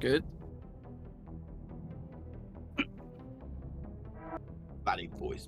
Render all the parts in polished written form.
Good. Valid voice.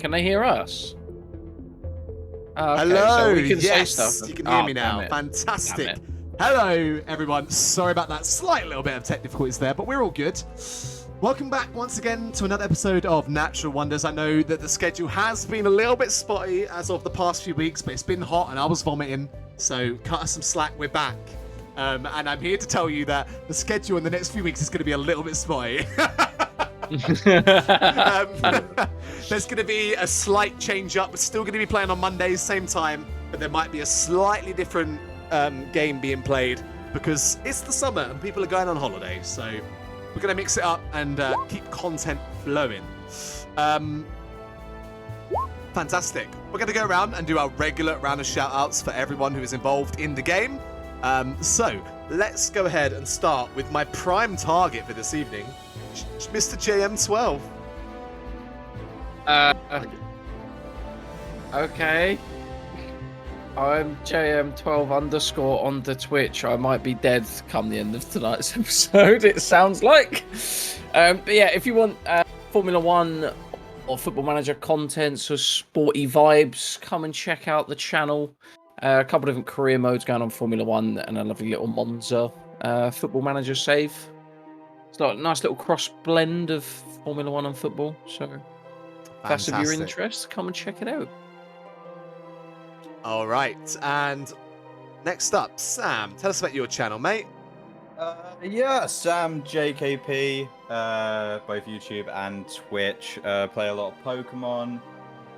Can they hear us? Oh, okay. Hello. So we can say yes, stuff. you can hear me damn now. it. Fantastic. Damn it. Hello, everyone. Sorry about that slight little bit of tech difficulties there, but we're all good. Welcome back once again to another episode of Natural Wonders. I know that the schedule has been a little bit spotty as of the past few weeks, but it's been hot and I was vomiting, so cut us some slack. We're back. And I'm here to tell you that the schedule in the next few weeks is going to be a little bit spotty. There's going to be a slight change up. We're still going to be playing on Mondays, same time, but there might be a slightly different game being played because it's the summer and people are going on holiday. So we're going to mix it up and keep content flowing. Fantastic. We're going to go around and do our regular round of shout-outs for everyone who is involved in the game. So let's go ahead and start with my prime target for this evening, Mr. JM12. Okay. I'm JM12_ on the Twitch. I might be dead come the end of tonight's episode, it sounds like. But yeah, if you want Formula One or Football Manager content, so sporty vibes, come and check out the channel. A couple of different career modes going on Formula One and a lovely little Monza Football Manager save. It's like a nice little cross blend of Formula One and football. So if that's of your interest, come and check it out. All right, and next up, Sam, tell us about your channel, mate. Yeah, Sam JKP, both YouTube and Twitch. Play a lot of Pokemon.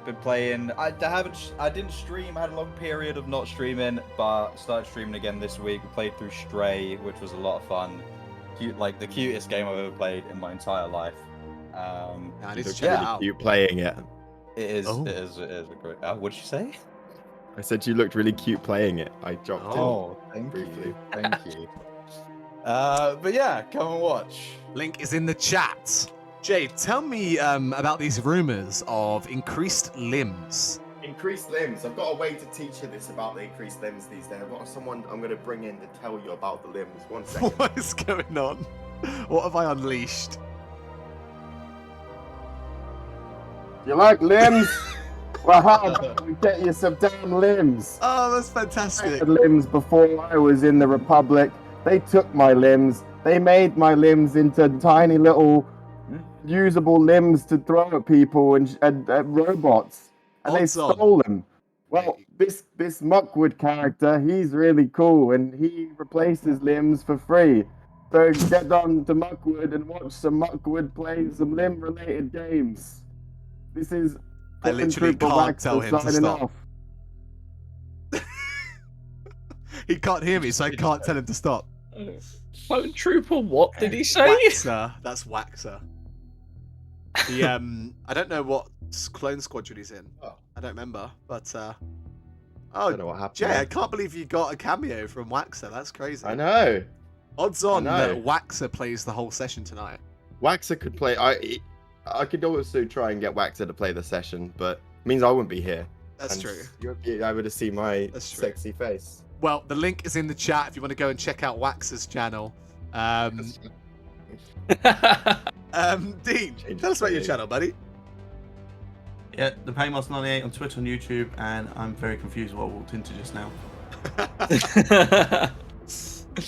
Been playing. I didn't stream. I had a long period of not streaming, but started streaming again this week. We played through Stray, which was a lot of fun. Like the cutest game I've ever played in my entire life. I need to check yeah, it out. You playing it? It is. Oh. It is a great. What did you say? I said you looked really cute playing it. I dropped Thank briefly. you. Thank you. But yeah, come and watch. Link is in the chat. Jade, tell me about these rumors of increased limbs. Increased limbs. I've got a way to teach you this about the increased limbs these days. I've got someone I'm going to bring in to tell you about the limbs. 1 second. What is going on? What have I unleashed? You like limbs? Well, how about we get you some damn limbs? Oh, that's I fantastic. had limbs before I was in the Republic. They took my limbs. They made my limbs into tiny little usable limbs to throw at people and robots. And they Odds on. stole them. Well, this Muckwood character, he's really cool, and he replaces limbs for free. So get on to Muckwood and watch some Muckwood play some limb-related games. This is I literally Trooper can't Waxer tell him to signing stop. off. He can't hear me, so I can't tell him to stop. Clone Trooper, what did he say? Waxer. That's Waxer. He, I don't know what clone squadron he's in. Oh. I don't remember, but I oh, don't know what happened. Jay, there. I can't believe you got a cameo from Waxer. That's crazy. I know. Odds on I know. that Waxer plays the whole session tonight. Waxer could play. I could also try and get Waxer to play the session, but it means I wouldn't be here. That's And true. You'll be able to see my That's true. sexy face. Well, the link is in the chat if you want to go and check out Waxer's channel. Dean, tell us about your channel, buddy. Yeah, the Paymos98 on Twitter and YouTube, and I'm very confused what I walked into just now.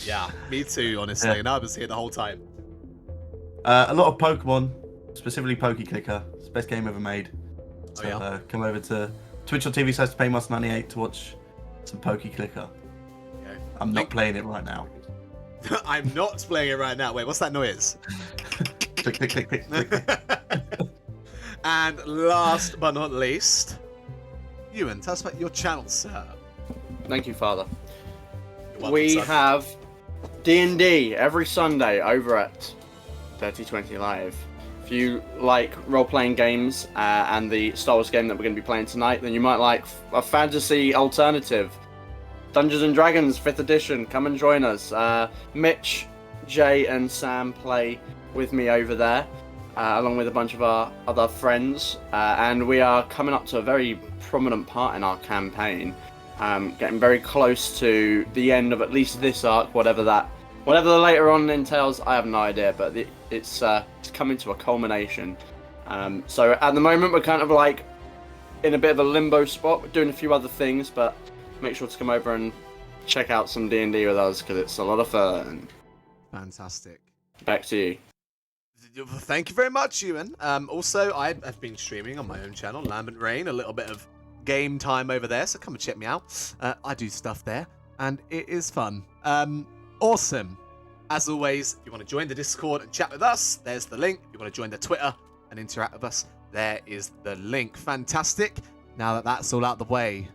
Yeah, me too, honestly. And I was here the whole time. A lot of Pokemon, specifically PokeClicker. It's the best game ever made. So Oh, yeah? come over to twitch.tv/Paymos98 to watch some PokeClicker. Okay. I'm not playing it right now. I'm not playing it right now. Wait, what's that noise? Click, click, click, click, click. And last but not least, Ewan, tell us about your channel, sir. Thank you, Father. You're welcome, We son. have D&D every Sunday over at 3020 Live. If you like role-playing games and the Star Wars game that we're going to be playing tonight, then you might like a fantasy alternative. Dungeons and Dragons 5th edition, come and join us. Mitch, Jay and Sam play with me over there, along with a bunch of our other friends. And we are coming up to a very prominent part in our campaign. Getting very close to the end of at least this arc, whatever the later on entails, I have no idea, but it's coming to a culmination. So at the moment we're kind of like in a bit of a limbo spot. We're doing a few other things, but make sure to come over and check out some D&D with us because it's a lot of fun. Fantastic. Back to you. Thank you very much, Ewan. Also, I've been streaming on my own channel, Lambent Rain, a little bit of game time over there, so come and check me out. I do stuff there, and it is fun. Awesome. As always, if you want to join the Discord and chat with us, there's the link. If you want to join the Twitter and interact with us, there is the link. Fantastic. Now that that's all out of the way,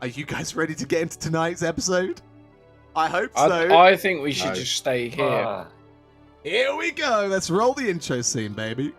are you guys ready to get into tonight's episode? I hope so. I think we should No. just stay here. Here we go. Let's roll the intro scene, baby.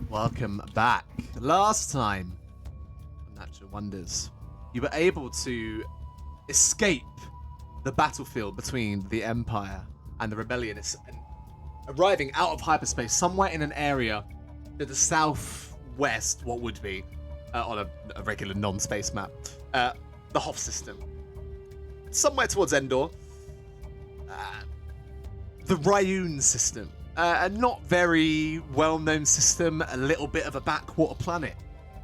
Welcome back. Last time on Natural Wonders, you were able to escape the battlefield between the Empire and the Rebellion, and arriving out of hyperspace somewhere in an area to the southwest, what would be, on a regular non-space map, the Hoth system. Somewhere towards Endor. The Ryun system. A not very well-known system, a little bit of a backwater planet,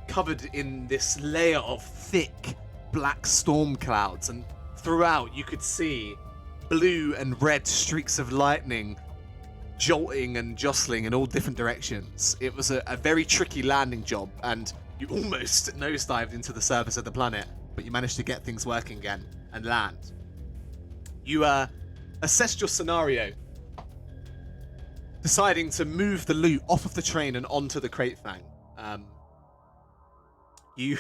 covered in this layer of thick black storm clouds, and throughout you could see blue and red streaks of lightning jolting and jostling in all different directions. It was a very tricky landing job, and you almost nosedived into the surface of the planet, but you managed to get things working again and land. You assessed your scenario, deciding to move the loot off of the train and onto the crate fang. You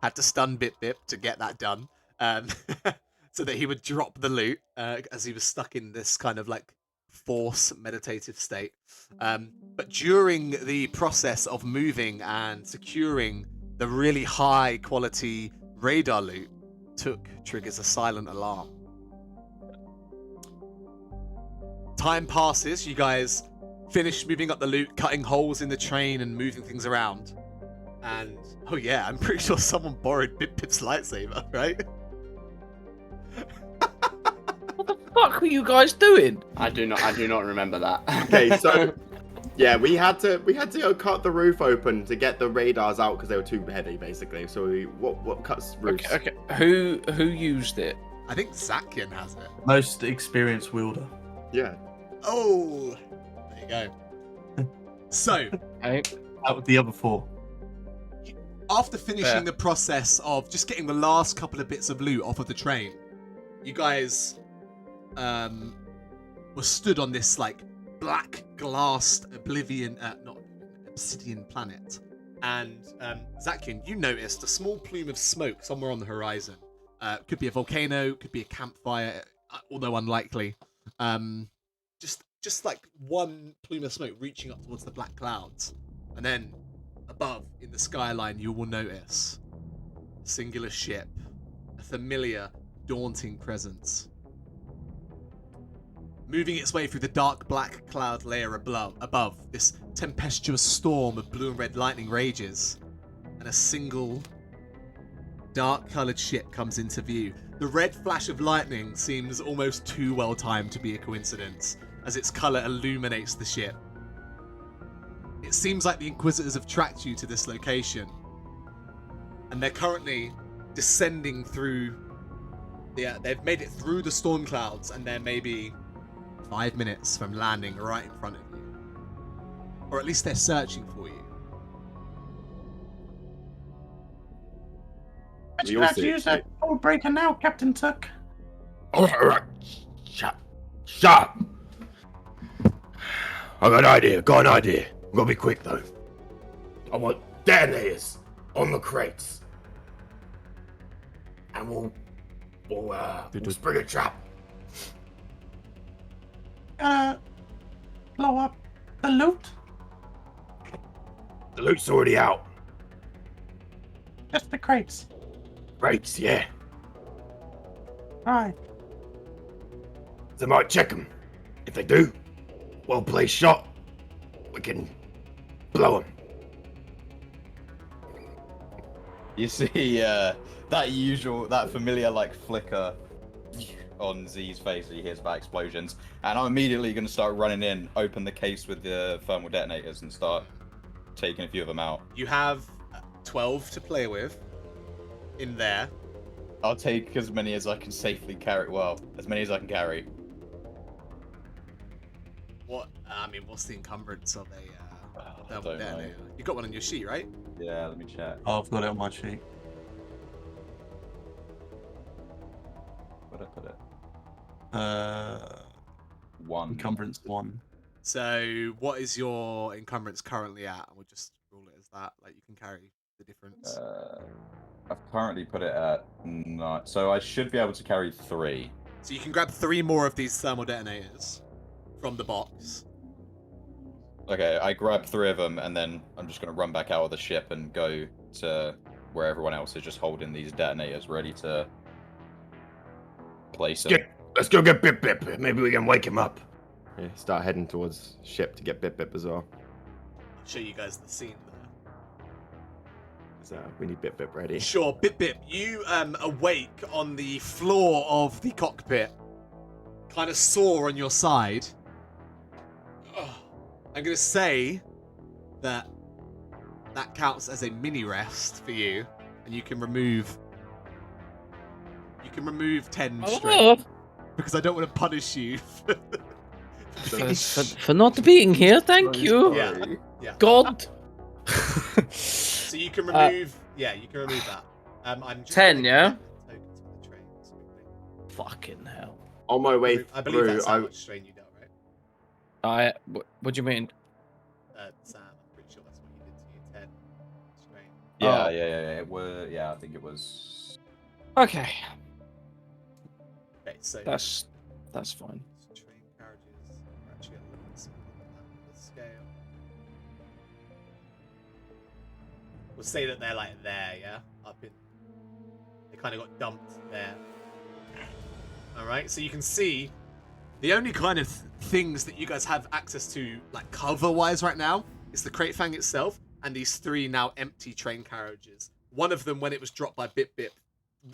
had to stun Bip Bip to get that done, so that he would drop the loot as he was stuck in this kind of like force meditative state. But during the process of moving and securing the really high quality radar loot, triggers a silent alarm. Time passes, you guys finish moving up the loot, cutting holes in the train and moving things around. And, oh yeah, I'm pretty sure someone borrowed Bip Pip's lightsaber, right? What the fuck were you guys doing? I do not remember that. Okay, so yeah, we had to go cut the roof open to get the radars out because they were too heavy, basically. So what cuts roofs? Okay. Who used it? I think Zakian has it. Most experienced wielder. Yeah. Oh, there you go. So, Hey. Out of the other four. after finishing Fair. the process of just getting the last couple of bits of loot off of the train, you guys were stood on this like black glassed obsidian planet. And Zakian, you noticed a small plume of smoke somewhere on the horizon. Could be a volcano, could be a campfire, although unlikely. Just like one plume of smoke reaching up towards the black clouds. And then above in the skyline you will notice a singular ship, a familiar, daunting presence. Moving its way through the dark black cloud layer above, this tempestuous storm of blue and red lightning rages, and a single dark-coloured ship comes into view. The red flash of lightning seems almost too well timed to be a coincidence, as its colour illuminates the ship. It seems like the Inquisitors have tracked you to this location, and they're currently descending through. They've made it through the storm clouds, and they're maybe 5 minutes from landing right in front of you, or at least they're searching for you. We all see use that code breaker now, Captain Tuck. Alright. Shut up. I got an idea. Got an idea. I'm gonna be quick though. I want detonators on the crates. And we'll spring a trap. Blow up the loot? The loot's already out. Just the crates. Crates, yeah. Alright. They might check them. If they do, well-placed shot, we can blow them. You see that familiar like flicker on Z's face as he hears about explosions, and I'm immediately going to start running in, open the case with the thermal detonators, and start taking a few of them out. You have 12 to play with in there. I'll take as many as I can safely carry. Well, as many as I can carry. What's the encumbrance of a I thermal don't know. detonator? You got one on your sheet, right? Yeah, let me check. Oh, I've got it on my sheet. Where'd I put it? 1. Encumbrance 1. So, what is your encumbrance currently at? And we'll just rule it as that. Like, you can carry the difference. I've currently put it at 9, so I should be able to carry 3. So you can grab 3 more of these thermal detonators from the box. Okay, I grabbed 3 of them, and then I'm just going to run back out of the ship and go to where everyone else is just holding these detonators ready to place them. Let's go get Bip Bip. Maybe we can wake him up. Yeah, start heading towards ship to get Bip Bip as well. I'll show you guys the scene there. So we need Bip Bip ready. Sure, Bip Bip, you awake on the floor of the cockpit, kind of sore on your side. Ugh. I'm gonna say that counts as a mini rest for you, and you can remove 10 strength because I don't want to punish you. For not being here, thank you. Yeah. God. So you can remove, you can remove that. I'm just 10, gonna yeah? get tokens for the trains quickly. Fucking hell. On my way I believe through, that's how much strain you dealt, right? What do you mean? Sam, I'm pretty sure that's what you did to you. 10 strain. Yeah, Oh. yeah. It was, I think it was. Okay, Okay, so that's fine. train carriages are actually a little bit smaller than that. The scale. We'll say that they're like there, yeah? They kind of got dumped there. Alright, so you can see the only kind of things that you guys have access to, like cover-wise right now, is the Crate Fang itself and these 3 now empty train carriages. One of them, when it was dropped by Bip Bip,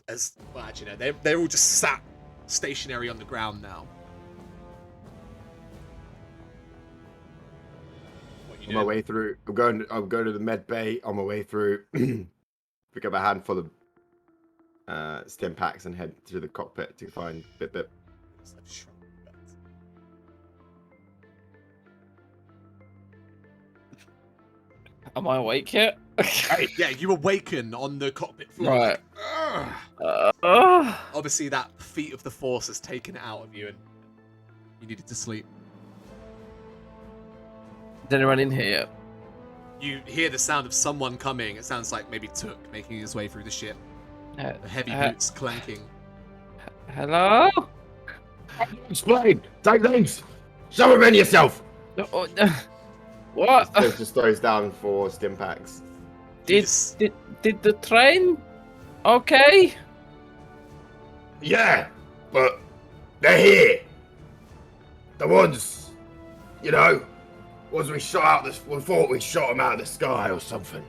they're all just sat stationary on the ground now. What you On my doing? way through, I'm going to the med bay. On my way through, pick up a handful of stim packs and head to the cockpit to find Bip Bip. Must have shrunk a bit. Am I awake yet? Yeah, you awaken on the cockpit floor. Right. Like, "Ugh." Obviously, that feat of the Force has taken it out of you, and you needed to sleep. Is anyone in here yet? You hear the sound of someone coming. It sounds like maybe Took making his way through the ship. The heavy boots clanking. Hello? Explain! Take names! Show him in yourself! What? Just throws down 4 stim packs. Did the train? Okay. Yeah, but they're here. The ones, ones we shot out this. We thought we shot them out of the sky or something.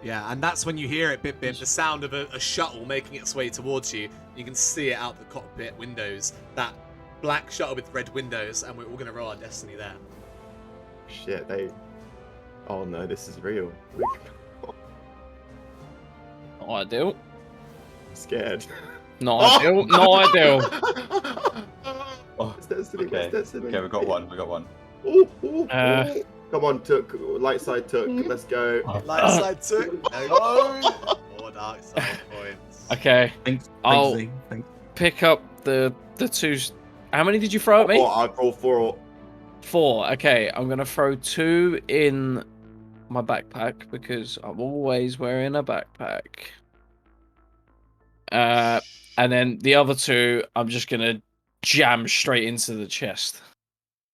Yeah, and that's when you hear it, Bip Bip, the sound of a shuttle making its way towards you. You can see it out the cockpit windows. That black shuttle with red windows, and we're all going to roll our destiny there. Shit, Oh no, this is real. No ideal. Scared. No ideal. No ideal. Oh, It's destiny, okay. it's destiny. Okay, we got one. Ooh, ooh, ooh. Come on, Took. Light side Took. Let's go. Light side Took. No. More dark side points. Okay. Thanks, I'll- Z. Thanks. Pick up the the two. How many did you throw at me? I throw 4. 4. Okay, I'm gonna throw 2 in my backpack because I'm always wearing a backpack. And then the other 2, I'm just gonna jam straight into the chest.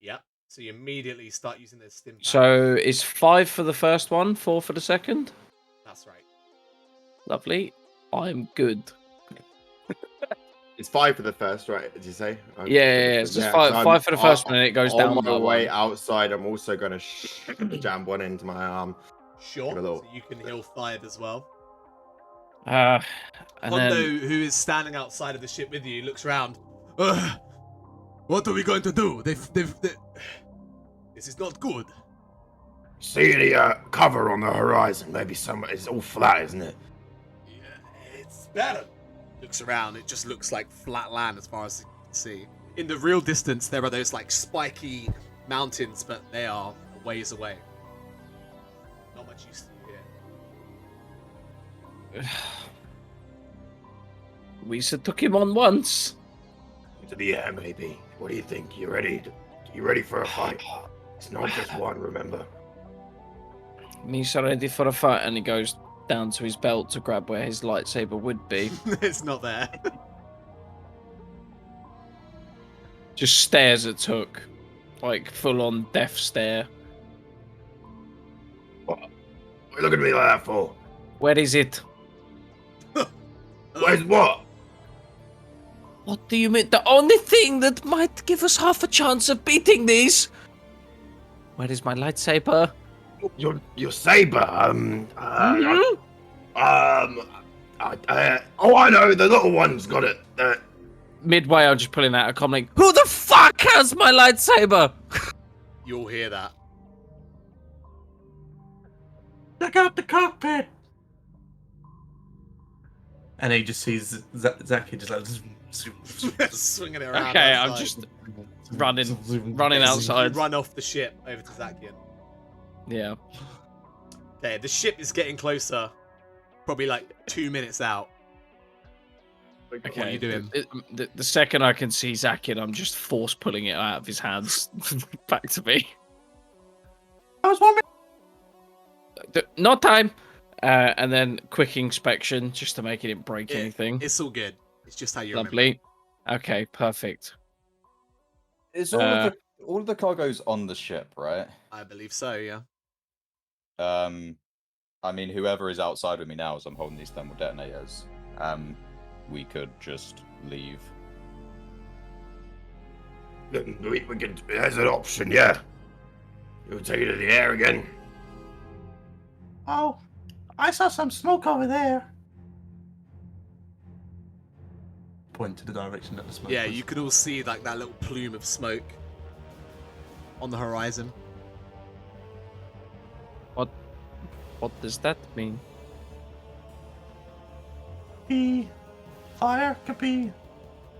Yep. So you immediately start using the stim pack. So it's 5 for the first one, 4 for the second. That's right. Lovely. I'm good. It's 5 for the first, right? Did you say? Yeah. It's just Yeah, 5, so 5 for the first one, and it goes down on my by way 1. outside. I'm also gonna jam one into my arm. Sure. Give a little- So you can heal 5 as well. And Hondo, then who is standing outside of the ship with you, looks around. Ugh, what are we going to do? This is not good. See the cover on the horizon? Maybe it's all flat, isn't it? Yeah, it's better. Looks around. It just looks like flat land as far as you can see. In the real distance, there are those like spiky mountains, but they are a ways away. Not much you see here. we took him on once. Into the air, maybe. What do you think? You ready? You ready for a fight? It's not just one, remember? He's ready for a fight, and he goes down to his belt to grab where his lightsaber would be. It's not there. Just stares at Took, like full-on death stare. What are you looking at me like that for? Where is it? Where's what? What do you mean? The only thing that might give us half a chance of beating these. Where is my lightsaber? Your saber. Mhm. Oh, I know. The little one's got it. Midway, I'm just pulling out a comment. Who the fuck has my lightsaber? You'll hear that. Check out the cockpit. And he just sees Zaki just like Swinging it around. Okay, I'm outside. just running outside. You run off the ship over to Zakian. Yeah. Okay, the ship is getting closer. Probably like 2 minutes out. Okay. What are you doing? The second I can see Zakian, I'm just force pulling it out of his hands back to me. I was wondering. No time. And then quick inspection just to make it didn't break anything. It's all good. It's just how you remember. Lovely. Okay, perfect. Is all of the cargo's on the ship, right? I believe so, yeah. I mean, whoever is outside with me now, as I'm holding these thermal detonators, we could just leave. We can. There's an option, yeah. You'll take it to the air again. Oh, I saw some smoke over there. Point to the direction that the smoke Yeah, was. you could all see like that little plume of smoke on the horizon. What does that mean? Be fire, could be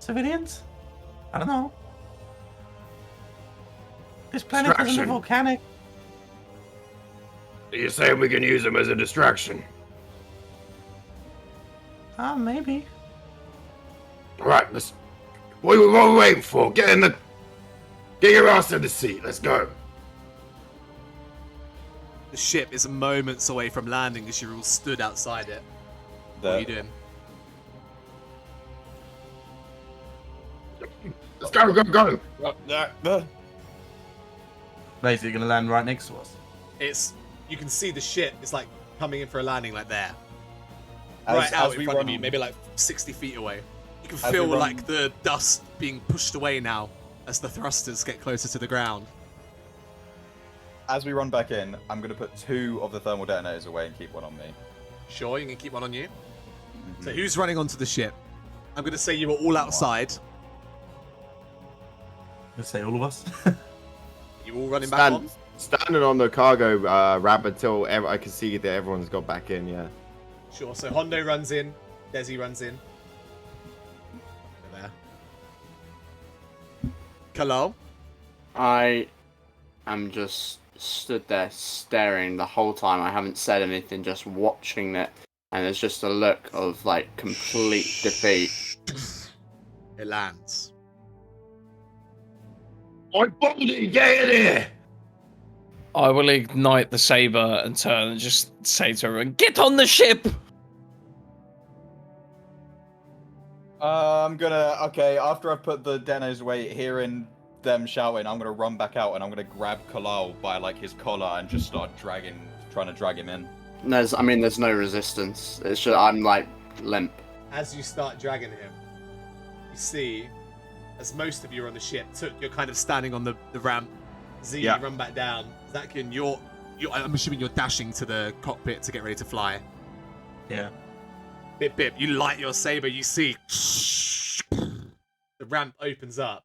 civilians. I don't know. This planet isn't Distraction. volcanic. You're saying we can use them as a distraction? Maybe. All right, let's. What are we waiting for? Get your ass in the seat. Let's go. The ship is moments away from landing as you're all stood outside it. What are you doing? Let's go. Basically, gonna land right next to us. You can see the ship is like coming in for a landing like there. As- Right out as in we front of run- you, maybe like 60 feet away. You can As we feel run- like the dust being pushed away now as the thrusters get closer to the ground. As we run back in, I'm going to put 2 of the thermal detonators away and keep one on me. Sure, you can keep one on you. Mm-hmm. So who's running onto the ship? I'm going to say you were all outside. Let's say all of us. You all running back on? Standing on the cargo ramp until I can see that everyone's got back in, yeah. Sure, so Hondo runs in, Desi runs in. Over there. Kalo? I am just stood there staring the whole time. I haven't said anything, just watching it. And there's just a look of like complete defeat. It lands. My body, get in here! I will ignite the saber and turn and just say to everyone, "Get on the ship!" I'm gonna, okay, after I've put the denos away, hearing them shouting, I'm gonna run back out and I'm gonna grab Kalal by like his collar and just start trying to drag him in. There's no resistance. It's just, I'm like limp. As you start dragging him, you see, as most of you are on the ship, Took, you're kind of standing on the ramp. Z, Yeah. you run back down. Zakian, I'm assuming you're dashing to the cockpit to get ready to fly. Yeah. Bip, you light your saber, you see the ramp opens up,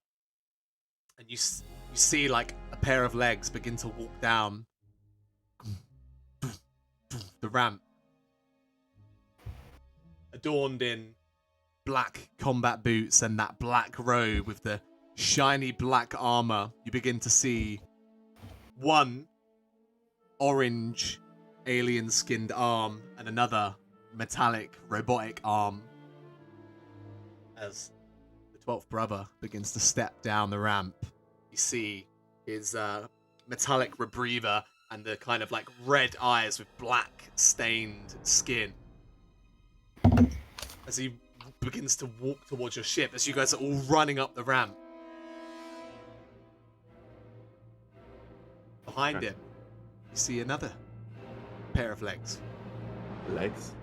and you see like a pair of legs begin to walk down the ramp, adorned in black combat boots and that black robe with the shiny black armor. You begin to see one orange alien skinned arm and another metallic robotic arm as the 12th brother begins to step down the ramp. You see his metallic rebreather and the kind of like red eyes with black stained skin as he begins to walk towards your ship as you guys are all running up the ramp. Behind him, you see another pair of legs. Legs.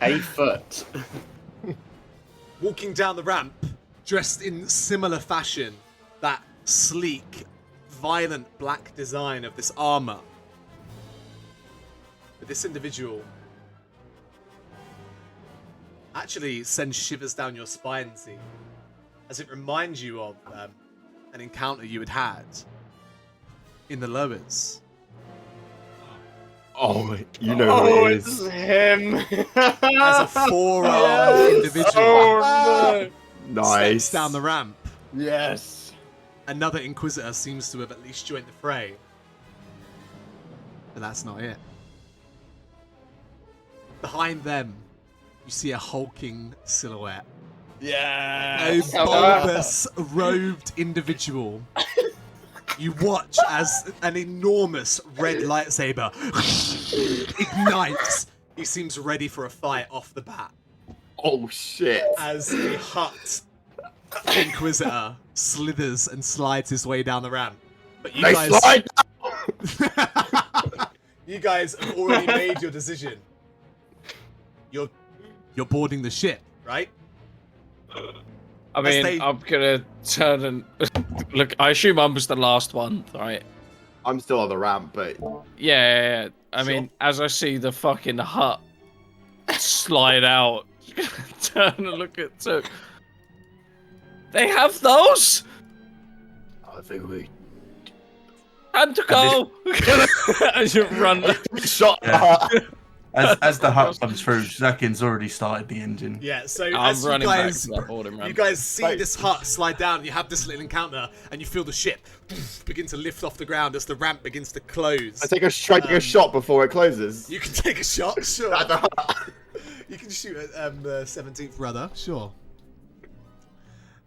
A foot. Walking down the ramp, dressed in similar fashion, that sleek, violent black design of this armor. But this individual actually sends shivers down your spine, Z, as it reminds you of an encounter you had in the lowers. Oh, you know who it is. It's him. As a four-armed individual Nice. steps down the ramp. Yes. Another Inquisitor seems to have at least joined the fray. But that's not it. Behind them, you see a hulking silhouette. Yeah. A bulbous, robed individual. You watch as an enormous red lightsaber ignites. He seems ready for a fight off the bat. Oh shit. As the Hutt Inquisitor slithers and slides his way down the ramp. But you They guys, slide. you guys have already made your decision. You're boarding the ship, right? I mean, they- I'm gonna turn and look. I assume I was the last one, right? I'm still on the ramp, but Yeah. I mean, as I see the fucking hut slide out, turn and look at Took. They have those? I think we And to go! As you run. shot. Yeah. As the hut comes through, Zakin's already started the engine. Yeah, so I'm as you running guys, back to that boarding ramp. you guys see this hut slide down, and you have this little encounter, and you feel the ship begin to lift off the ground as the ramp begins to close. I take a shot before it closes. You can take a shot, sure. At the hut. You can shoot at the 17th brother, sure.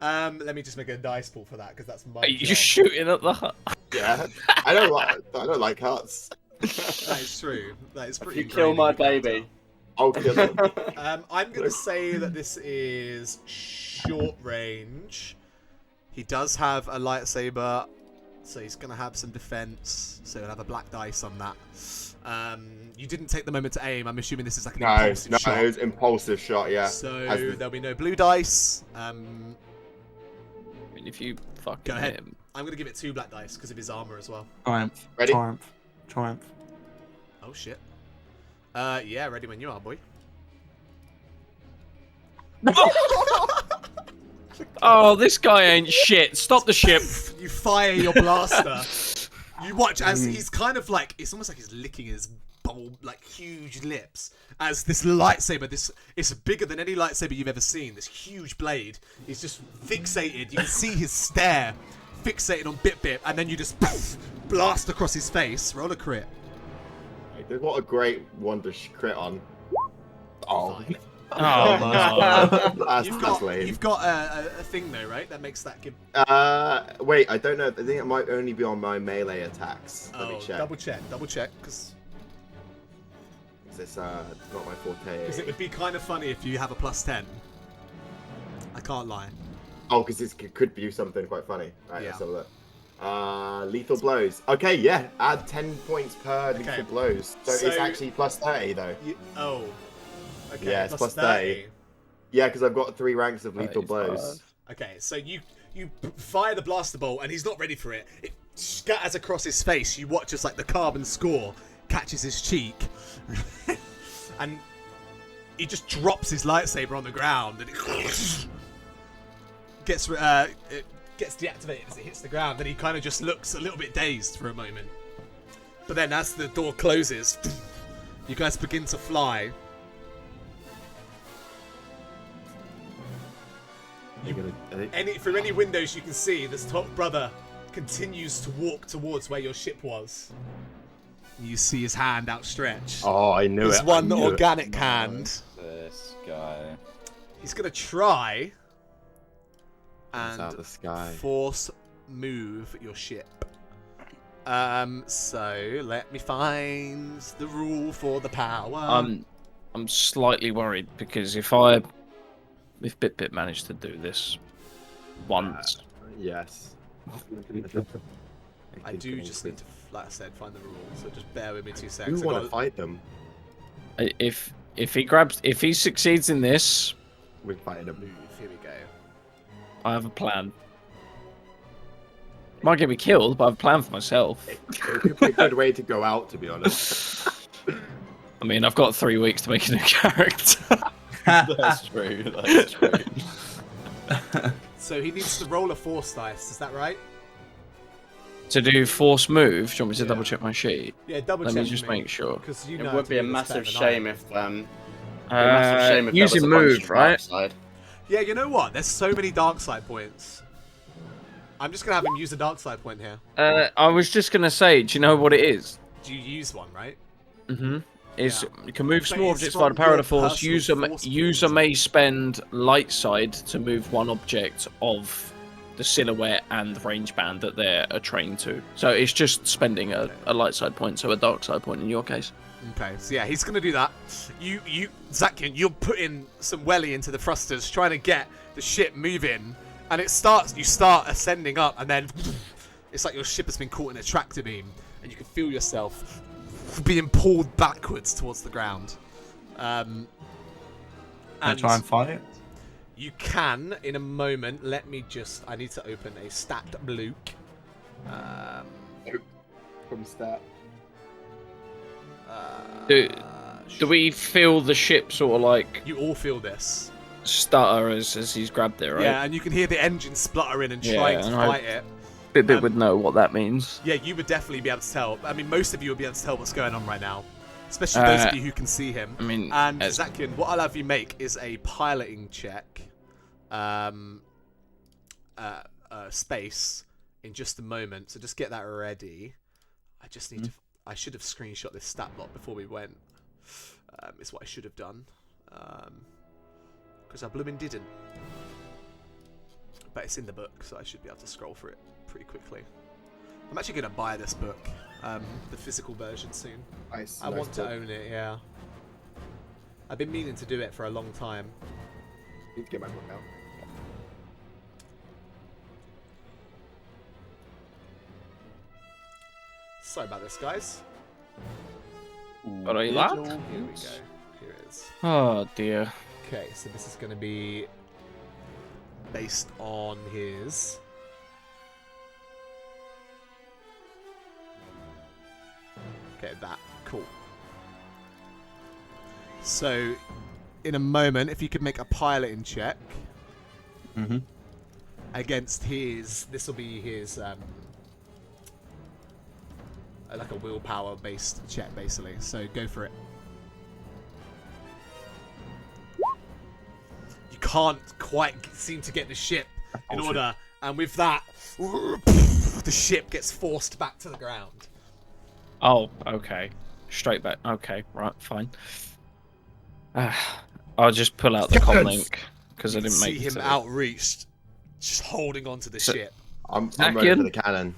Let me just make a dice pool for that because that's my. Are you job. shooting at the hut? Yeah. I don't like huts. That is true. That is If pretty. you kill my ingrained in baby. I'll kill him. your character. I'm gonna say that this is short range. He does have a lightsaber, so he's gonna have some defense. So he'll have a black dice on that. You didn't take the moment to aim. I'm assuming this is like an impulsive shot. it was impulsive shot, yeah. So As the- there'll be no blue dice. I mean, if you fucking Go ahead. hit him. I'm gonna give it 2 black dice because of his armor as well. Triumph. Ready? Triumph. Oh shit. Yeah, ready when you are, boy. Oh, this guy ain't shit. Stop the ship. You fire your blaster. You watch as he's kind of like, it's almost like he's licking his bulb, like huge lips. As this lightsaber, it's bigger than any lightsaber you've ever seen. This huge blade. He's just fixated. You can see his stare, fixated on Bip, and then you just blast across his face. Roll a crit. What a great one to crit on. Oh, Oh, no. That's lame. You've got a thing though, right? That makes that give. Wait, I don't know. I think it might only be on my melee attacks. Let me check. double check, because It's not my forte. it would be kind of funny if you have a +10. I can't lie. Oh, because it could be something quite funny. Right, Yeah. let's have a look. Lethal blows. Okay, yeah. Add 10 points per lethal blows. So it's actually +30 though. Okay. Yeah, it's +30. Yeah, because I've got 3 ranks of lethal blows. Okay, so you fire the blaster bolt and he's not ready for it. It scatters across his face. You watch as like the carbon score catches his cheek, and he just drops his lightsaber on the ground, and it gets deactivated as it hits the ground. Then he kind of just looks a little bit dazed for a moment. But then as the door closes, you guys begin to fly. Through any windows you can see, this top brother continues to walk towards where your ship was. You see his hand outstretched. Oh, I knew His it. one organic hand. This guy. He's gonna try Out and the sky. force move your ship. So let me find the rule for the power. I'm slightly worried because if Bit managed to do this once, Yes. I do just need to, like I said, find the rule. So just bear with me 2 seconds. Who want to fight them? if he succeeds in this, We're fighting them. Move. Here we go. I have a plan. Might get me killed, but I have a plan for myself. It could be a good way to go out, to be honest. I mean, I've got 3 weeks to make a new character. That's true. That's true. So he needs to roll a force dice. Is that right? To do force move, do you want me to Yeah. double check my sheet? Yeah, double Let check. me just make sure. Because you It know would be a massive shame if there was Using a bunch move, of right? dark side. Yeah, you know what? There's so many dark side points. I'm just gonna have him use a dark side point here. I was just gonna say, do you know what it is? Do you use one, right? Mm-hmm. Is Yeah. you can move But small it's objects from via the power of the your force. personal force User pool, may spend light side to move one object of the silhouette and range band that they're trained to. So it's just spending a light side point, so a dark side point in your case. Okay, so yeah, he's gonna do that. Zakian, you're putting some welly into the thrusters, trying to get the ship moving, and you start ascending up, and then it's like your ship has been caught in a tractor beam, and you can feel yourself being pulled backwards towards the ground. Can I try and fight it? You can in a moment. I need to open a stat block. From stat. Do we feel the ship sort of like You all feel this. stutter as he's grabbed it, right? Yeah, and you can hear the engine spluttering and Yeah, trying to and I- fight it. Bit would know what that means. Yeah, you would definitely be able to tell. I mean, most of you would be able to tell what's going on right now. Especially those of you who can see him. I mean, And as- Zakian, what I'll have you make is a piloting check. Space in just a moment. So just get that ready. I just need to... I should have screenshot this stat block before we went. Is what I should have done. Because I blooming didn't. But it's in the book, so I should be able to scroll through it pretty quickly. I'm actually going to buy this book, the physical version soon. Nice. I want to own it, yeah. I've been meaning to do it for a long time. Need to get my book out. Sorry about this, guys. What are you like? Here we go. Here it is. Oh dear. Okay, so this is going to be based on his... Okay, that. Cool. So, in a moment, if you could make a piloting check against his... This will be his... like a willpower-based check, basically. So, go for it. You can't quite seem to get the ship in order, and with that, the ship gets forced back to the ground. Oh, okay. Straight back. Okay, right, fine. I'll just pull out the com Yes. link because I You can didn't see make him it. outreached, just holding onto the ship. I'm ready for Second. the cannon.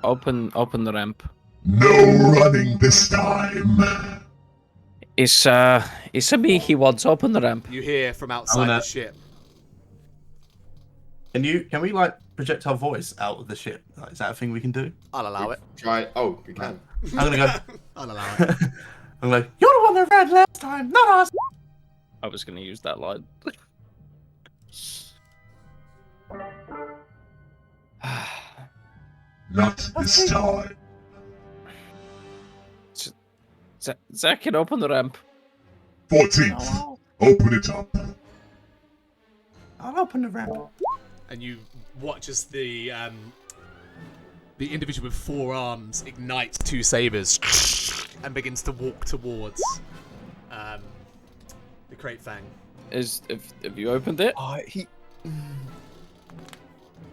Open the ramp. No running this time. It's a me he wants. Open the ramp. You hear from outside gonna- the ship. Can we like project our voice out of the ship? Like, is that a thing we can do? I'll allow it. Try. Oh, we can. I'm gonna go. I'll allow it. I'm like, you're the one that read last time, not us. I was going to use that line. Not this time. Zach can open the ramp. 14th. Open it up. I'll open the ramp. And you watch as the individual with 4 arms ignites 2 sabers and begins to walk towards the crate fang. Have you opened it?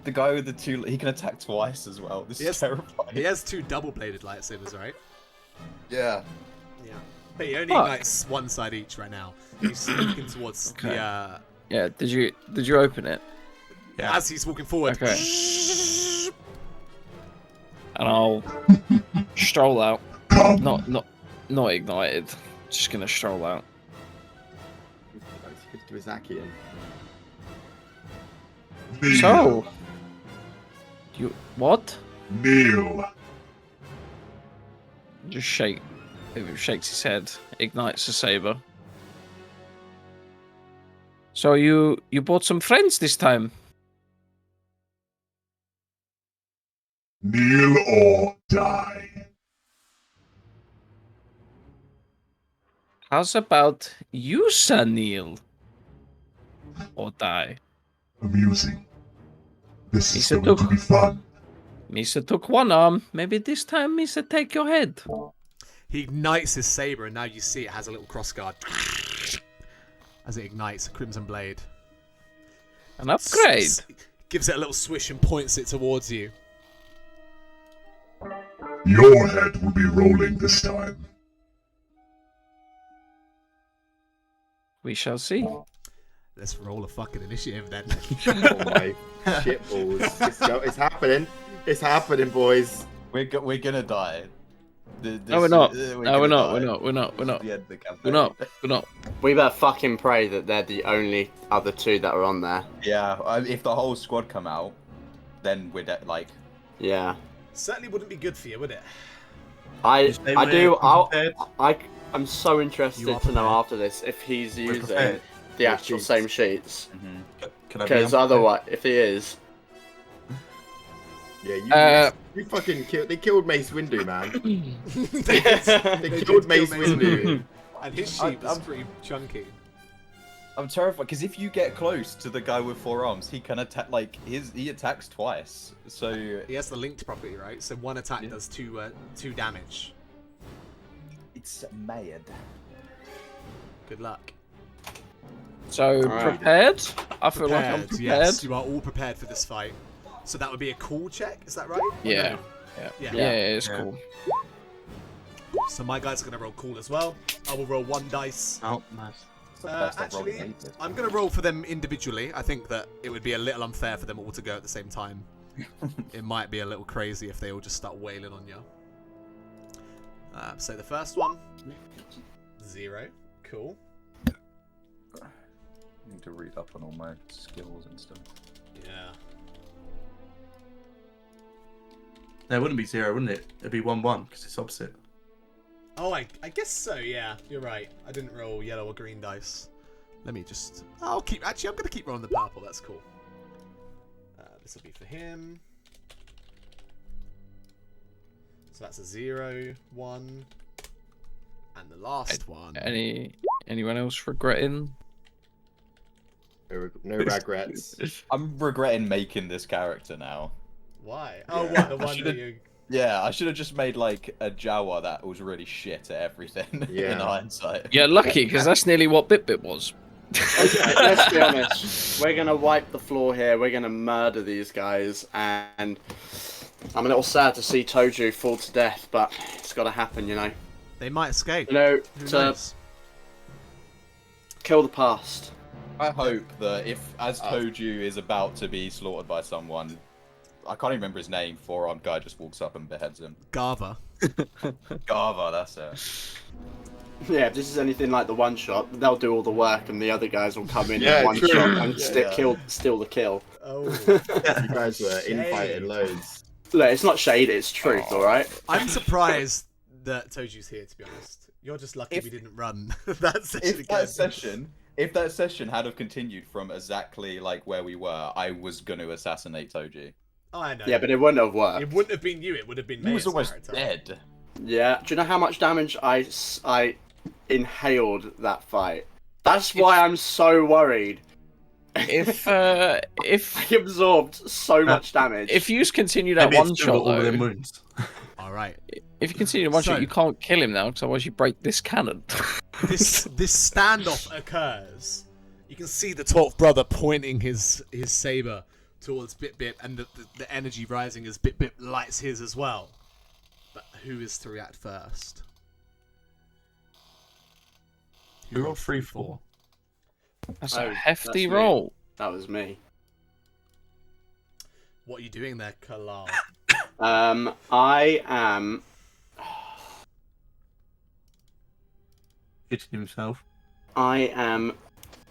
The guy with the 2, he can attack twice as well. This Yes. is terrifying. He has 2 double-bladed lightsabers, right? Yeah. Yeah. But he only Fuck. ignites one side each right now. He's looking towards Okay. the. Yeah. Did you open it? Yeah. As he's walking forward. Okay. And I'll stroll out. Come. Not ignited. Just gonna stroll out. Do his Zakian. Kneel. So, you what? Kneel. Just shake. It shakes his head. Ignites the saber. So you brought some friends this time. Kneel or die. How's about you, Sir Neil? Or die? Amusing. This is Misa going to took- be fun. Misa took one arm. Maybe this time Misa take your head. He ignites his saber, and now you see it has a little crossguard. As it ignites, a crimson blade. An upgrade. Gives it a little swish and points it towards you. Your head will be rolling this time. We shall see. Let's roll a fucking initiative then. Oh my shitballs. It's happening. It's happening, boys. We're gonna die. No, we're not. We're No, we're gonna not. die. We're not. The end of the campaign. We're not. We're not. We better fucking pray that they're the only other 2 that are on there. Yeah, if the whole squad come out, then we're like. Yeah. Certainly wouldn't be good for you, would it? I do. Prepared. I'm so interested You are to know prepared. after this if he's We're using prepared. the Your actual sheets. same sheets. Can I be Because on- otherwise, if he is, Yeah, you fucking killed. They killed Mace Windu, man. They They killed Mace Windu. And his I- sheep is I'm- pretty chunky. I'm terrified because if you get close to the guy with 4 arms, he can attack. Like he attacks twice. So He has the linked property, right? So one attack does 2 damage. it's mad. Good luck. So Alright. prepared? I feel like I'm Prepared, prepared. yes. You are all prepared for this fight. So that would be a cool check, is that right? Yeah. Yeah. Yeah, it's Yeah. cool. So my guys are going to roll cool as well. I will roll 1 dice. Oh, nice. It's the best I've rolled Actually, in ages. I'm going to roll for them individually. I think that it would be a little unfair for them all to go at the same time. It might be a little crazy if they all just start wailing on you. So the first one, 0. Cool. I need to read up on all my skills and stuff. Yeah. No, it wouldn't be 0, wouldn't it? It'd be 1-1 because it's opposite. Oh, I guess so, yeah. You're right. I didn't roll yellow or green dice. Let me just... Actually, I'm going to keep rolling the purple. That's cool. This will be for him. So that's a 0, 1. And the last one. Anyone else regretting? No regrets. I'm regretting making this character now. Why? Oh, what? The one should've- that you... Yeah, I should have just made like a Jawa that was really shit at everything Yeah. in hindsight. Yeah, lucky because that's nearly what Bit was. Okay, let's be honest. We're gonna wipe the floor here. We're gonna murder these guys, and I'm a little sad to see Toju fall to death, but it's got to happen, you know. They might escape. You know, Who to knows? Kill the past. I hope that as Toju is about to be slaughtered by someone, I can't even remember his name, four-armed guy just walks up and beheads him. Gava. Gava, that's it. Yeah, if this is anything like the one shot, they'll do all the work and the other guys will come in Yeah, one true. shot and Yeah. steal the kill. Oh. You guys were infighting loads. Look, it's not shade, it's truth, alright? I'm surprised that Toju's here, to be honest. You're just lucky we didn't run that session again. If that session had have continued from exactly like where we were, I was going to assassinate Toji. Oh, I know. Yeah, but it wouldn't have worked. It wouldn't have been you, it would have been He was Maya's almost character. dead. Yeah, do you know how much damage I inhaled that fight? That's why I'm so worried. If I absorbed so much damage. if you continue that Maybe one it's still shot got all of them though, wounds. Alright. if you continue one So- shot, you can't kill him now, because otherwise you break this cannon. This standoff occurs. You can see the 12th brother pointing his saber towards Bip Bip, and the energy rising as Bip Bip lights his as well. But who is to react first? You're on 3-4. That's Oh, a hefty that's me. roll. That was me. What are you doing there, Kalal? I am... Hitting himself. I am...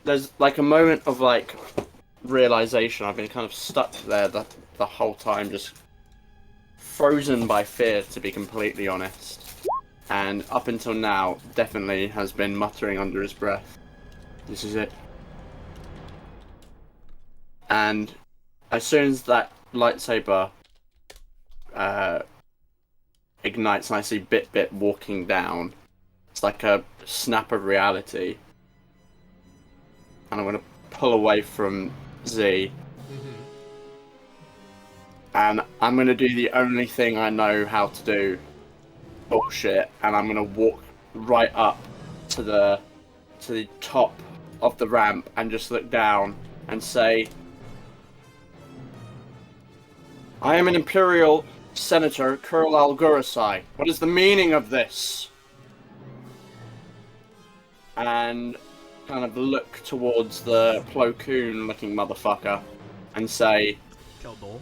There's like a moment of like realization. I've been kind of stuck there the whole time, just frozen by fear, to be completely honest. And up until now, definitely has been muttering under his breath. This is it. And as soon as that lightsaber ignites and I see Bip Bip walking down, it's like a snap of reality. And I'm going to pull away from Z. And I'm going to do the only thing I know how to do. Bullshit. And I'm going to walk right up to the top of the ramp and just look down and say, I am an Imperial Senator, Kurl Al Ghurasai. What is the meaning of this? And kind of look towards the Plo Koon looking motherfucker and say, Keldor.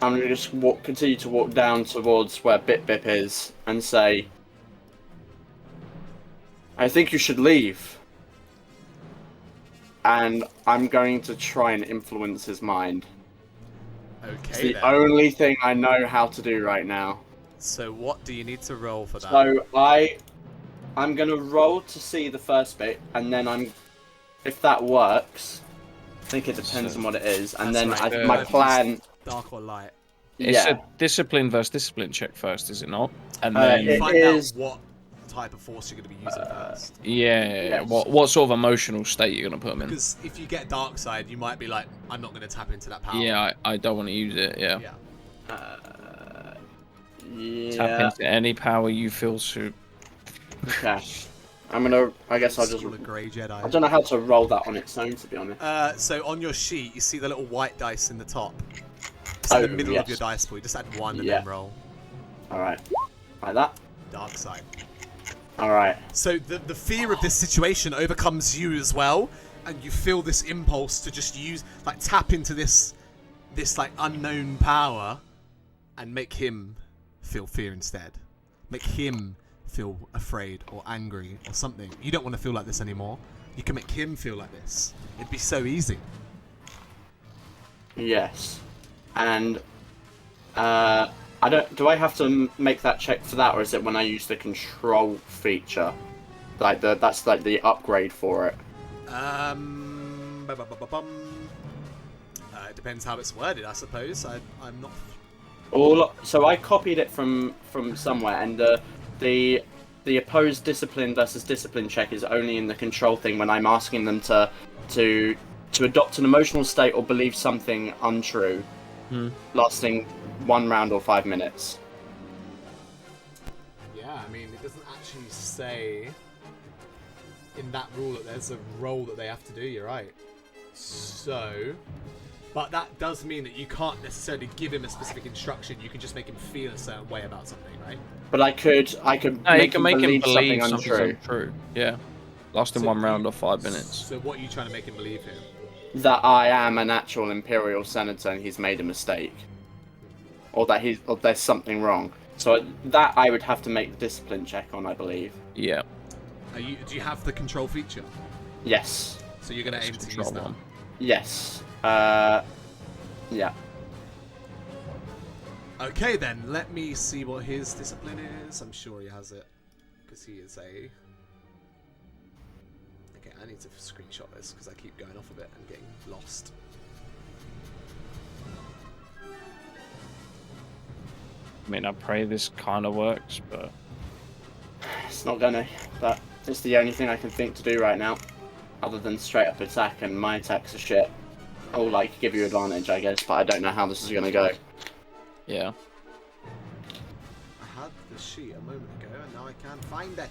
I'm going to just continue to walk down towards where Bip Bip is and say, I think you should leave. And I'm going to try and influence his mind. It's Okay, the then. only thing I know how to do right now. So what do you need to roll for that? So I'm going to roll to see the first bit, and then if that works, I think it depends on what it is, and That's then right, my plan, Dark or light? It's yeah. a discipline versus discipline check first, is it not? And Uh, then it Find is- out what type of force you're going to be using first. yeah, Yes. what sort of emotional state you're gonna put him in? Because if you get dark side, you might be like, I'm not going to tap into that power. Yeah, I don't want to use it. Yeah. Yeah. Tap Yeah. into any power you feel suit. Okay. I guess I'll just. School of Grey Jedi. I don't know how to roll that on its own, to be honest. So on your sheet, you see the little white dice in the top. It's Oh, in the middle of yes. your dice pool. Just add one and Yeah. then roll. Alright. Like that? Dark side. Alright. So the fear of this situation overcomes you as well, and you feel this impulse to just tap into this like unknown power, and make him feel fear instead. Make him feel afraid or angry or something. You don't want to feel like this anymore. You can make him feel like this. It'd be so easy. Yes. And, do I have to make that check for that, or is it when I use the control feature? That's like the upgrade for it. It depends how it's worded, I suppose. I'm not. So I copied it from somewhere, and the opposed discipline versus discipline check is only in the control thing when I'm asking them to adopt an emotional state or believe something untrue, lasting 1 round or 5 minutes. Yeah, I mean, it doesn't actually say in that rule that there's a role that they have to do. You're right. So But that does mean that you can't necessarily give him a specific instruction. You can just make him feel a certain way about something, right? But I could No, you make can him make him believe believe something something's untrue. untrue. Yeah. Lasting So 1 round you- or 5 minutes. So what are you trying to make him believe here? That I am an actual Imperial Senator and he's made a mistake. Or that there's something wrong. So that I would have to make the discipline check on, I believe. Yeah. Do you have the control feature? Yes. So you're going to aim to Control use that. one. Yes. Yeah. Okay then, let me see what his discipline is. I'm sure he has it. Because he is a... Okay, I need to screenshot this because I keep going off of it and getting lost. I mean, I pray this kind of works, but It's not gonna, but it's the only thing I can think to do right now. Other than straight up attack, and my attacks are shit. Or like give you advantage, I guess, but I don't know how this is gonna go. yeah. I had the sheet a moment ago and now I can't find it.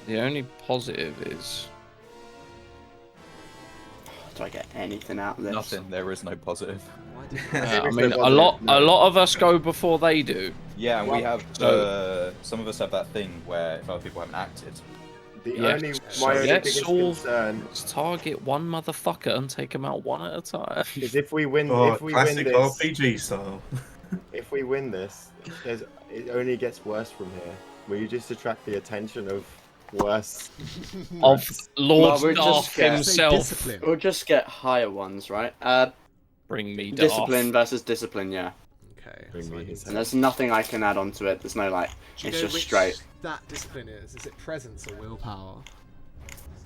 The only positive is Do I get anything out of this? Nothing. There is no positive. Why did I mean, a lot of us go before they do. Yeah, and we have So- some of us have that thing where if other people haven't acted. The Yeah. only So my only let's biggest all- concern Let's target one motherfucker and take him out one at a time. is if we win. Oh, if we classic win this, RPG style. if we win this, it only gets worse from here. We just attract the attention of worse. Of Lord Well, we're just Darth gonna say himself. discipline? We'll just get higher ones, right? Bring me Discipline Darth. versus discipline, yeah. Okay. Bring so me I need his to- And there's nothing I can add on to it. There's no like, Do you it's know just which straight. that discipline is? Is it presence or willpower?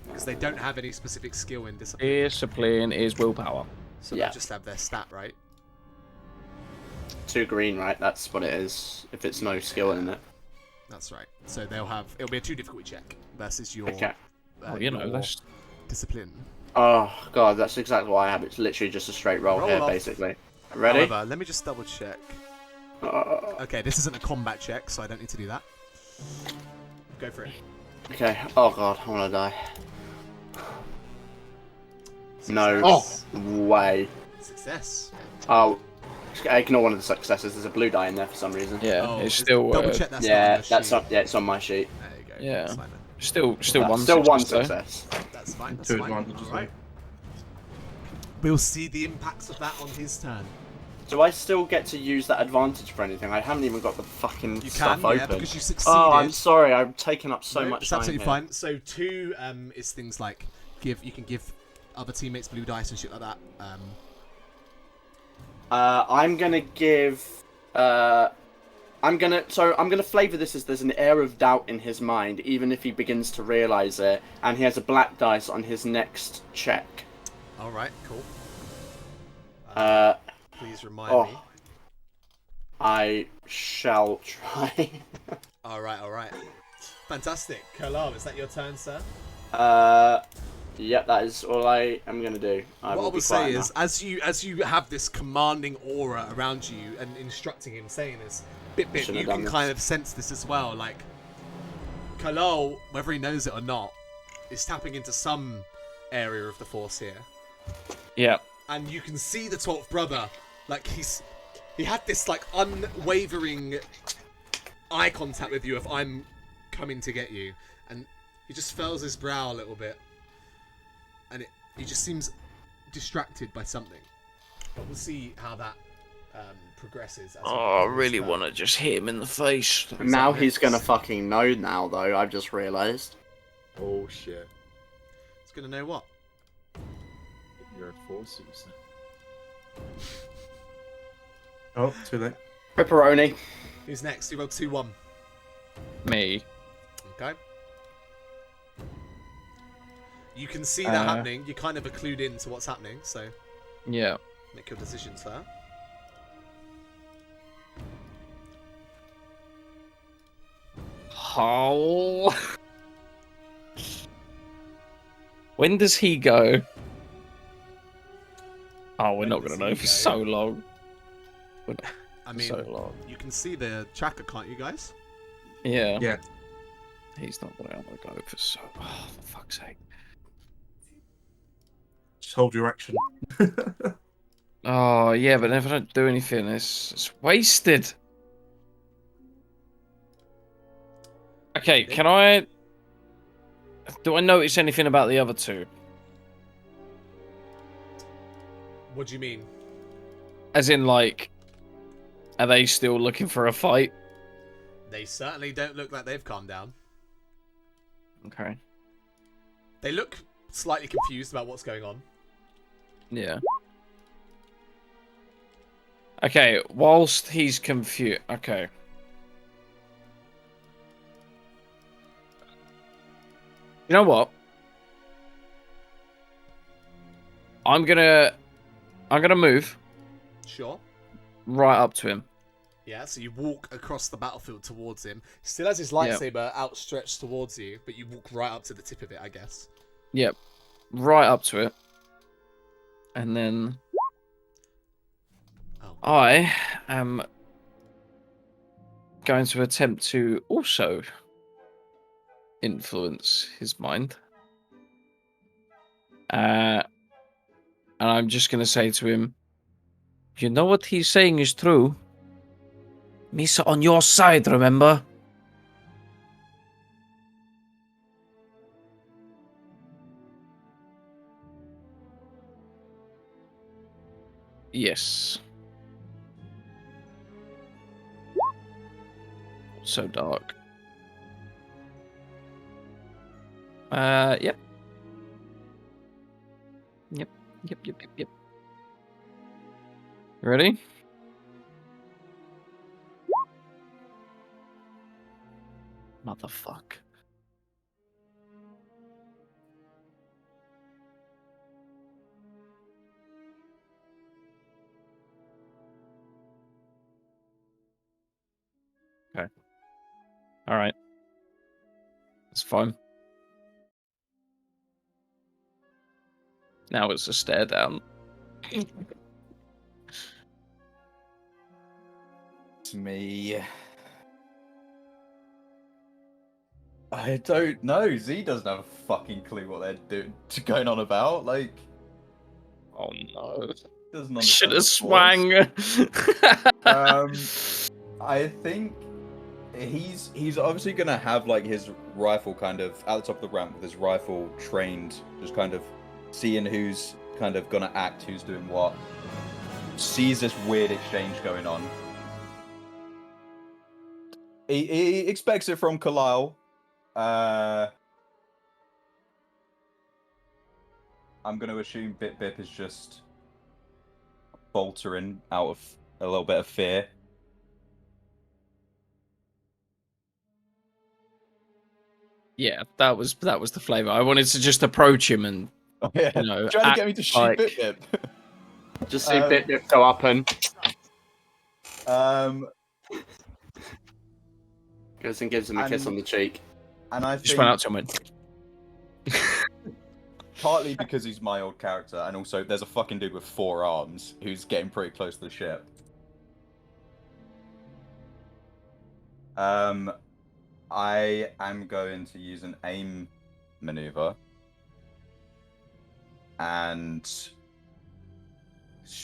Because they don't have any specific skill in discipline. Discipline is willpower. So Yeah. they just have their stat, right? 2 green, right? That's what it is. If it's no skill in it. That's right. So it'll be a 2 difficulty check versus your Okay. Oh, you know, your that's discipline. Oh god, that's exactly what I have. It's literally just a straight roll, Roll here, off. basically. Ready? However, let me just double check. Uh, Okay, this isn't a combat check, so I don't need to do that. Go for it. okay. Oh god, I wanna die. No Success. way. Success. Oh, ignore one of the successes. There's a blue die in there for some reason. yeah. Oh, it's still double check that's not Yeah, on your that's sheet. on. Yeah, it's on my sheet. There you go. Yeah. That's fine. Then. still one. Still one success, though. success. That's fine. That's Two fine. advantages, All right. We'll see the impacts of that on his turn. Do I still get to use that advantage for anything? I haven't even got the fucking You stuff can, yeah, open. because you succeeded. Oh, I'm sorry. I've taken up so No, much it's time absolutely here. fine. So 2 is things like you can give other teammates blue dice and shit like that. I'm gonna give. I'm gonna flavour this as there's an air of doubt in his mind, even if he begins to realise it, and he has a black dice on his next check. All right, cool. Please remind Oh. me. I shall try. All right. Fantastic. Kalal, is that your turn, sir? Yep, that is all I am gonna do. What I will will be say quiet is, as you have this commanding aura around you and instructing him, saying this, bit, Should've you done can this. kind of sense this as well. Like, Kalal, whether he knows it or not, is tapping into some area of the Force here. Yeah. And you can see the 12th brother, like he had this like unwavering eye contact with you of I'm coming to get you, and he just furls his brow a little bit, and he just seems distracted by something. But we'll see how that progresses. As we Oh, go I through really this want to just hit him in the face. now he's gonna fucking know now, though. I've just realised. Oh shit! He's gonna know what. You're a force user. Oh, too late. Pepperoni. Who's next? He rolled 2-1. Me. Okay. You can see that happening. You kind of are clued in to what's happening, so Yeah. make your decisions there. How? When does he go? Oh, we're When not does gonna know he for go? so long. I mean, So long. you can see the tracker, can't you guys? Yeah. Yeah. He's not gonna go for so. Oh, for fuck's sake. hold your action. Oh, yeah, but if I don't do anything, it's wasted. Okay, can I... Do I notice anything about the other two? What do you mean? As in, like, are they still looking for a fight? They certainly don't look like they've calmed down. Okay. They look slightly confused about what's going on. Yeah. Okay, whilst he's confused... Okay. You know what? I'm gonna move Sure. right up to him. Yeah, so you walk across the battlefield towards him. Still has his lightsaber outstretched towards you, but you walk right up to the tip of it, I guess. Yep. Right up to it. And then... Oh. I am going to attempt to also influence his mind. And I'm just going to say to him, you know what he's saying is true. Misa on your side, remember? Yes. So dark. Yep. Yep. You ready? Motherfuck. Okay. Alright. It's fine. Now it's a stare down. It's me. I don't know. Z doesn't have a fucking clue what they're going on about. Like, Oh no. doesn't Should understand have the swang. I think he's obviously gonna have like his rifle kind of at the top of the ramp with his rifle trained, just kind of seeing who's kind of gonna act, who's doing what. Sees this weird exchange going on. He expects it from Kalile. I'm going to assume Bip Bip is just faltering out of a little bit of fear. Yeah, that was the flavor. I wanted to just approach him and, Yeah, you know, trying to get me to shoot like... Bip Bip. Just see Bit Bit go up and goes and gives him a kiss on the cheek. And I just went out to him and partly because he's my old character, and also there's a fucking dude with 4 arms who's getting pretty close to the ship. I am going to use an aim maneuver and just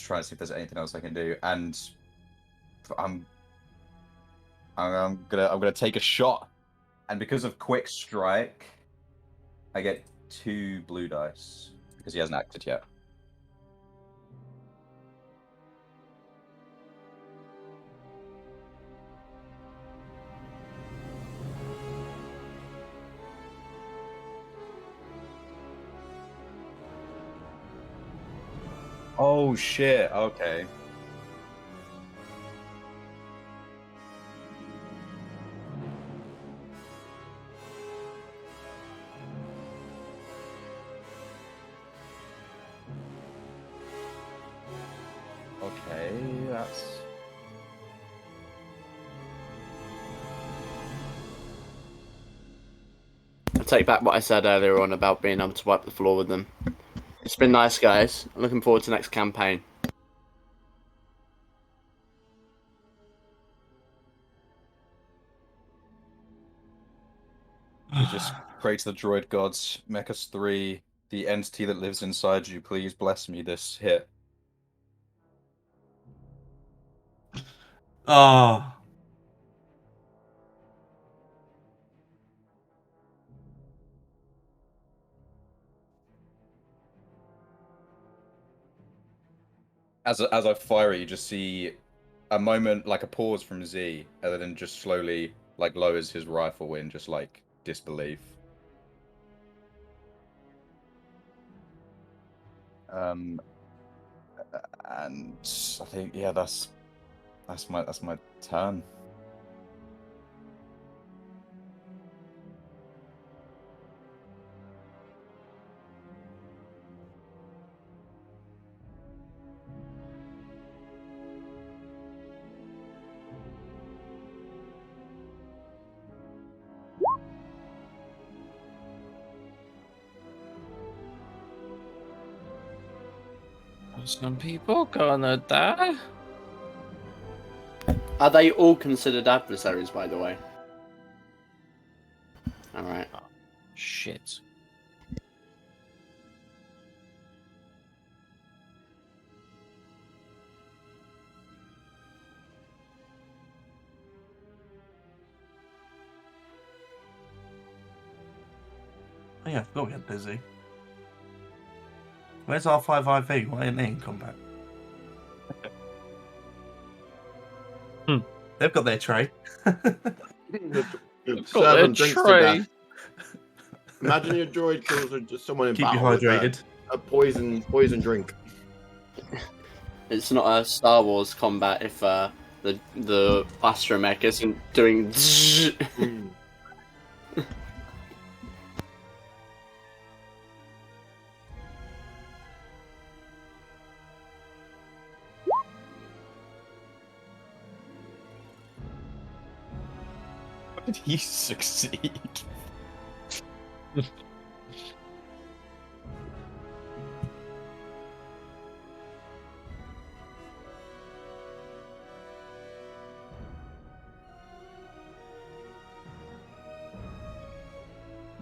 trying to see if there's anything else I can do. And I'm gonna take a shot, and because of quick strike, I get 2 blue dice because he hasn't acted yet. Oh shit, okay. Okay, that's... I take back what I said earlier on about being able to wipe the floor with them. It's been nice, guys. I'm looking forward to the next campaign. We just pray to the droid gods, make us 3 The entity that lives inside you, please bless me this hit. Oh. As I fire it, you just see a moment, like a pause from Z, and then just slowly like lowers his rifle in just like disbelief. And I think that's my turn. Some people gonna die. Are they all considered adversaries, by the way? Alright. Shit. Oh yeah, I forgot we had Busy. Where's R5IV? Why ain't they in combat? They've got their tray. Serve and drinks to tray. death. Imagine your droid kills just someone in Keep you battle with hydrated. a poison drink. It's not a Star Wars combat if the astromech isn't doing. Mm. How did he succeed?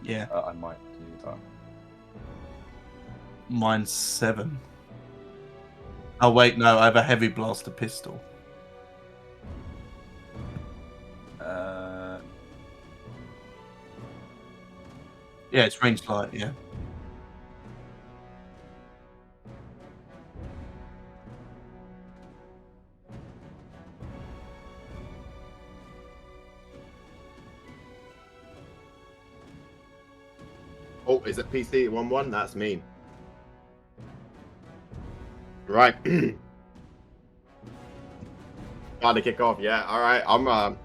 Yeah. I might do that. Mine's 7. Oh wait, no, I have a heavy blaster pistol. Yeah, it's range light, yeah. Oh, is it PC 1-1? That's me. Right. About to kick off, yeah. Alright, I'm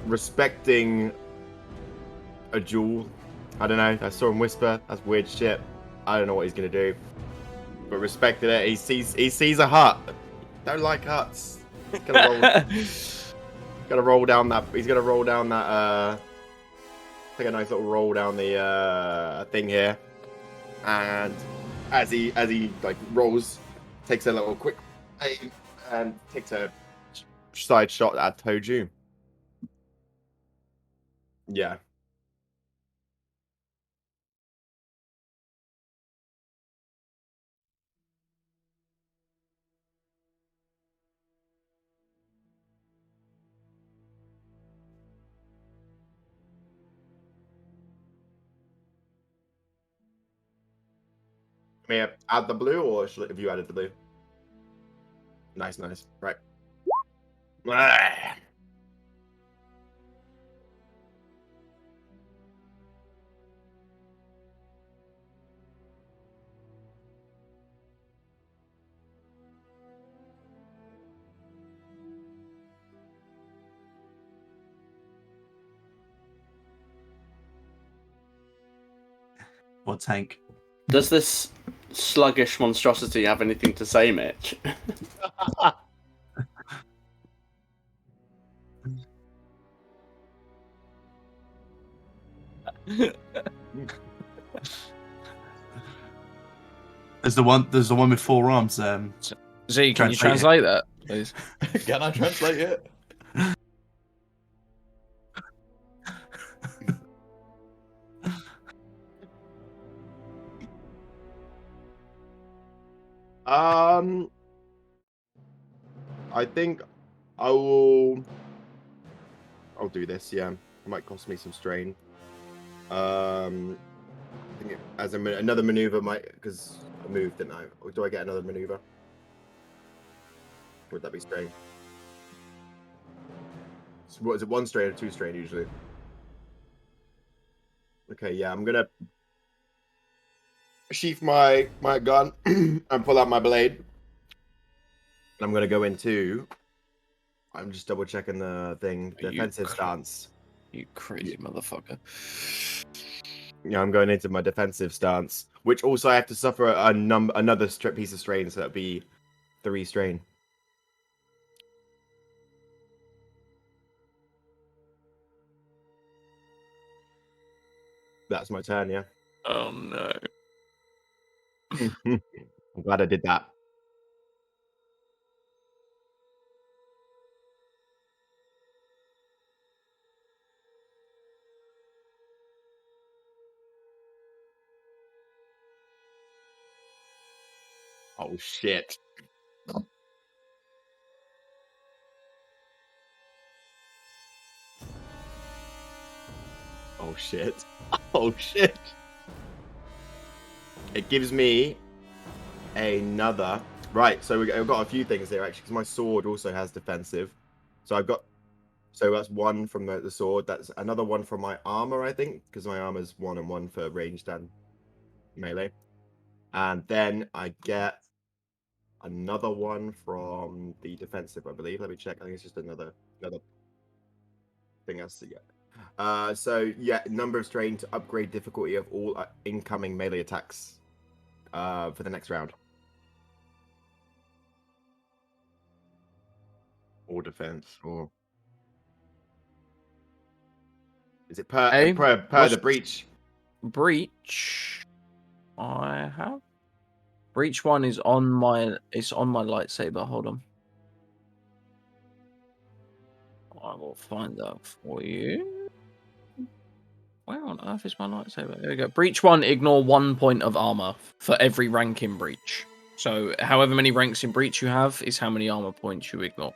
respecting a duel. I don't know. I saw him whisper. That's weird shit. I don't know what he's gonna do. But respected it. He sees a hut. Don't like huts. He's gonna roll down that. He's gonna roll down that. Take a nice little roll down the thing here, and as he like rolls, takes a little quick aim and takes a side shot at Toju. Yeah. May I add the blue, or have you added the blue? Nice. Right. Ah. Or tank. Does this sluggish monstrosity have anything to say, Mitch? There's the one with 4 arms. Z, can you Translate it. translate that, please? Can I translate it? I think I'll do this. Yeah, it might cost me some strain. I think as another maneuver might, because I moved, didn't I? Or do I get another maneuver? Would that be strain? So what is it? 1 strain or 2 strain usually? Okay, yeah, I'm gonna sheath my gun and pull out my blade. And I'm gonna go into. I'm just double checking the thing. Defensive stance. You crazy motherfucker. Yeah, I'm going into my defensive stance, which also I have to suffer another piece of strain, so that'd be 3 strain. That's my turn, yeah. Oh no. I'm glad I did that. Oh shit. Oh shit. Oh shit. It gives me another. Right, so I've got a few things there actually, because my sword also has defensive. So I've got. So that's 1 from the sword. That's another 1 from my armor, I think, because my armor's 1 and 1 for ranged and melee. And then I get another 1 from the defensive, I believe. Let me check. I think it's just another thing else to get. So yeah, number of strain to upgrade difficulty of all incoming melee attacks for the next round. Or defense, or is it per the breach? Breach. I have. Breach 1 is on my. It's on my lightsaber. Hold on. I will find that for you. Where on earth is my lightsaber? There we go. Breach 1, ignore 1 point of armor for every rank in breach. So, however many ranks in breach you have is how many armor points you ignore.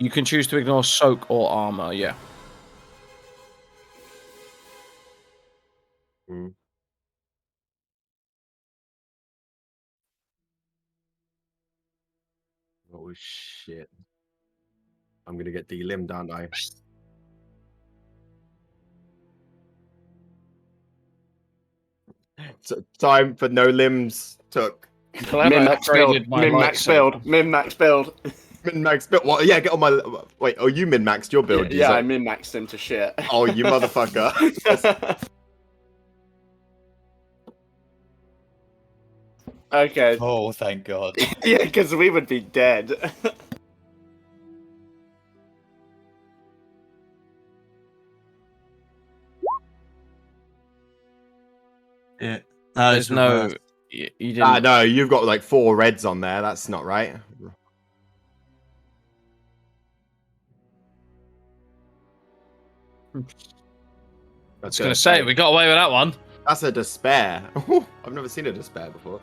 You can choose to ignore soak or armor, yeah. Mm. Oh shit! I'm gonna get delimbed, aren't I? So, time for no limbs took. Min-max build. Min-max build. Min-max build. Min-max build. Well, yeah, get on my. Wait, oh, you min-maxed your build? Yeah, I min-maxed him to shit. Oh, you motherfucker! Okay. Oh, thank God. Yeah, because we would be dead. Yeah. There's no. You didn't. No, you've got like 4 reds on there. That's not right. I was going to say, we got away with that one. That's a despair. I've never seen a despair before.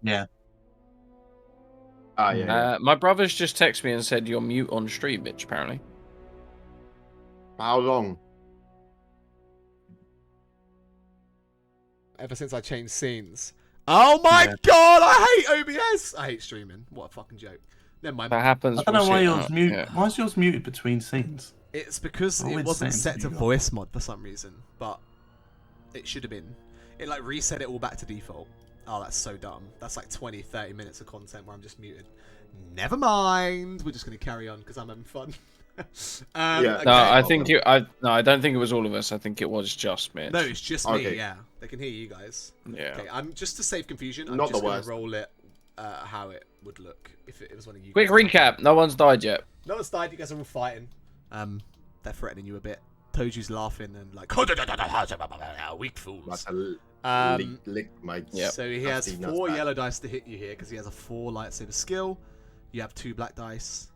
Yeah. Ah, yeah. My brother's just texted me and said you're mute on stream, bitch, apparently. How long? Ever since I changed scenes. Oh my god, I hate OBS! I hate streaming. What a fucking joke. Never mind. That happens. I don't know why yours muted. Yeah. Why is yours muted between scenes? It's because it wasn't set to voice mod for some reason, but it should have been. It like reset it all back to default. Oh, that's so dumb. That's like 20, 30 minutes of content where I'm just muted. Never mind. We're just going to carry on because I'm having fun. Yeah. Okay. No, I think I don't think it was all of us. I think it was just Mitch. No, it's just me. Yeah, they can hear you guys. Yeah. Okay, I'm just to save confusion. I'm Not just the going worst. to roll it how it would look if it was one of you. Quick guys. recap. No one's died yet. No one's died. You guys are all fighting. They're threatening you a bit. Toju's laughing and like weak fools. Lick my. So he has 4 yellow dice to hit you here because he has a 4 lightsaber skill. You have 2 black dice.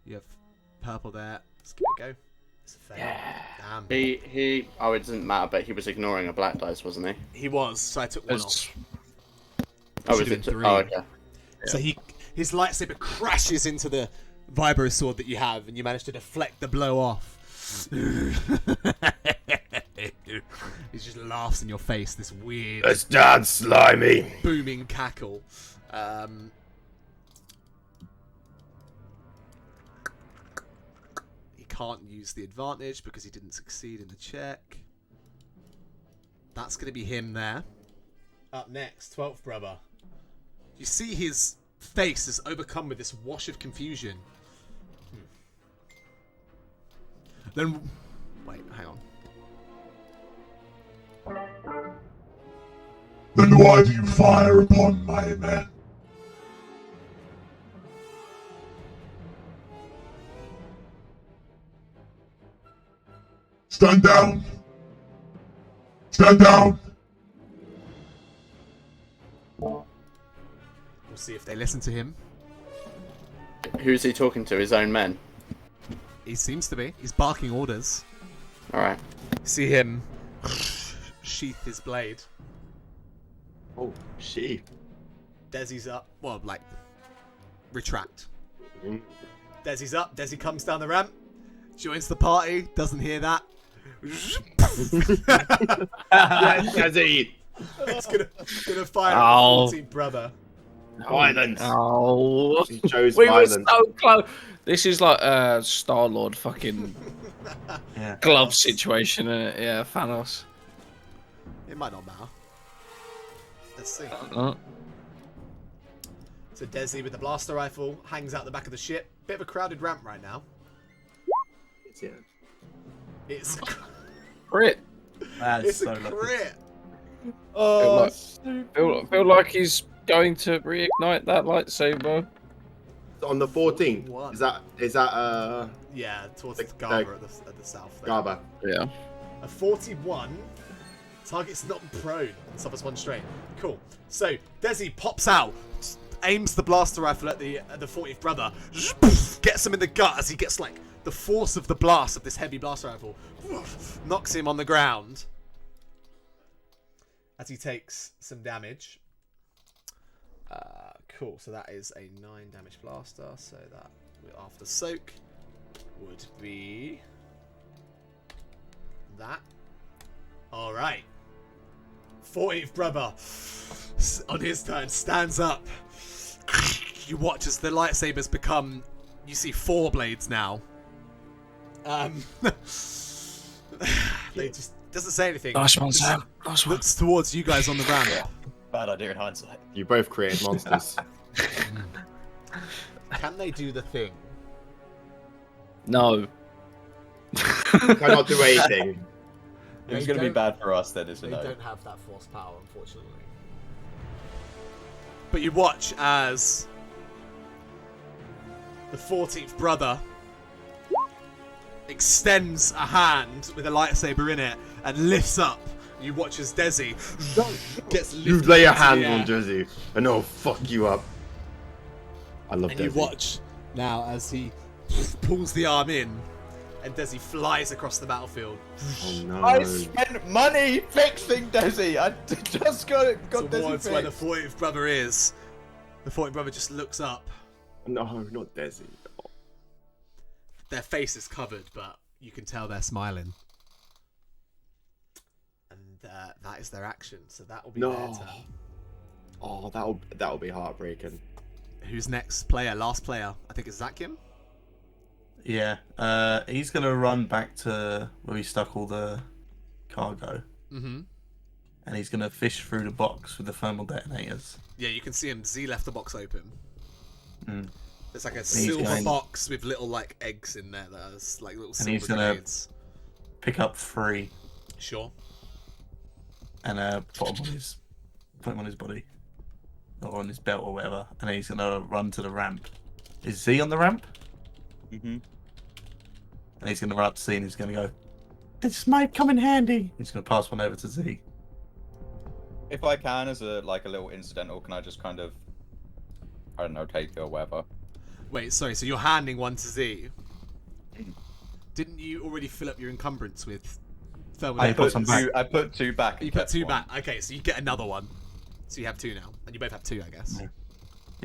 You have purple there. Let's give it a go. It's a fail. Yeah. Damn. Oh, it doesn't matter, but he was ignoring a black dice, wasn't he? He was, so I took one off. Oh, Should've was it? been 3. Oh, okay. So his lightsaber crashes into the vibro sword that you have, and you manage to deflect the blow off. He just laughs in your face, this weird It's Dad Slimy. booming cackle. He can't use the advantage because he didn't succeed in the check. That's going to be him there. Up next, 12th brother. You see his face is overcome with this wash of confusion. Then, wait, hang on. Then why do you fire upon my men? Stand down! Stand down! We'll see if they listen to him. Who's he talking to? His own men? He seems to be. He's barking orders. Alright. See him sheath his blade. Oh, she. Desi's up. Well, like, retract. Mm. Desi's up. Desi comes down the ramp. Joins the party. Doesn't hear that. Yes, Desi. It's gonna fire Oh. at the 14th brother. Violence. Oh, He chose we were violence. so close. This is like a Star-Lord fucking Yeah. glove situation, innit? Yeah, Thanos. It might not matter. Let's see. Uh, So Desi with the blaster rifle hangs out the back of the ship. Bit of a crowded ramp right now. Yeah. It's Crit. That's it's so a lucky. crit. Oh, feel like he's going to reignite that lightsaber. On the 14th. What? Is that Yeah, towards The- the Garber at the south. There. Garba? Yeah. A 41. Target's not prone. Suffers 1 strain. Cool. So Desi pops out, aims the blaster rifle at the 40th brother, gets him in the gut as he gets like the force of the blast of this heavy blaster rifle, knocks him on the ground as he takes some damage. Cool. So that is a 9 damage blaster. So that after soak would be that. All right. 40th brother on his turn stands up. You watch as the lightsabers become, you see 4 blades now. They just doesn't say anything. Nice one, Just Sam. Nice one. looks towards you guys on the ramp. Bad idea in hindsight. You both created monsters. Can they do the thing? No. Cannot do anything. It was They going to be don't- bad for us then, isn't They it? don't have that force power, unfortunately. But you watch as the 14th brother extends a hand with a lightsaber in it and lifts up. You watch as Desi gets lifted You lay a into the hand air. on Jersey, and I'll fuck you up. I love And you Desi. watch now as he pulls the arm in and Desi flies across the battlefield Oh no. I spent money fixing Desi. I just got Desi towards where the fixed. 40th brother is. The 40th brother just looks up. No, not Desi. Their face is covered, but you can tell they're smiling. And that is their action, so that will be their No. turn. Oh, that'll be heartbreaking. Who's next player? Last player. I think it's Zakim. Yeah. He's gonna run back to where he stuck all the cargo, Mm-hmm. and he's gonna fish through the box with the thermal detonators. Yeah, you can see him. Z left the box open. Mm. There's like a he's silver going- box with little like eggs in there that is like little And silver he's gonna- grenades. Pick up 3 Sure. and put him on his body, or on his belt or whatever, and then he's gonna run to the ramp. Is Z on the ramp? Mm-hmm. And he's gonna run up to Z and he's gonna go, "This might come in handy." He's gonna pass one over to Z. If I can, as a little incidental, can I just kind of, I don't know, take it or whatever? Wait, sorry. So you're handing one to Z. Didn't you already fill up your encumbrance with thermal? I put some back. I put 2 back. You put 2 back. Okay, so you get another one. So you have 2 now, and you both have 2, I guess.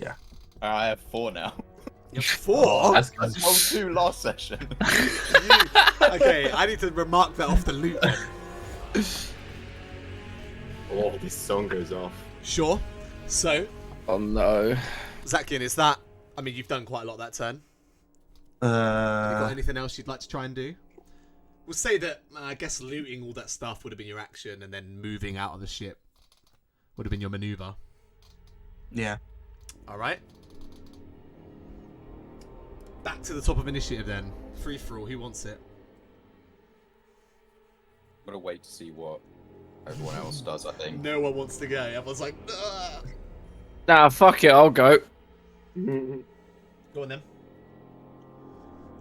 Yeah. I have 4 now. You have 4. That's I rolled 2 last session. Okay, I need to remark that off the loot then. Oh, this song goes off. Sure. So, Oh no. Zakian, is that? I mean, you've done quite a lot that turn. Have you got anything else you'd like to try and do? We'll say that I guess looting all that stuff would have been your action, and then moving out of the ship would have been your maneuver. Yeah. All right. Back to the top of initiative then. Free for all. Who wants it? I'm gonna wait to see what everyone else does, I think. No one wants to go. Everyone's like, ugh. Nah, fuck it, I'll go. Go on then.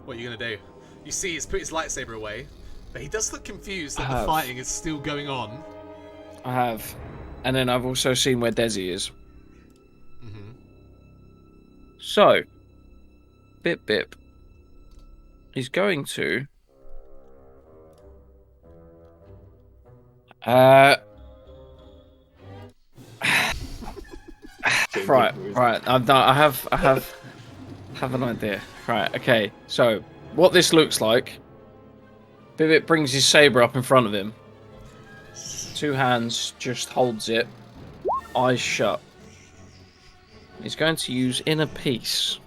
What are you gonna do? You see, he's put his lightsaber away, but he does look confused that the fighting is still going on. I have. And then I've also seen where Desi is. Mm-hmm. So, Bip Bip is going to... right. I have an idea. Right, okay. So, what this looks like, Bip Bip brings his saber up in front of him. 2 hands, just holds it, eyes shut. He's going to use Inner Peace.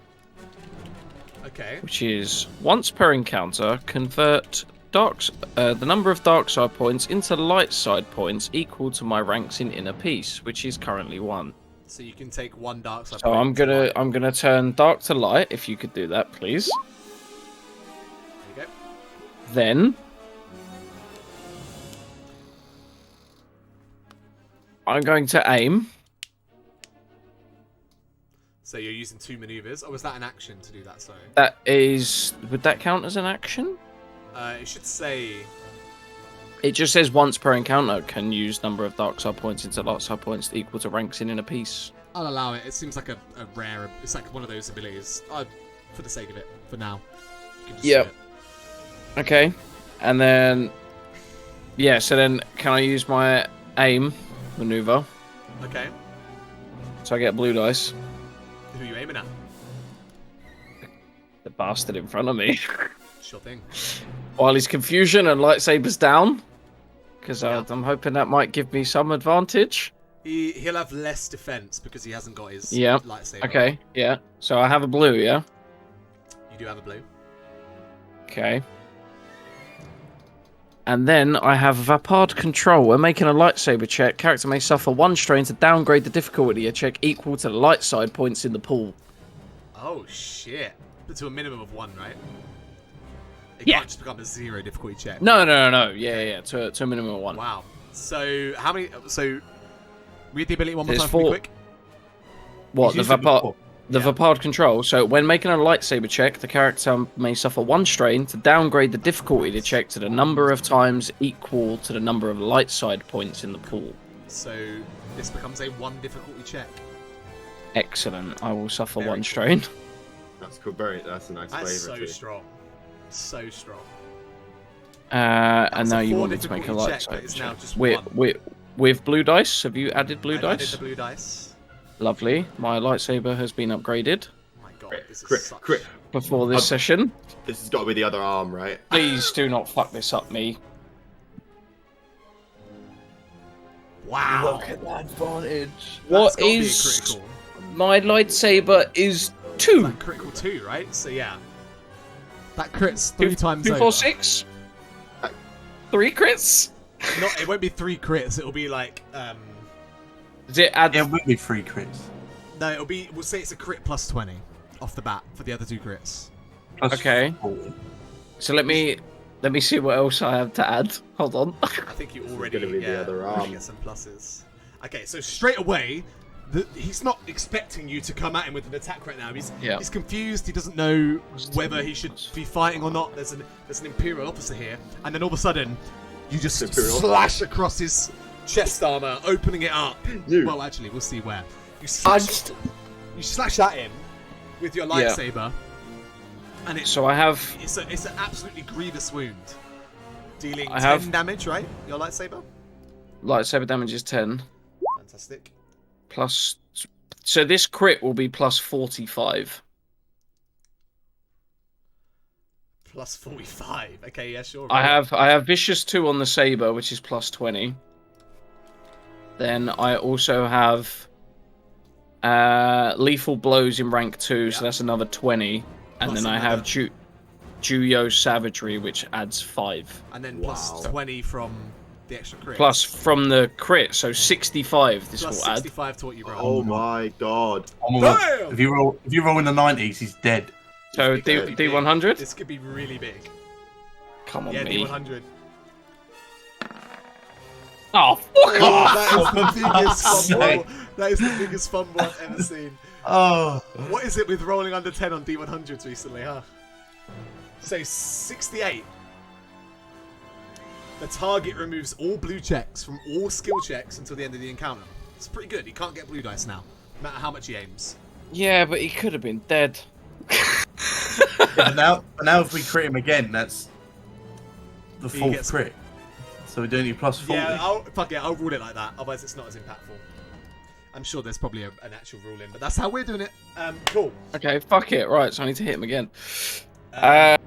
Okay. Which is, once per encounter, convert the number of dark side points into light side points equal to my ranks in Inner Peace, which is currently 1. So you can take 1 dark side. So I'm gonna turn dark to light. If you could do that, please. There you go. Then I'm going to aim. So you're using 2 maneuvers, or was that an action to do that? Sorry. That is, would that count as an action? It should say. It just says once per encounter can use number of dark side points into light side points equal to ranks in Inner Peace. I'll allow it. It seems like a rare. It's like one of those abilities. For the sake of it, for now. You can just Yep. do it. Okay, and then yeah. So then, can I use my aim maneuver? Okay. So I get blue dice. Who are you aiming at? The bastard in front of me. Sure thing. While his confusion and lightsabers down, because Yeah. I'm hoping that might give me some advantage. He'll have less defense because he hasn't got his Yeah. lightsaber. Okay, yeah. So I have a blue, yeah? You do have a blue. Okay. And then I have Vapard Control. When making a lightsaber check, character may suffer 1 strain to downgrade the difficulty of a check equal to the light side points in the pool. Oh shit! But to a minimum of 1, right? It Yeah. can't just become a 0 difficulty check. No. Yeah. To a minimum of 1. Wow. So how many? So read the ability one more There's time for me 4. quick. What, He's the used it Vapard? before. The Vapard Control. So when making a lightsaber check, the character may suffer 1 strain to downgrade the difficulty to check to the number of times equal to the number of light side points in the pool. So this becomes a 1 difficulty check. Excellent. I will suffer Very 1 cool. strain. That's cool. That's a nice That's flavour so too. strong. So strong. And That's now a you 4 want me to make a difficulty light check, but side it's now check. just With blue dice? Have you added blue I dice? added the blue dice. Lovely. My lightsaber has been upgraded Oh my god, this is Crit, such... crit. before this session. This has got to be the other arm, right? Please do not fuck this up, me. Wow. Look at that advantage. What That's gotta be a is critical? my lightsaber is 2. That critical 2, right? So yeah. That crits 3 times 2, over. 4, 6. 3 crits. Not, it won't be 3 crits, it'll be like, Does it add? It will be 3 crits. no, it'll be, we'll say it's a crit plus 20 off the bat for the other 2 crits. Plus Okay. 40. So let me see what else I have to add. Hold on. I think you already, gonna be the other already arm. get some pluses. Okay, so straight away, he's not expecting you to come at him with an attack right now. He's confused. He doesn't know whether he should be fighting or not. There's an Imperial officer here, and then all of a sudden, you just Imperial. slash across his chest armor, opening it up. Well, actually, we'll see where. You slash at him with your lightsaber, And So I have it's an absolutely grievous wound, dealing I 10 have- damage. Right, your lightsaber. lightsaber damage is 10 Fantastic. plus. So this crit will be plus 45. Plus 45. Okay, yeah, sure. I roll. have vicious 2 on the saber, which is plus 20. Then I also have lethal blows in rank 2, so that's another 20. And Plus then I have another- Juyo Savagery, which adds 5. And then plus 20 from the extra crit. Plus from the crit, so 65 this Plus will add. 65 to what you roll. Oh my god. Oh my god. Damn! If you roll in the 90s, he's dead. So This could be big. D100? This could be really big. Come on, Yeah, me. D100. Oh, fuck Oh, off! that is the biggest fuck's fumble. sake. That is the biggest fumble I've ever seen. Oh. What is it with rolling under 10 on D100s recently, huh? So 68. The target removes all blue checks from all skill checks until the end of the encounter. It's pretty good. He can't get blue dice now, no matter how much he aims. Yeah, but he could have been dead. Yeah, but now if we crit him again, that's the He fourth gets- crit. So we're doing it plus 40. Yeah, I'll rule it like that. Otherwise, it's not as impactful. I'm sure there's probably an actual rule in, but that's how we're doing it. Cool. Okay, fuck it. Right, so I need to hit him again.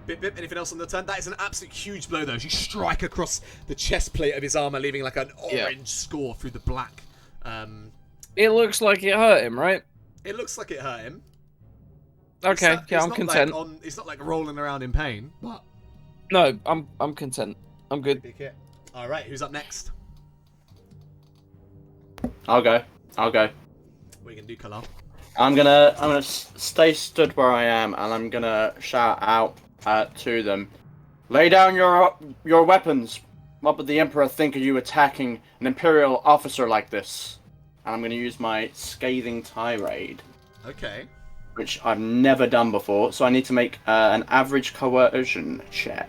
Bip, bip. Anything else on the turn? That is an absolute huge blow, though. As you strike across the chest plate of his armor, leaving like an orange score through the black. It looks like it hurt him, right? It looks like it hurt him. Okay, It's yeah, I'm not content. Like it's not like rolling around in pain, but No, I'm content. I'm good. big hit. All right, who's up next? I'll go. What are you gonna do, Kalal? I'm gonna stay stood where I am, and I'm gonna shout out to them. Lay down your weapons. What would the Emperor think of you attacking an Imperial officer like this? And I'm gonna use my scathing tirade, Okay. which I've never done before. So I need to make an average coercion check,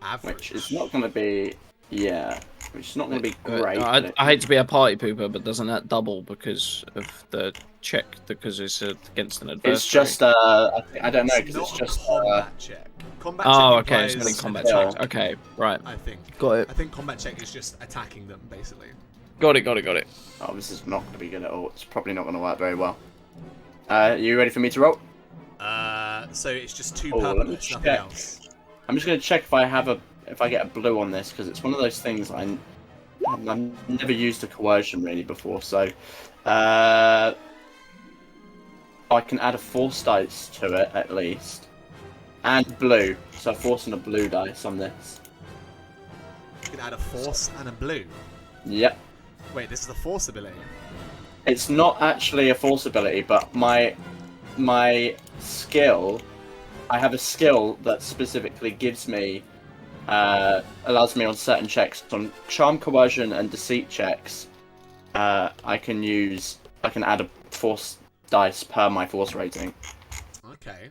Average. which is not gonna be which is not gonna be great. I hate to be a party pooper, but doesn't that double because of the check? Because it's against an adversary. It's just I don't know, because not it's a just combat check. Combat Oh, check okay, it's implies only combat skill. checks. Okay, right. I think. Got it. I think combat check is just attacking them, basically. Got it. Oh, this is not gonna be good at all. It's probably not gonna work very well. You ready for me to roll? So it's just 2 Oh, purple, let me it's nothing check. else. I'm just gonna check if I get a blue on this, because it's one of those things I've never used a coercion really before. So I can add a force dice to it at least, and blue. So force and a blue dice on this. You can add a force and a blue. Yep. Wait, this is a force ability. It's not actually a force ability, but my skill, I have a skill that specifically gives me, allows me on certain checks, on charm, coercion, and deceit checks, I can add a force dice per my force rating. Okay.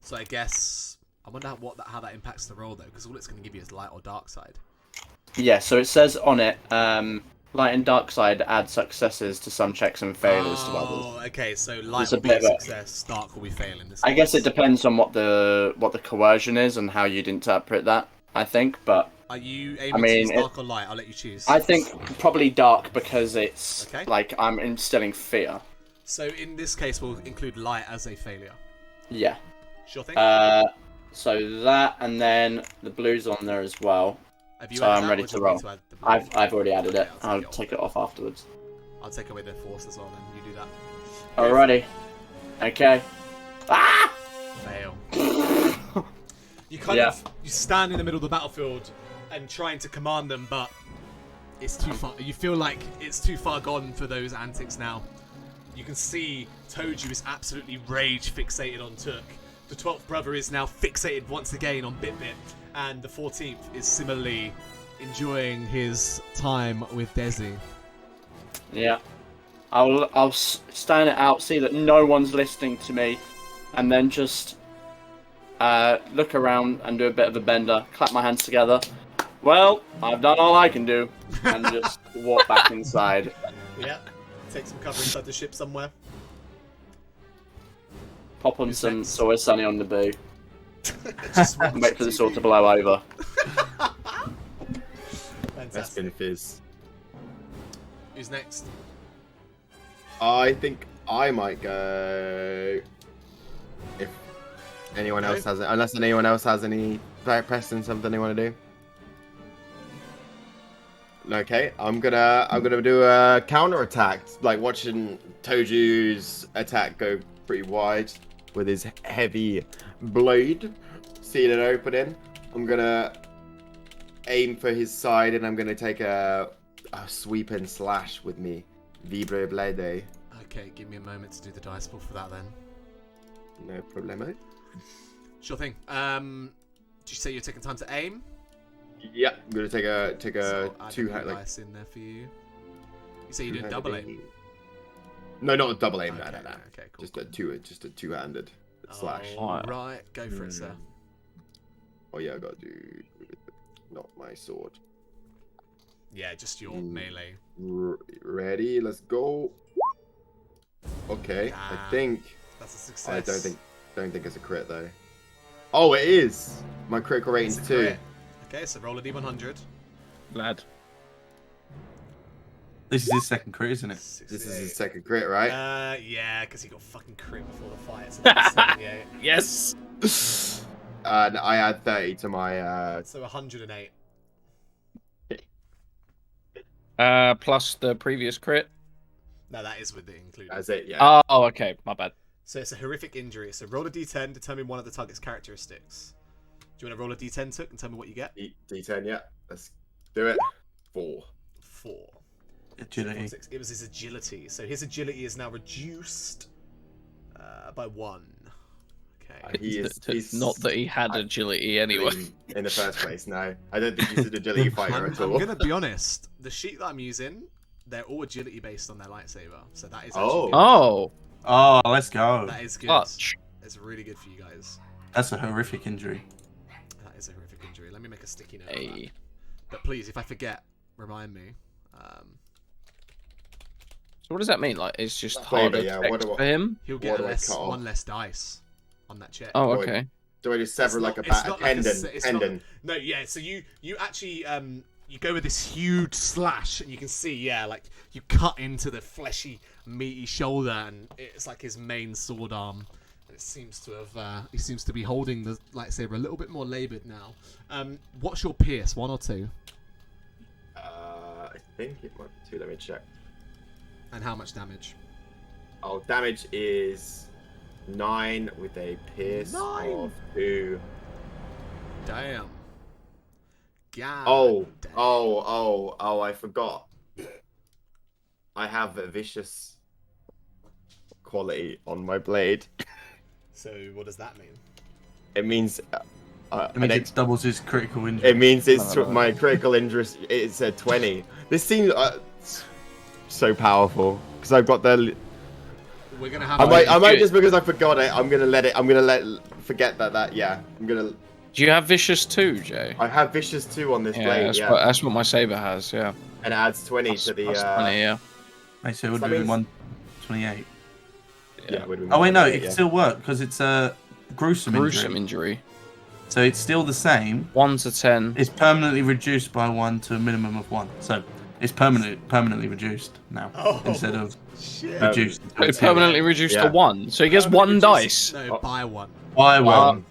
So I guess I wonder how that impacts the roll though, because all it's going to give you is light or dark side. Yeah, so it says on it, light and dark side add successes to some checks and failures to others. Oh, okay. So light It's a will be bit a of a- success, dark will be fail in this. I guess it case. depends on what the coercion is and how you'd interpret that, I think, but Are you aiming I to mean, use dark or light? I'll let you choose. I think probably dark because it's Okay. like I'm instilling fear. So in this case, we'll include light as a failure. Yeah. Sure thing. So that, and then the blue's on there as well. Have you so added I'm that, ready or do to you want roll. me to add the blue? I've already added it. Okay, I'll take it off afterwards. I'll take away the force as well. Then you do that. Alrighty. Okay. Ah! Fail. You Yeah. you stand in the middle of the battlefield and trying to command them, but it's too far. You feel like it's too far gone for those antics now. You can see Toju is absolutely rage fixated on Took. The 12th brother is now fixated once again on Bit-Bit, and the 14th is similarly enjoying his time with Desi. Yeah. I'll stand it out, see that no one's listening to me, and then just look around and do a bit of a bender, clap my hands together. Well, I've done all I can do, and just walk back inside. Yeah. Take some cover inside the ship somewhere. Pop on Who's some next? It's Always Sunny on the Boo. Just watch And wait for this all TV. to blow over. Fantastic. Bespin Fizz. Who's next? I think I might go. If anyone else has it, unless anyone else has any pressing something they want to do. Okay, I'm gonna do a counter attack, like watching Toju's attack go pretty wide with his heavy blade, seeing an opening. I'm gonna aim for his side, and I'm gonna take a sweep and slash with me Vibre Blade. Okay, give me a moment to do the dice pool for that then. No problemo. Sure thing. Did you say you're taking time to aim? Yeah, I'm gonna take a So I'll add two a hand new like. dice in there for you. You say you're doing double aim? No, not a double aim. Okay, no. okay, cool. Just a two-handed slash. All right, go for it, sir. Oh yeah, I gotta do not my sword. Yeah, just your melee. Ready? Let's go. Okay, I Ah, think. That's a I success. don't think it's a crit though. Oh, it is. My critical It's rating's a 2. crit. Okay, so roll a d100. Lad. This is his second crit, isn't it? This is 68. his second crit, right? Yeah, because he got fucking crit before the fight. So that's 78. Yes. And I add 30 to my. So 108. Plus the previous crit. No, that is with it included. That's it. Yeah. Oh, okay. My bad. So it's a horrific injury. So roll a d10, determine one of the target's characteristics. Do you want to roll a d10, Took, and tell me what you get? D10. Yeah. Let's do it. 4. 4. Agility. 6. It was his agility. So his agility is now reduced by 1. Okay. He's Not that he had agility anyway. in the first place. No, I don't think he's an agility fighter I'm at all. going to be honest. The sheet that I'm using, they're all agility based on their lightsaber. So that is actually Oh. good. Oh, Oh, let's go. That is good. clutch. It's really good for you guys. That's a horrific injury. That is a horrific injury. Let me make a sticky note of that. Hey. But please, if I forget, remind me. So what does that mean? Like, it's just Flavor, harder yeah, text what do I- for him? He'll What get do I cut off? one less dice on that check. Oh, Boy. okay. Do I just sever It's like not- a it's bat, not a like a tendon? s- it's not- Tendon. No, yeah. So you actually you go with this huge slash, and you can see, yeah, like you cut into the fleshy, meaty shoulder, and it's like his main sword arm. And it seems to have he seems to be holding the lightsaber a little bit more laboured now. What's your pierce? 1 or 2? I think it might be 2. Let me check. And how much damage? Oh, damage is 9 with a pierce 9? of 2. Damn. God. Damn. Oh, I forgot. I have a vicious quality on my blade. So what does that mean? It means I mean, it doubles his critical injury. it means it's my critical injury. It's a 20. This seems so powerful because I've got the. We're gonna have. I might good. just because I forgot it. I'm gonna forget that. Yeah, I'm gonna. Do you have vicious too, Jay? I have vicious 2 on this Yeah, blade. that's, Yeah, that's what my saber has. Yeah. and it adds 20 to the. Plus 20, yeah. Wait, so it would That be means- 128. Yeah. it would be Oh wait, no, it 128, can still work because it's a gruesome Gruesome injury. injury. So it's still the same. 1 to 10. It's permanently reduced by 1 to a minimum of 1. So it's permanently reduced now Oh, instead of shit. reduced. It's permanently reduced Yeah. to 1. So he gets 1 dice. No, by 1. by 1.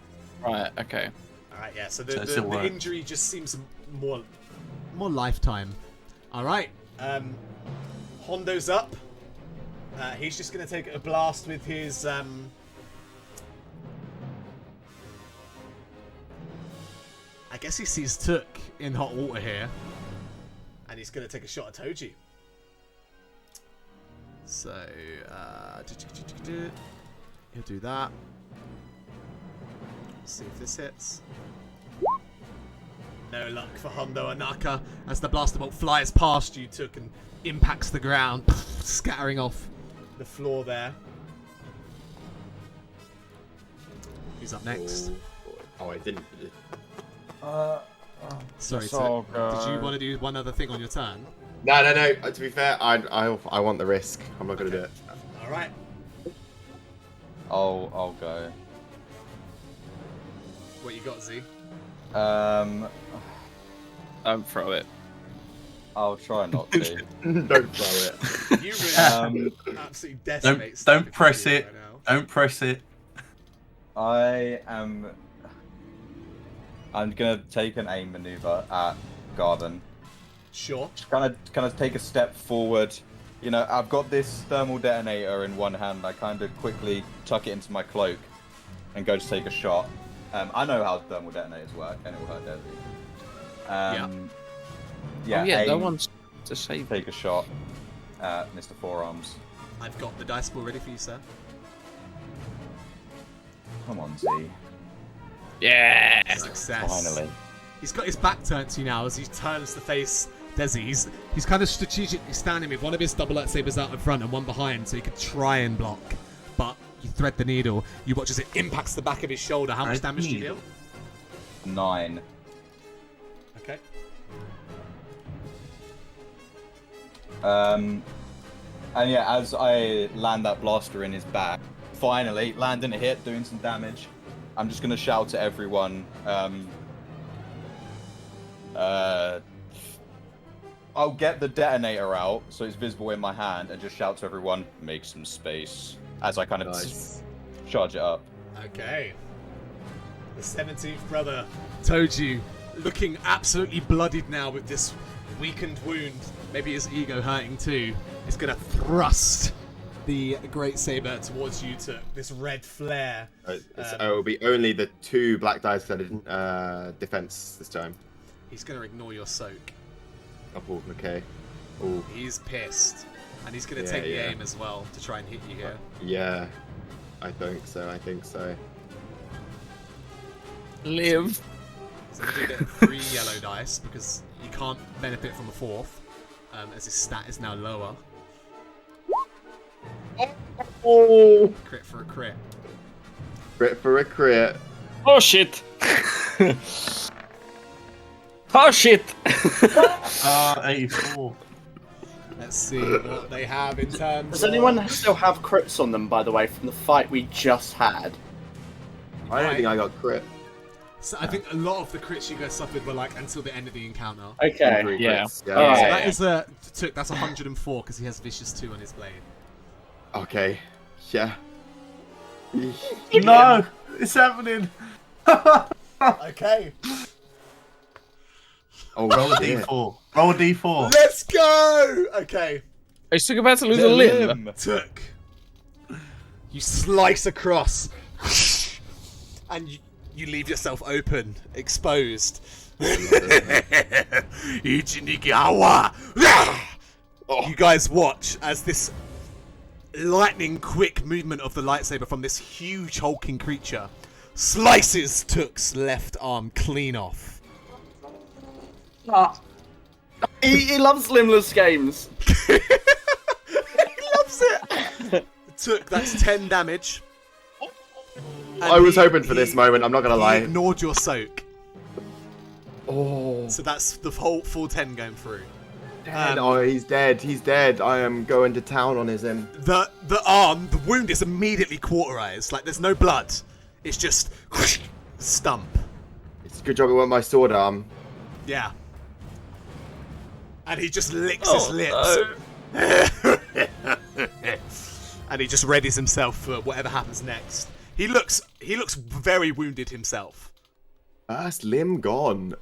Right, okay. Alright, yeah, so So the, it the, still the works. injury just seems more lifetime. Alright, Hondo's up. He's just going to take a blast with his... I guess he sees Took in hot water here. And he's going to take a shot at Toji. So, he'll do that. See if this hits. No luck for Hondo Anaka as the blaster bolt flies past you, Took, and impacts the ground, scattering off the floor there. Who's up next? Oh, I didn't. Sorry, Yes, Took. I'll Did you go. want to do one other thing on your turn? No. To be fair, I want the risk. I'm not gonna do it. All right. I'll go. What you got, Z? Don't throw it. I'll try not to. Don't throw it. You really absolutely decimate. Don't press it. Right now. Don't press it. I'm gonna take an aim maneuver at Garden. Sure. Just kind of take a step forward. You know, I've got this thermal detonator in one hand. I kind of quickly tuck it into my cloak and go to take a shot. I know how thermal detonators work, and it will hurt Desi. Yeah, Oh yeah, no aim, one's to save. take a shot at Mr. Forearms. I've got the dice ball ready for you, sir. Come on, Z. Yeah. Success. Finally. He's got his back turned to you now as he turns to face Desi. He's kind of strategically standing with one of his double lightsabers out in front and one behind, so he could try and block. But you thread the needle. You watch as it impacts the back of his shoulder. How much damage do you deal? 9. Okay. And yeah, as I land that blaster in his back, finally landing a hit, doing some damage, I'm just gonna shout to everyone. I'll get the detonator out so it's visible in my hand and just shout to everyone, make some space, as I kind of charge it up. Okay. The 17th brother, Toju, looking absolutely bloodied now with this weakened wound. Maybe his ego hurting too. Is going to thrust the great saber towards you to this red flare. It will be only the 2 black dice that didn't defense this time. He's going to ignore your soak. Oh, okay. Ooh. He's pissed. And he's going to take the aim as well to try and hit you here. Yeah, I think so. Live. So we're going to get 3 yellow dice because you can't benefit from a 4th, as his stat is now lower. Oh! Crit for a crit. Crit for a crit. Oh shit. Oh shit. 84. Let's see what they have in terms Does of... anyone still have crits on them, by the way, from the fight we just had? I don't think I got crit. So I think a lot of the crits you guys suffered were like until the end of the encounter. Okay. Three Yeah. crits, yeah. Alright. So that is that's 104 because he has Vicious 2 on his blade. Okay. Yeah. No! It's happening! Okay. Oh, Roll a shit. d4. Roll a d4. Let's go! Okay. Are you about to lose a limb? Took. You slice across. And you leave yourself open, exposed. Ichinigawa! You guys watch as this lightning quick movement of the lightsaber from this huge hulking creature slices Took's left arm clean off. He loves limbless games. He loves it! Took, that's 10 damage. And I was hoping for this moment, I'm not gonna he lie. ignored your soak. Oh. So that's the whole full 10 going through. Oh, he's dead. He's dead. I am going to town on his end. The arm, the wound is immediately cauterized. Like, there's no blood. It's just stump. It's a good job it wasn't my sword arm. Yeah. And he just licks his lips. And he just readies himself for whatever happens next. He looks very wounded himself. First limb gone.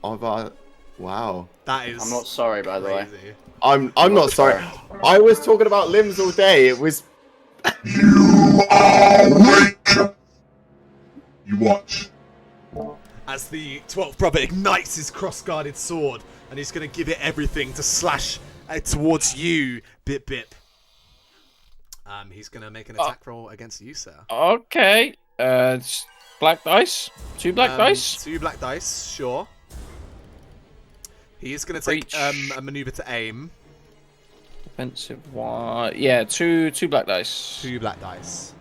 Wow. That is I'm not sorry, by the way. crazy. I'm not sorry. I was talking about limbs all day. It was. You are weak. You watch. As the 12th brother ignites his cross-guarded sword, and he's going to give it everything to slash towards you, Bip Bip. He's going to make an attack roll against you, sir. Okay. It's black dice. 2 black dice. 2 black dice, sure. He is going to take Breach. a maneuver to aim. Defensive 1. Yeah, 2 black dice. 2 black dice.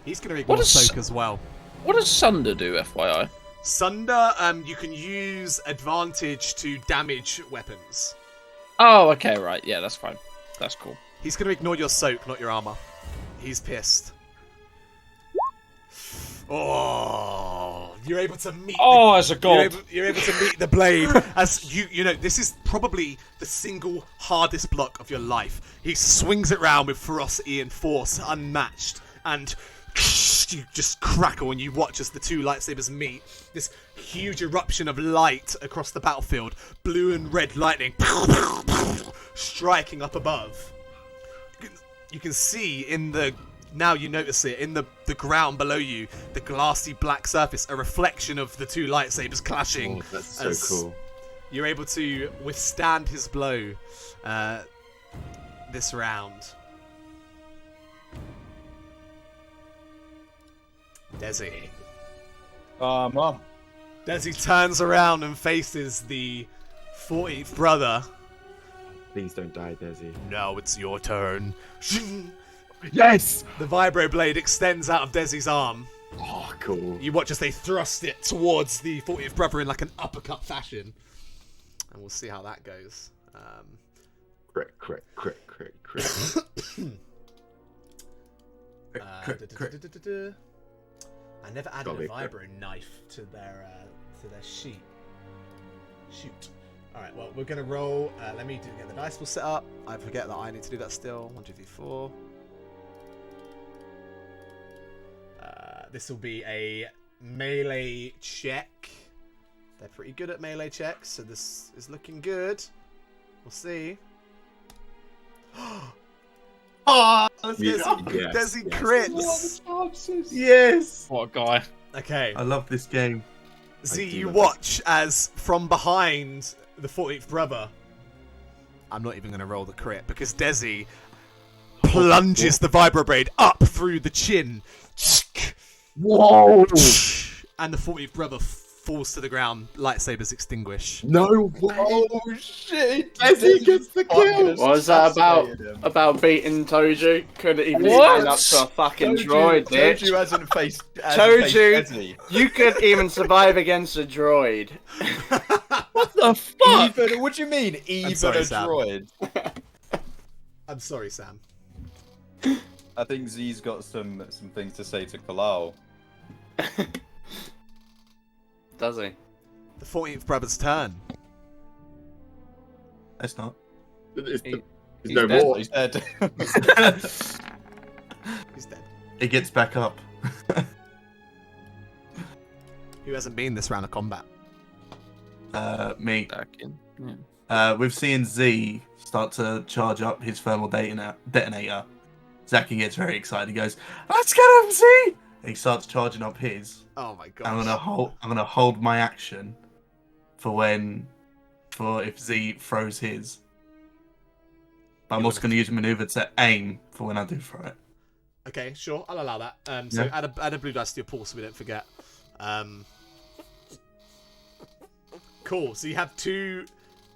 He's going to ignore does- soak as well. What does Sunder do, FYI? Sunder, you can use advantage to damage weapons. Oh, okay, right. Yeah, that's fine. That's cool. He's going to ignore your soak, not your armor. He's pissed. Oh, you're able to meet. Oh, as a god. You're able to meet the blade. As you know, this is probably the single hardest block of your life. He swings it round with ferocity and force unmatched, and you just crackle and you watch as the two lightsabers meet. This huge eruption of light across the battlefield, blue and red lightning striking up above. You can see in the, now you notice it, in the ground below you, the glassy black surface, a reflection of the two lightsabers clashing. Oh, that's so cool. You're able to withstand his blow this round. Desi. Mom. Desi turns around and faces the 14th brother. Please don't die, Desi. Now it's your turn. Yes! The vibro blade extends out of Desi's arm. Oh, cool. You watch as they thrust it towards the 40th brother in like an uppercut fashion. And we'll see how that goes. Crit. I never added a vibro knife to their sheet. Shoot. Alright, well, we're going to roll. Let me get the dice pool set up. I forget that I need to do that still. 1, 2, 3, 4. This will be a melee check. They're pretty good at melee checks, so this is looking good. We'll see. Oh, Desi crits. Yes. What a guy. Okay. I love this game. Z, you watch as from behind the 14th brother. I'm not even going to roll the crit because Desi plunges the vibro blade up through the chin. Whoa! And the 40th brother falls to the ground. Lightsabers extinguish. No way! Oh shit! Desi gets the kill! What was that about beating Toju? Couldn't even What? stand up to a fucking droid, bitch. Toju hasn't faced Toju, Desi. you could even survive against a droid. What the fuck? Even, what do you mean, even sorry, a Sam. droid? I'm sorry, Sam. I think Z's got some things to say to Kalal. Does he? The 14th brother's turn. It's not. There's He's no dead. more. He's dead. He's dead. It gets back up. Who hasn't been this round of combat? Me. Back in. Yeah. We've seen Z start to charge up his thermal detonator. Zaki gets very excited. He goes, "Let's get him, Z!" And he starts charging up his. Oh my god. I'm gonna hold my action for if Z throws his. But I'm also gonna use a maneuver to aim for when I do throw it. Okay, sure, I'll allow that. So Yeah. add a blue dice to your pool so we don't forget. Cool. So you have 2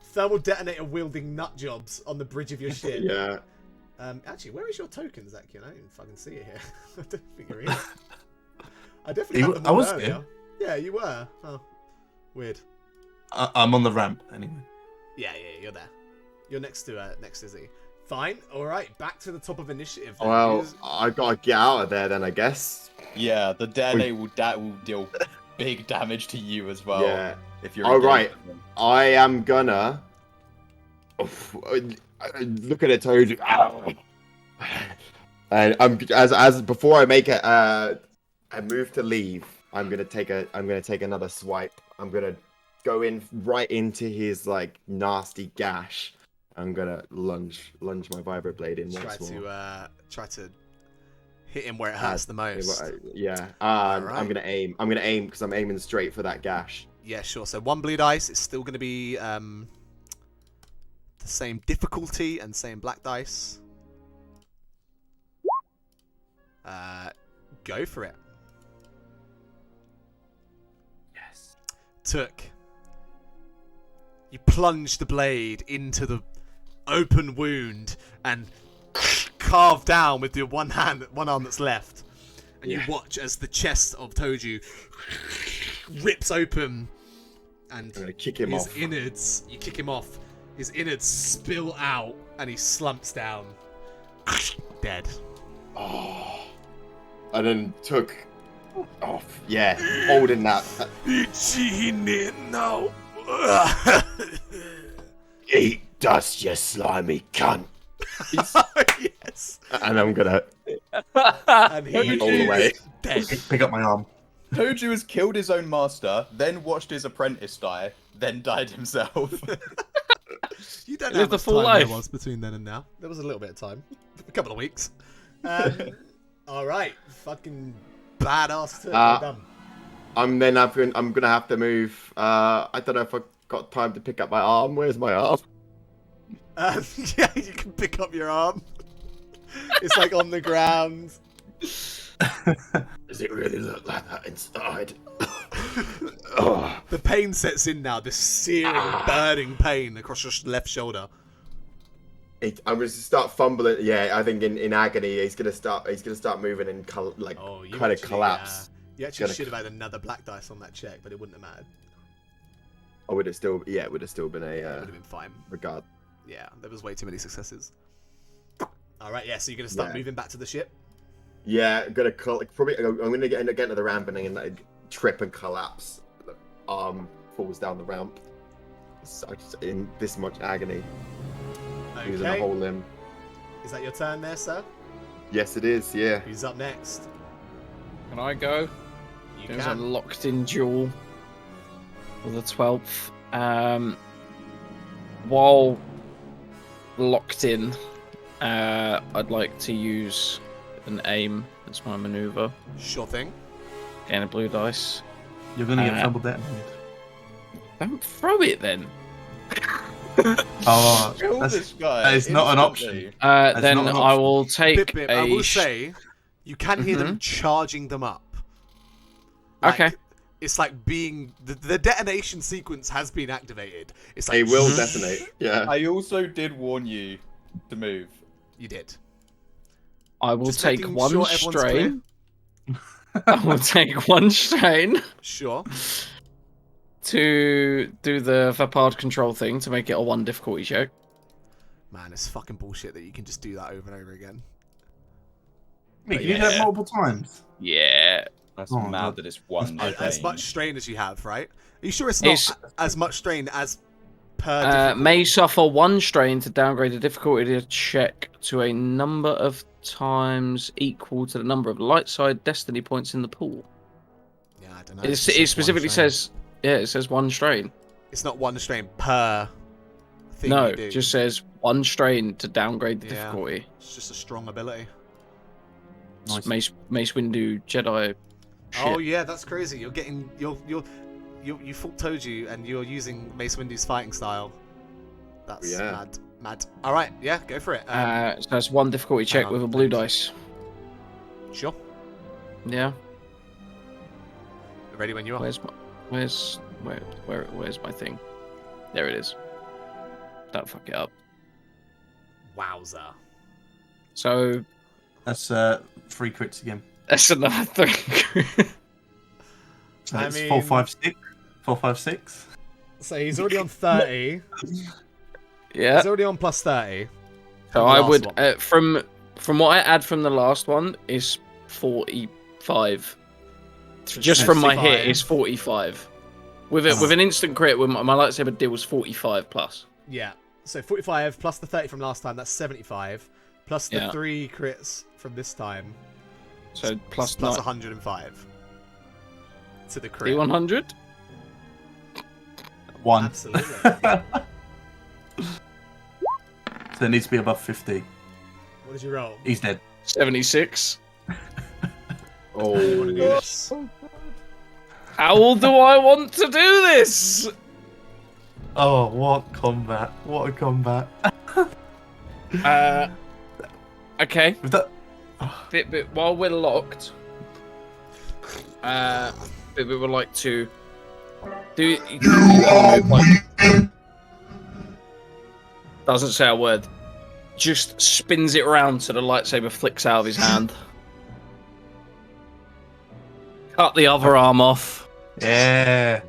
thermal detonator wielding nut jobs on the bridge of your ship. Yeah. Actually, where is your token, Zach? I don't even fucking see it here. I don't think you're here. I definitely had them I all was earlier. here. Yeah, you were. Oh, weird. I'm on the ramp anyway. Yeah, you're there. You're next to Z. Fine. All right. Back to the top of initiative. Then. Well, Who's- I gotta get out of there then, I guess. Yeah, the detonator will deal big damage to you as well. Yeah. If you're. All right. engaged with them. I am gonna. Look at it, Toad. And I'm as before I make a move to leave. I'm gonna take another swipe. I'm gonna go in right into his like nasty gash. I'm gonna lunge my vibro blade in once more. Try to hit him where it hurts the most. Yeah. Alright. I'm gonna aim. I'm gonna aim because I'm aiming straight for that gash. Yeah, sure. So 1 blue dice. It's still going to be the same difficulty and same black dice. Go for it. Yes. Took. You plunge the blade into the open wound and carve down with your one arm that's left. And you watch as the chest of Toju rips open and I'm gonna kick him his off. innards, you kick him off, his innards spill out and he slumps down. Dead. Oh. And then Took Oh, yeah, holding that. No. Eat dust, you slimy cunt. Yes. And I'm gonna And he Toji all the way. is dead. Pick up my arm. Toju has killed his own master, then watched his apprentice die, then died himself. You don't Live know how the much full time there life. was between then and now. There was a little bit of time. A couple of weeks. All right. Fucking badass turn. Well done. I'm gonna have to move. I don't know if I've got time to pick up my arm. Where's my arm? Yeah, you can pick up your arm. It's like on the ground. Does it really look like that inside? Oh. The pain sets in now. This searing, burning pain across your left shoulder. I'm gonna start fumbling. Yeah, I think in agony, he's gonna start moving and You kind of actually, collapse. You actually Gonna- should have had another black dice on that check, but it wouldn't have mattered. Or would it still? Yeah, it would have still been It a would have been fine. regard. Yeah, there was way too many successes. All right, yeah. So you're gonna start Yeah. moving back to the ship. Yeah, I'm gonna probably. I'm gonna end up getting to the ramp and then like, trip and collapse. The arm falls down the ramp. So just in this much agony, losing a Okay. whole limb. Is that your turn there, sir? Yes, it is. Yeah. Who's up next? Can I go? You There's a can. locked-in duel for the 12th. While locked in, I'd like to use an aim as my maneuver. Sure thing. Gain a blue dice. You're gonna get Uh, fumbled detonated. Don't throw it then. Oh, Kill that's, this guy. that is not an instantly. option. That's Then not an I option. will take Bip, bip. a. I will say, you can hear them charging them up. Like, Okay. It's like being the detonation sequence has been activated. It's like He will detonate. Yeah. I also did warn you to move. You did. I will Just take making one sure everyone's strain. I will take one strain Sure. to do the Vapard control thing to make it a 1 difficulty check. Man, it's fucking bullshit that you can just do that over and over again. Mate, you do that multiple times. Yeah. That's Oh, mad God. that it's one. As strain. much strain as you have, right? Are you sure it's not It's- as much strain as per difficulty? May suffer 1 strain to downgrade the difficulty of the check to a number of times equal to the number of light side destiny points in the pool. Yeah, I don't know. It just says one specifically strain. says, yeah, it says 1 strain. It's not one strain per thing No, you do. it just says 1 strain to downgrade the Yeah. difficulty. It's just a strong ability. It's Mace Windu Jedi. Shit. Oh yeah, that's crazy. You're getting you fought Toju and you're using Mace Windu's fighting style. That's Yeah. mad. All right, yeah, go for it. So that's 1 difficulty check on, with a blue thanks. dice. Sure. Yeah. Ready when you are. Where's my thing? There it is. Don't fuck it up. Wowza. So That's 3 crits again. that's another 3. So I it's mean- 4, 5, 6. 4, 5, 6. So he's already on 30. Yeah. He's already on plus 30. So the I last would one. from what I add from the last one is 45. So Just from my hit 65. is 45. With an instant crit, with my lightsaber deal was 45 plus. Yeah. So 45 plus the 30 from last time, that's 75. Plus the Yeah. 3 crits from this time. So plus 105 to the crit. D100. 1. Absolutely. So it needs to be above 50. What did you roll? He's dead. 76. How do you want to do this? How do I want to do this? Oh, what combat. What a combat. Okay. With that... Bit while we're locked, Bit would like to do. Doesn't say a word. Just spins it around so the lightsaber flicks out of his hand. Cut the other arm off. Yeah.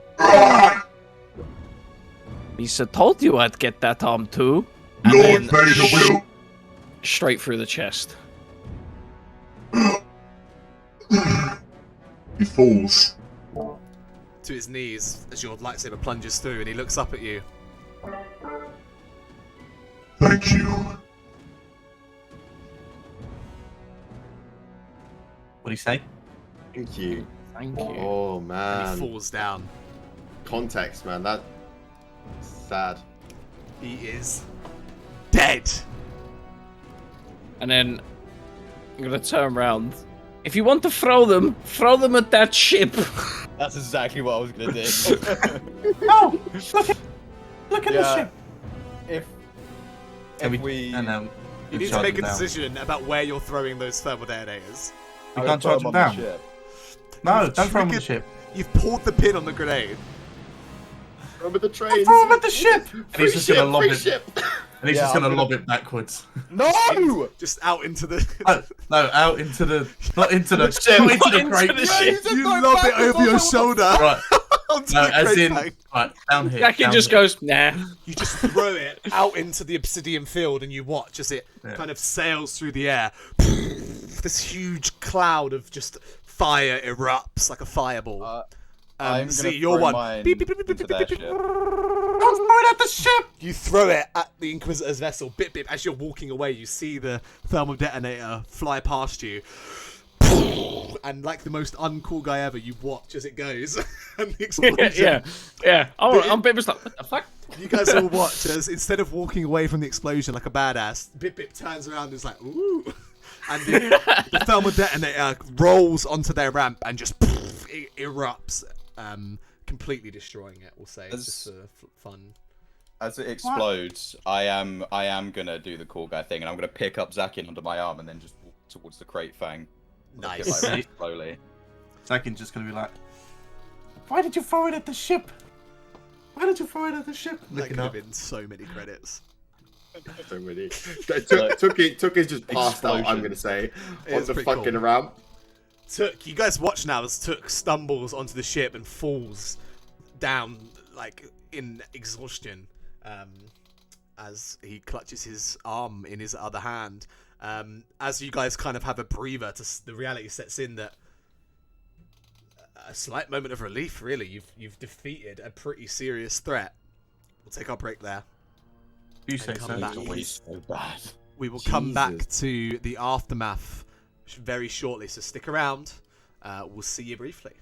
He said, "Told you I'd get that arm too." And Lord then Vader will. straight through the chest. He falls. To his knees as your lightsaber plunges through, and he looks up at you. Thank you. What'd he say? Thank you. Thank you. Oh And he man. falls down. Context, man. That's sad. He is dead. And then I'm gonna turn around. If you want to throw them at that ship. That's exactly what I was gonna do. Oh, look at the Yeah. ship. if And we, and You need to make a decision about where you're throwing those thermal detonators. We I can't put charge them him on the down. ship. No, You've don't throw him on the triggered- ship. You've pulled the pin on the grenade. Remember the trains? Throw him at the ship. And Free he's just gonna ship, lob free it. ship. And he's Yeah, just gonna I'm gonna- lob it backwards. No! Just out into the. Oh, no, out into the, not into the ship, not into not the into crate. the ship. You lob it over your shoulder. Right, Onto no, the as crate in, tank. right, down here. Jackie down just here. goes, nah. You just throw it out into the obsidian field, and you watch as it Yeah. kind of sails through the air. This huge cloud of just fire erupts like a fireball. I'm gonna see, you're throw one. mine Beep, beep, beep, beep, into beep, their beep, beep. ship. Don't throw it at the ship. You throw it at the Inquisitor's vessel. Bip bip. As you're walking away, you see the thermal detonator fly past you. And like the most uncool guy ever, you watch as it goes. And the explosion. yeah. Oh, I'm Bip was like, what the fuck? You guys all watch as instead of walking away from the explosion like a badass, Bip Bip turns around and is like, ooh. And the thermal detonator rolls onto their ramp and just it erupts, completely destroying it, we'll say. It's just for fun. As it explodes, I am gonna do the cool guy thing, and I'm gonna pick up Zakin under my arm and then just walk towards the crate fang. Nice. Like, really slowly. Zakin's just gonna be like, why did you throw it at the ship? Why did you throw it at the ship? That Looking could have up. been so many credits. So many. Took is just passed out, I'm Explosion. gonna say. It On is the pretty fucking cool. ramp. Took, you guys watch now as Took stumbles onto the ship and falls down like in exhaustion, as he clutches his arm in his other hand. As you guys kind of have a breather, the reality sets in that a slight moment of relief. Really, you've defeated a pretty serious threat. We'll take our break there. You say come so. back. Always so bad. We will come back Jesus. to the aftermath very shortly, so stick around. We'll see you briefly.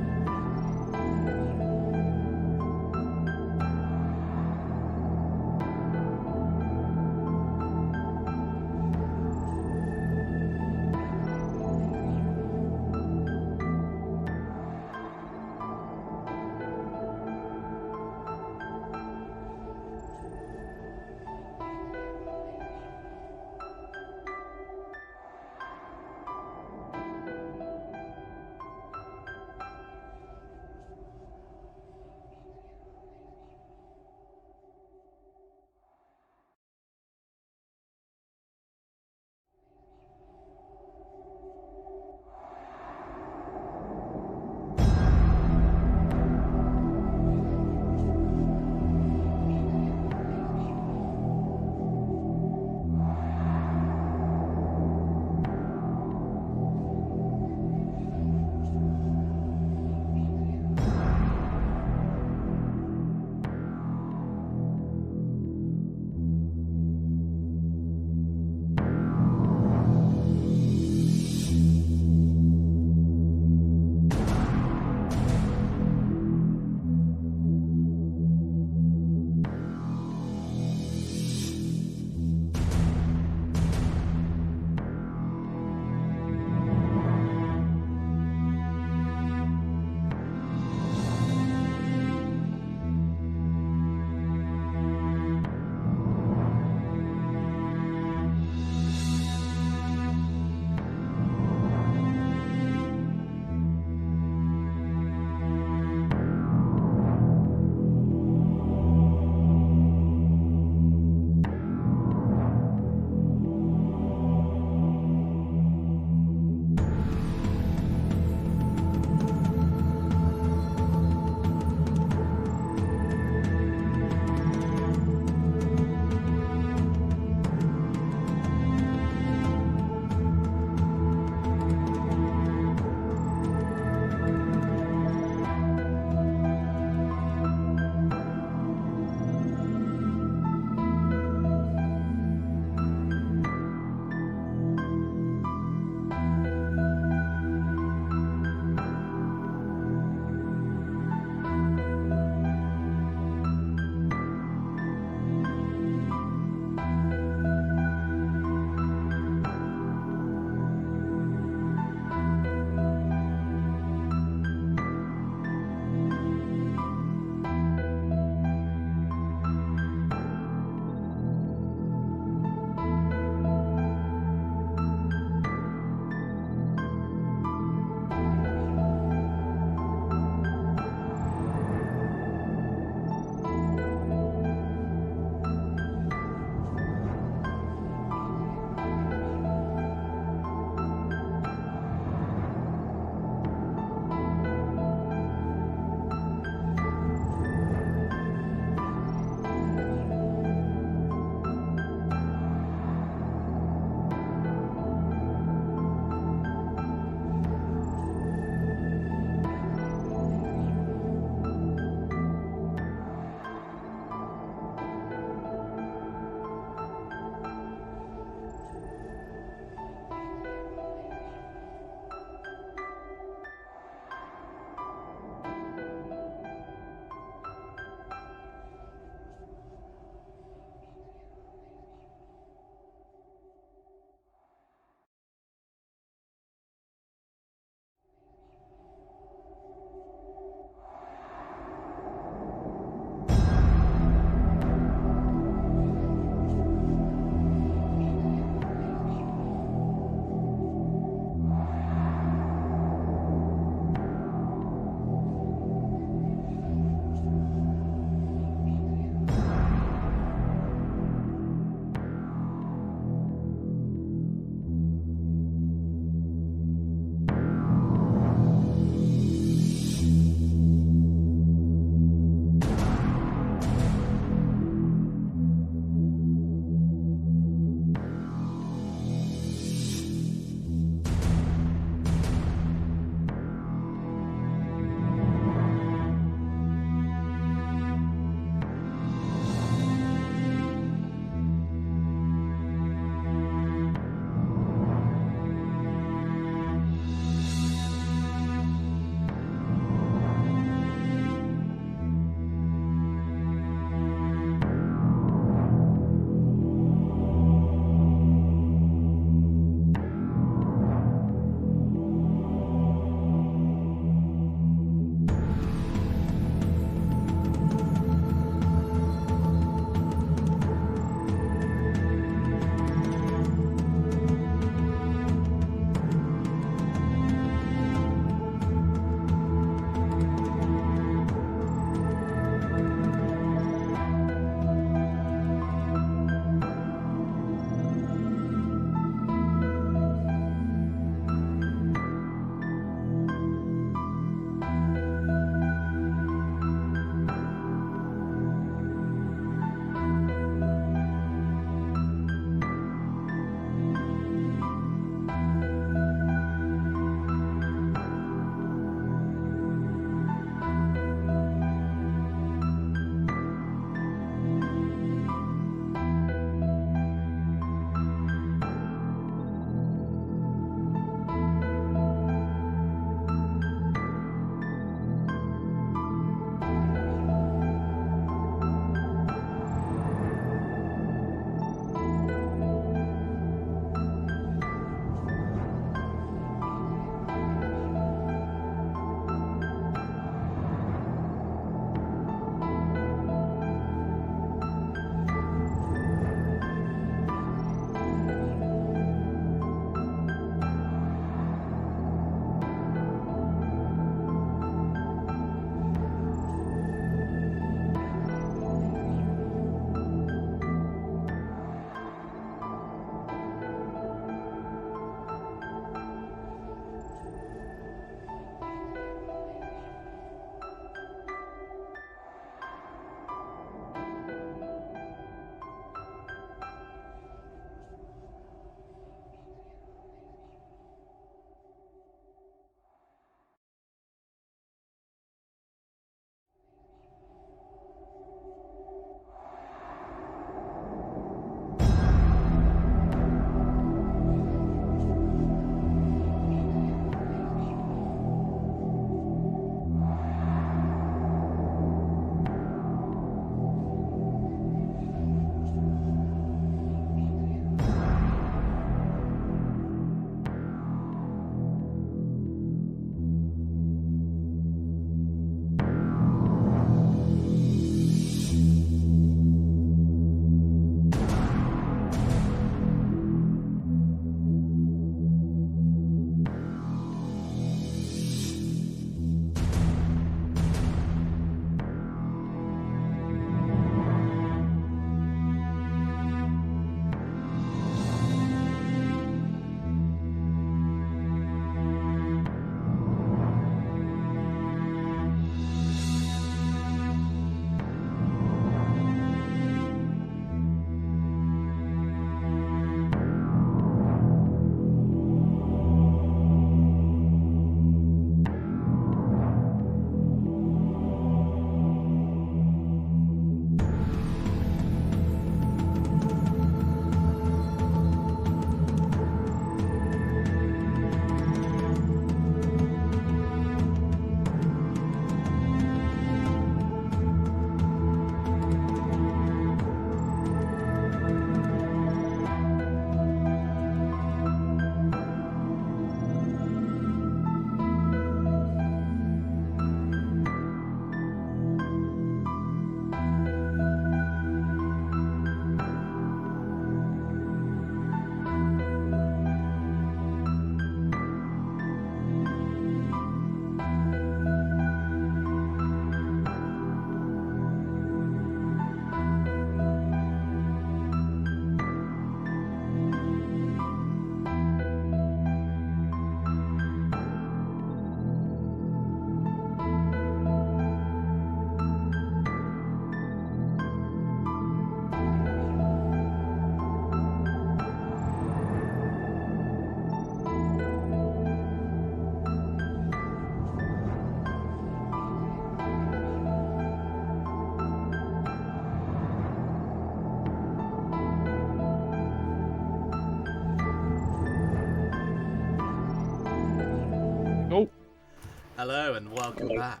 Hello and welcome back.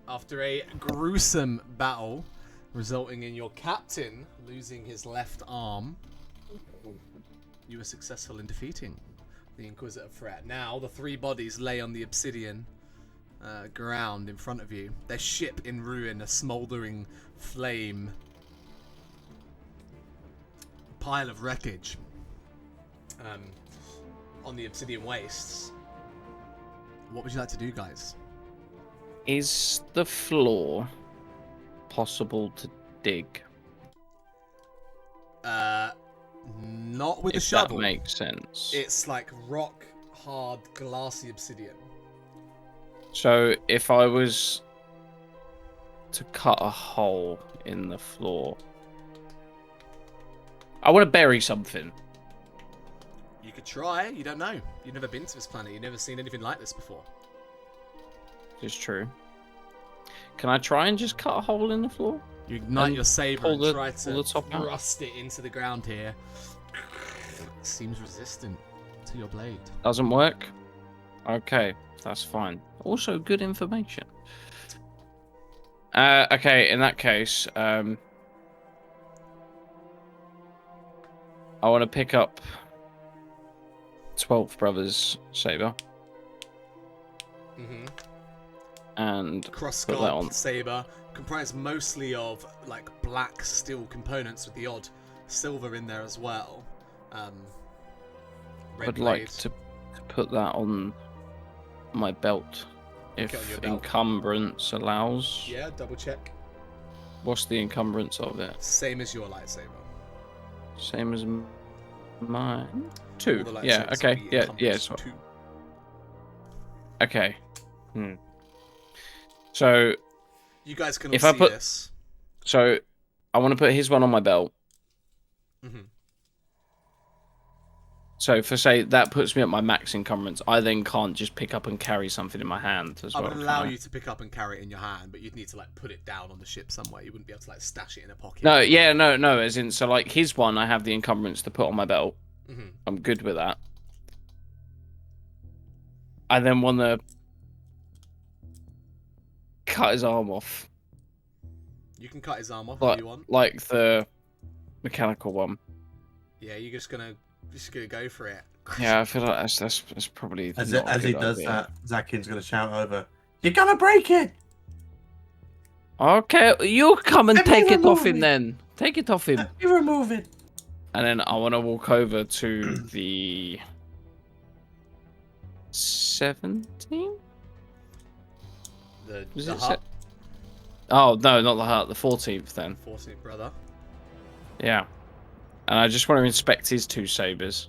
After a gruesome battle, resulting in your captain losing his left arm, you were successful in defeating the Inquisitor threat. Now, the 3 bodies lay on the obsidian ground in front of you. Their ship in ruin, a smouldering flame. Pile of wreckage on the obsidian wastes. What would you like to do, guys? Is the floor possible to dig? Not with a If shovel. that makes sense. It's like rock hard glassy obsidian. So if I was to cut a hole in the floor, I want to bury something. You could try. You don't know. You've never been to this planet. You've never seen anything like this before. It's true. Can I try and just cut a hole in the floor? You ignite And your saber pull and the- try pull to the top out? thrust it into the ground here. Seems resistant to your blade. Doesn't work? Okay, that's fine. Also, good information. Okay, in that case, I want to pick up 12th Brothers saber Mm-hmm. and Cross put that on. sculpt saber, comprised mostly of like black steel components with the odd silver in there as well. Red I'd blade. like to put that on my belt, Okay, on your if belt. encumbrance allows. Yeah, double check. What's the encumbrance of it? Same as your lightsaber. Same as mine. All 2. the Yeah. lightsabers Okay. will be Yeah. Yeah. encumbrance So, 2. okay. So You guys can all If I see put- this. I want to put his one on my belt. Mm-hmm. So for say that puts me at my max encumbrance, I then can't just pick up and carry something in my hand as I well. would can allow I? you to pick up and carry it in your hand, but you'd need to like put it down on the ship somewhere. You wouldn't be able to like stash it in a pocket. No, yeah, no. As in, so like his one, I have the encumbrance to put on my belt. Mm-hmm. I'm good with that. I then want to cut his arm off, You can cut his arm off Like- if you want. like the mechanical one. Yeah, you're just gonna go for it. Yeah, I feel like that's probably As, not a as he good does idea. that, Zakin's going to shout over, "You're going to break it!" Okay, you come and Let me take it off remove him it. then. Take it off him. You remove it. And then I want to walk over to the 17? Was The it hut, Oh, no, not the hut, the 14th then. 14th brother. Yeah. And I just want to inspect his 2 sabers.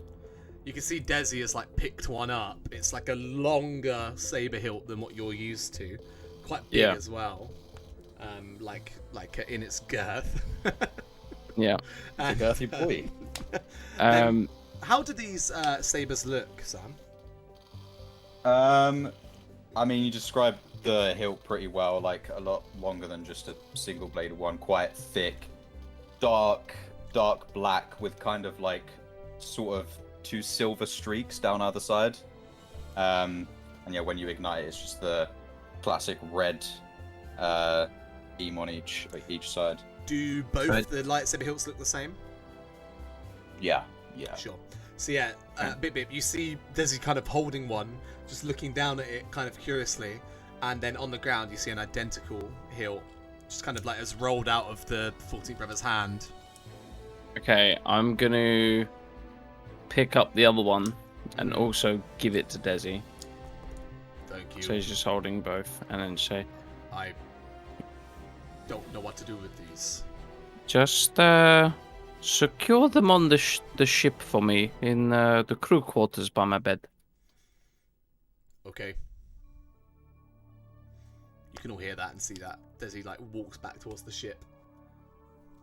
You can see Desi has like picked one up. It's like a longer saber hilt than what you're used to, quite big Yeah. as well. Like in its girth. Yeah. And, Girthy boy. how do these sabers look, Sam? I mean, you described the hilt pretty well, like a lot longer than just a single bladed one, quite thick, dark black with kind of like sort of 2 silver streaks down either side. And yeah, when you ignite it, it's just the classic red beam on each side. Do both Right. the lightsaber hilts look the same? Yeah. Sure. So yeah, Bip, you see Desi kind of holding one, just looking down at it kind of curiously, and then on the ground you see an identical hilt, just kind of like as rolled out of the 14th brother's hand. Okay, I'm going to pick up the other one and also give it to Desi. Thank you. So he's just holding both and then say, I don't know what to do with these. just secure them on the ship for me in the crew quarters by my bed. Okay. You can all hear that and see that. Desi like walks back towards the ship.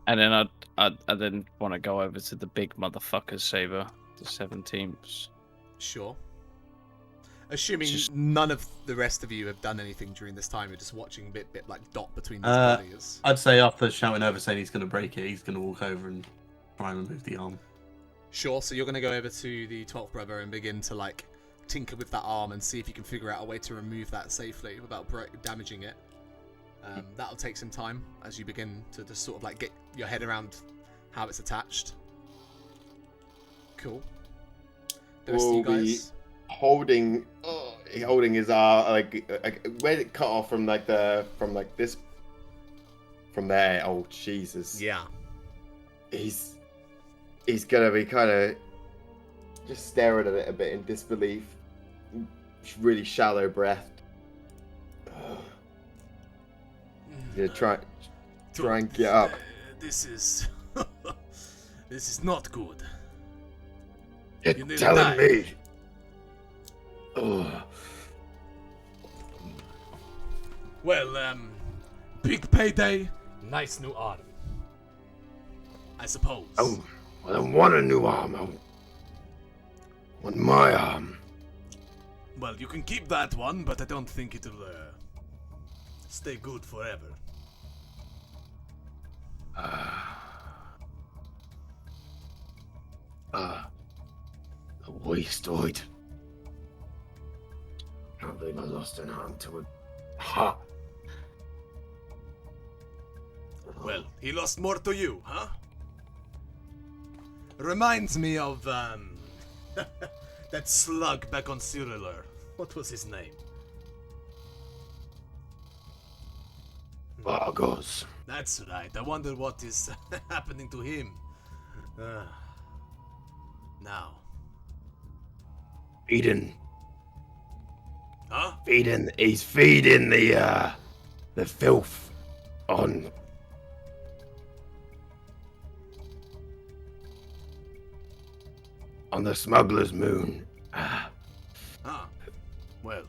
And then I then want to go over to the big motherfucker's saber, the 17th. Sure. Assuming Just- none of the rest of you have done anything during this time, you're just watching bit like dot between these Uh, bodies. I'd say after shouting over saying he's going to break it, he's going to walk over and try and remove the arm. Sure, so you're going to go over to the 12th brother and begin to like tinker with that arm and see if you can figure out a way to remove that safely without damaging it. That'll take some time as you begin to just sort of like get your head around how it's attached. Cool. The rest of you guys holding his arm, like where it cut off from this from there. Oh Jesus! Yeah. He's gonna be kind of just staring at it a bit in disbelief. Really shallow breath. Yeah, try and get up. This is this is not good. You're You need to telling die. me. Oh. Well, big payday, nice new arm. I suppose. Oh, I don't want a new arm. I want my arm. Well, you can keep that one, but I don't think it'll stay good forever. A wasteoid. Can't believe I lost an arm to a ha. Well, he lost more to you, huh? Reminds me of that slug back on Cyrillor. What was his name? Vargos. That's right. I wonder what is happening to him. Now. Feeding. Huh? He's feeding the filth on the smuggler's moon. Ah. Well.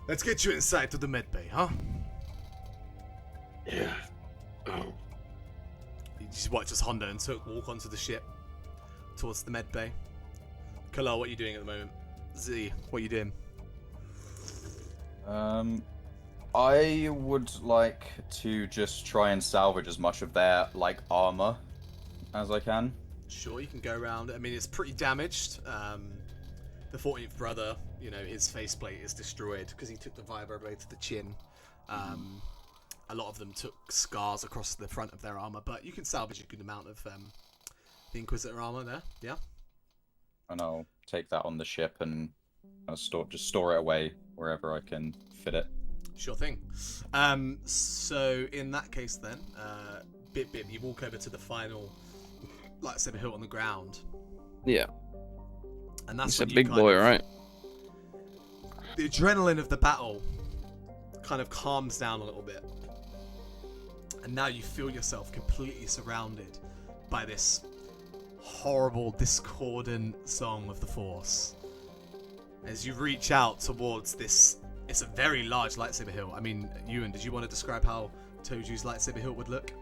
Let's get you inside to the medbay, huh? Yeah. Oh. You just watch as Honda and Took walk onto the ship towards the medbay. Kalal, what are you doing at the moment? Z, what are you doing? I would like to just try and salvage as much of their armor as I can. Sure, you can go around. I mean, it's pretty damaged. The 14th brother, his faceplate is destroyed because he took the vibro blade to the chin. A lot of them took scars across the front of their armor, but you can salvage a good amount of the Inquisitor armor there. Yeah. And I'll take that on the ship and store it away wherever I can fit it. Sure thing. So in that case then, Bip, you walk over to the final lightsaber hilt on the ground. Yeah. And that's It's a when you big kind boy, of- right? The adrenaline of the battle kind of calms down a little bit. And now you feel yourself completely surrounded by this horrible, discordant song of the Force. As you reach out towards this, it's a very large lightsaber hilt. I mean, Ewan, did you want to describe how Toju's lightsaber hilt would look?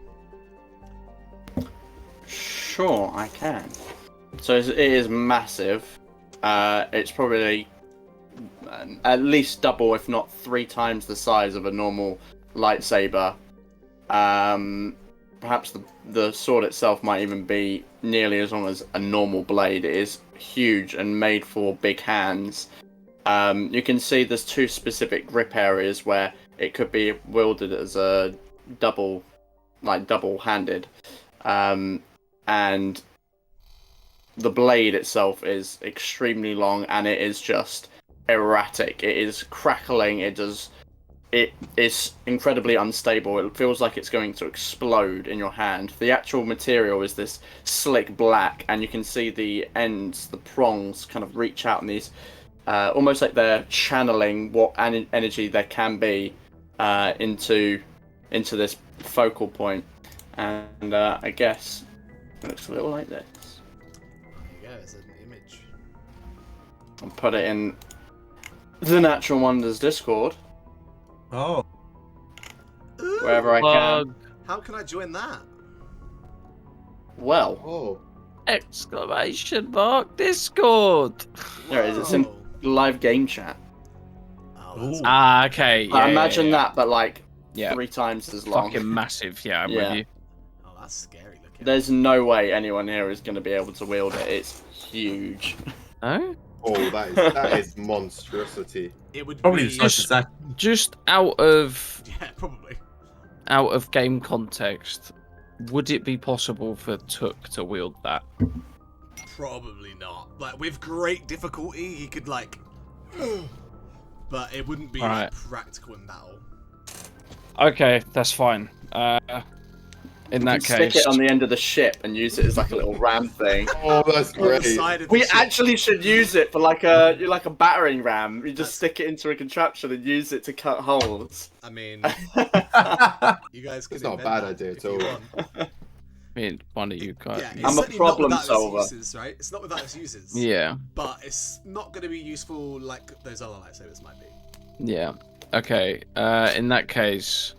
Sure, I can. So it is massive. It's probably at least double, if not 3 times the size of a normal lightsaber. Perhaps the sword itself might even be nearly as long as a normal blade. It is huge and made for big hands. You can see there's 2 specific grip areas where it could be wielded as a double-handed. And the blade itself is extremely long and it is just erratic. It is crackling. It is incredibly unstable. It feels like it's going to explode in your hand. The actual material is this slick black, and you can see the ends, the prongs, kind of reach out in these, almost like they're channeling what energy there can be into this focal point. And I guess it looks a little like this. There you go, it's an image. I'll put it in the Natural Wonders Discord. Oh. Wherever I can. How can I join that? Well, Oh. Exclamation mark Discord. there it is. It's in Whoa. live game chat. Oh, that's Ah, okay. Yeah, Imagine yeah. that, but like Yeah. 3 times as long. Fucking massive. Yeah, I'm Yeah. with you. Oh, that's scary looking. There's no way anyone here is going to be able to wield it. It's huge. No? Oh, that is monstrosity. It would Probably be... the size of Zach. Just out of Yeah, probably. game context, would it be possible for Took to wield that? Probably not. Like, with great difficulty, he could, like... But it wouldn't be, Right. like, practical in battle. Okay, that's fine. In that Stick case, it on the end of the ship and use it as like a little ram thing. Oh, that's On the great. side of the We ship. actually should use it for like a battering ram. You just stick it into a contraption and use it to cut holes. I mean, you guys can It's not a invent bad that idea if at you all. want. I mean, one of you guys. Yeah, it's I'm a certainly problem not without solver. its uses, right? It's not without its uses. Yeah. But it's not going to be useful like those other lightsabers might be. Yeah. Okay. In that case,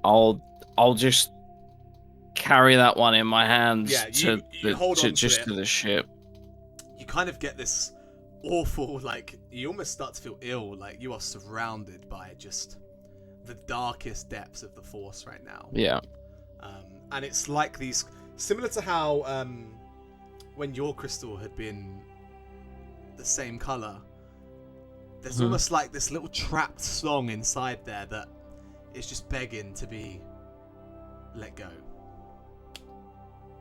I'll just carry that one in my hands Yeah, you hold on to just it. to the ship. You kind of get this awful, like, you almost start to feel ill, like you are surrounded by just the darkest depths of the Force right now. Yeah. And it's like these, similar to how when your crystal had been the same color, there's almost like this little trapped song inside there that is just begging to be let go.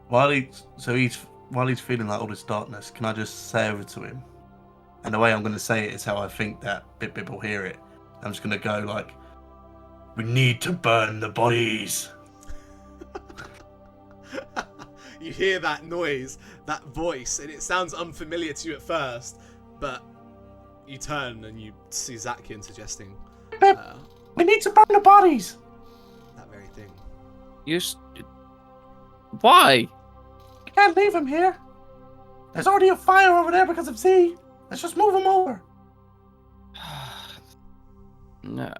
While he's feeling like all this darkness, can I just say over to him? And the way I'm going to say it is how I think that Bip will hear it. I'm just going to go like, "We need to burn the bodies." You hear that noise, that voice, and it sounds unfamiliar to you at first, but you turn and you see Zakian suggesting Bip, we need to burn the bodies. that very thing. Why? You can't leave him here. There's already a fire over there because of Z. Let's just move him over. No.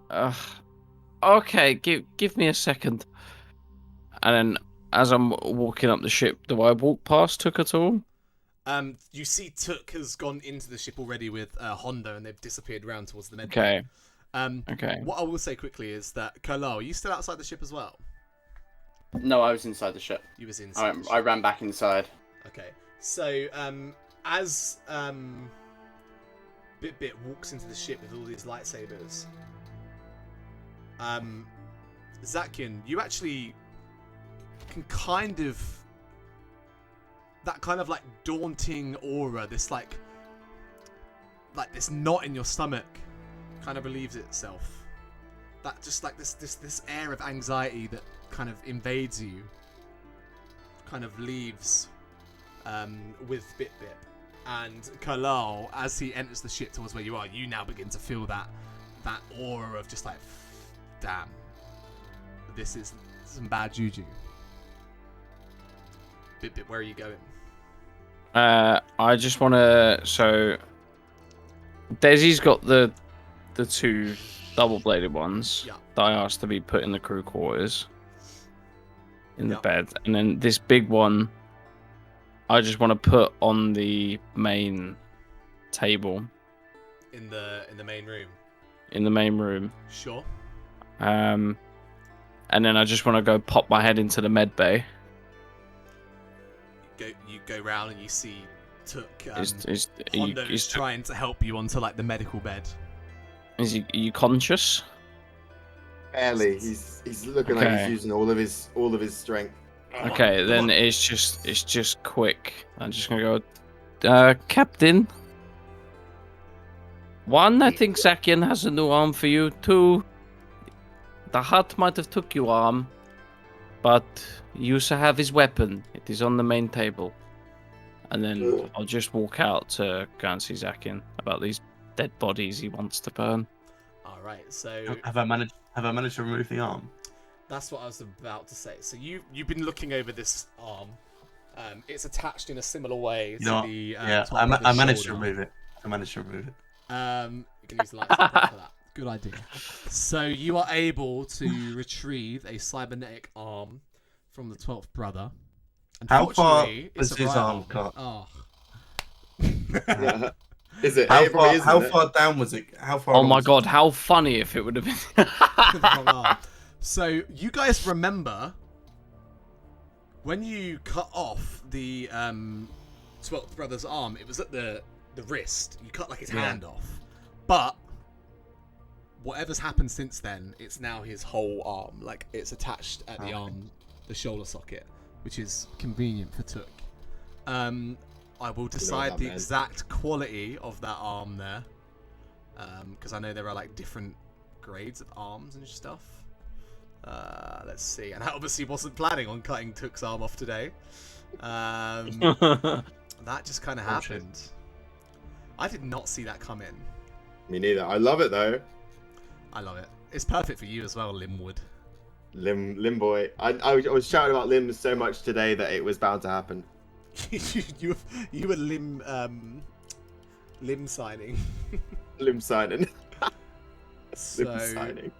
Okay. Give me a second. And then, as I'm walking up the ship, do I walk past Took at all? You see Took has gone into the ship already with Honda, and they've disappeared around towards the med. Okay. bay. Okay. What I will say quickly is that Kalal, are you still outside the ship as well? No, I was inside the ship. You was inside. the I ship. ran back inside. Okay. So as Bit walks into the ship with all these lightsabers, Zakian, you actually can kind of, that kind of like daunting aura, this like this knot in your stomach kind of relieves itself. That just like this air of anxiety that kind of invades you kind of leaves with Bip. And Kalal, as he enters the ship towards where you are, you now begin to feel that aura of just like, damn, this is some bad juju. Bip, where are you going? I just want to. So, Desi's got the two double-bladed ones Yeah. that I asked to be put in the crew quarters, in the Yeah. bed, and then this big one, I just want to put on the main table In the main room. in the main room. Sure. And then I just want to go pop my head into the med bay. You go round and you see Took Are is trying to help you onto like the medical bed. are you conscious? Barely. He's looking like Okay. he's using all of his strength. Okay, come then on. it's just quick. I'm just gonna go, Captain. One, I think Zakian has a new arm for you. Two, the hut might have took your arm, but you also have his weapon. It is on the main table. And then I'll just walk out to go and see Zakian about these dead bodies he wants to burn. All right, so Have I managed to remove the arm? that's what I was about to say. So you've been looking over this arm. It's attached in a similar way You know to what? the Yeah, top I brother's managed to shoulder. remove it. I managed to remove it. You can use the lightsaber for that. Good idea. So you are able to retrieve a cybernetic arm from the 12th brother. How far Unfortunately, has it's a his right arm got? Oh. Is it? How It probably far? is, How isn't it? far down was it? How far? Oh on my was it? god, how funny if it would have been. Wrong arm. So you guys remember when you cut off the 12th brother's arm, it was at the wrist. You cut like his Yeah. hand off. But whatever's happened since then, it's now his whole arm. Like, it's attached at the arm, the shoulder socket, which is convenient for Took. I will decide that the meant. exact quality of that arm there, because I know there are like different grades of arms and stuff. Let's see. And I obviously wasn't planning on cutting Took's arm off today. That just kind of Oh, shit. happened. I did not see that come in. Me neither. I love it though. I love it. It's perfect for you as well, Limwood. Lim boy. I was shouting about limbs so much today that it was bound to happen. you were limb signing. Limb signing. So Limb signing.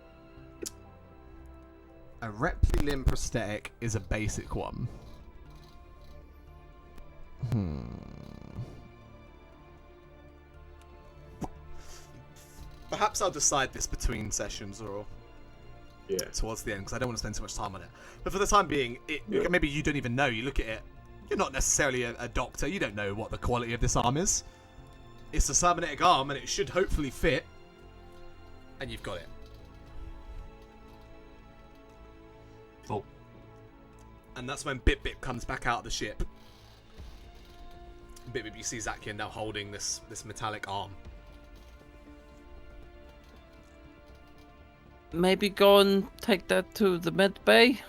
a Repli limb prosthetic is a basic one. Perhaps I'll decide this between sessions or Yeah. towards the end because I don't want to spend too much time on it. But for the time being, Yeah. maybe you don't even know. You look at it. You're not necessarily a doctor. You don't know what the quality of this arm is. It's a cybernetic arm, and it should hopefully fit. And you've got it. Cool. And that's when Bip Bip comes back out of the ship. Bip Bip, you see Zakian now holding this metallic arm. Maybe go and take that to the med bay.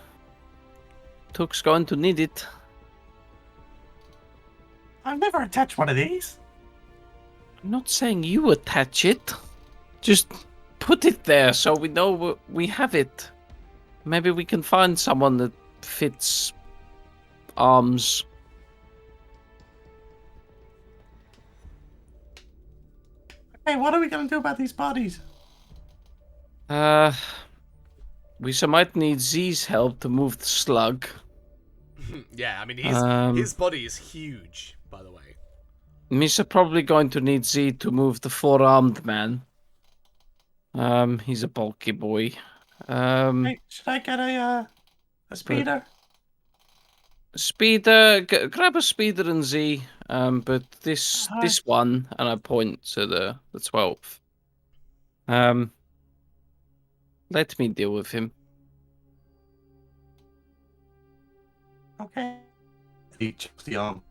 Took's going to need it. I've never attached one of these. I'm not saying you attach it. Just put it there so we know we have it. Maybe we can find someone that fits arms. Hey, what are we going to do about these bodies? We might need Z's help to move the slug. Yeah, I mean, his body is huge, by the way. Misa probably going to need Z to move the four-armed man. He's a bulky boy. Hey, should I get a speeder? Speeder, grab a speeder and Z. But this one, and I point to the 12th. Let me deal with him. Okay. He chops the arm.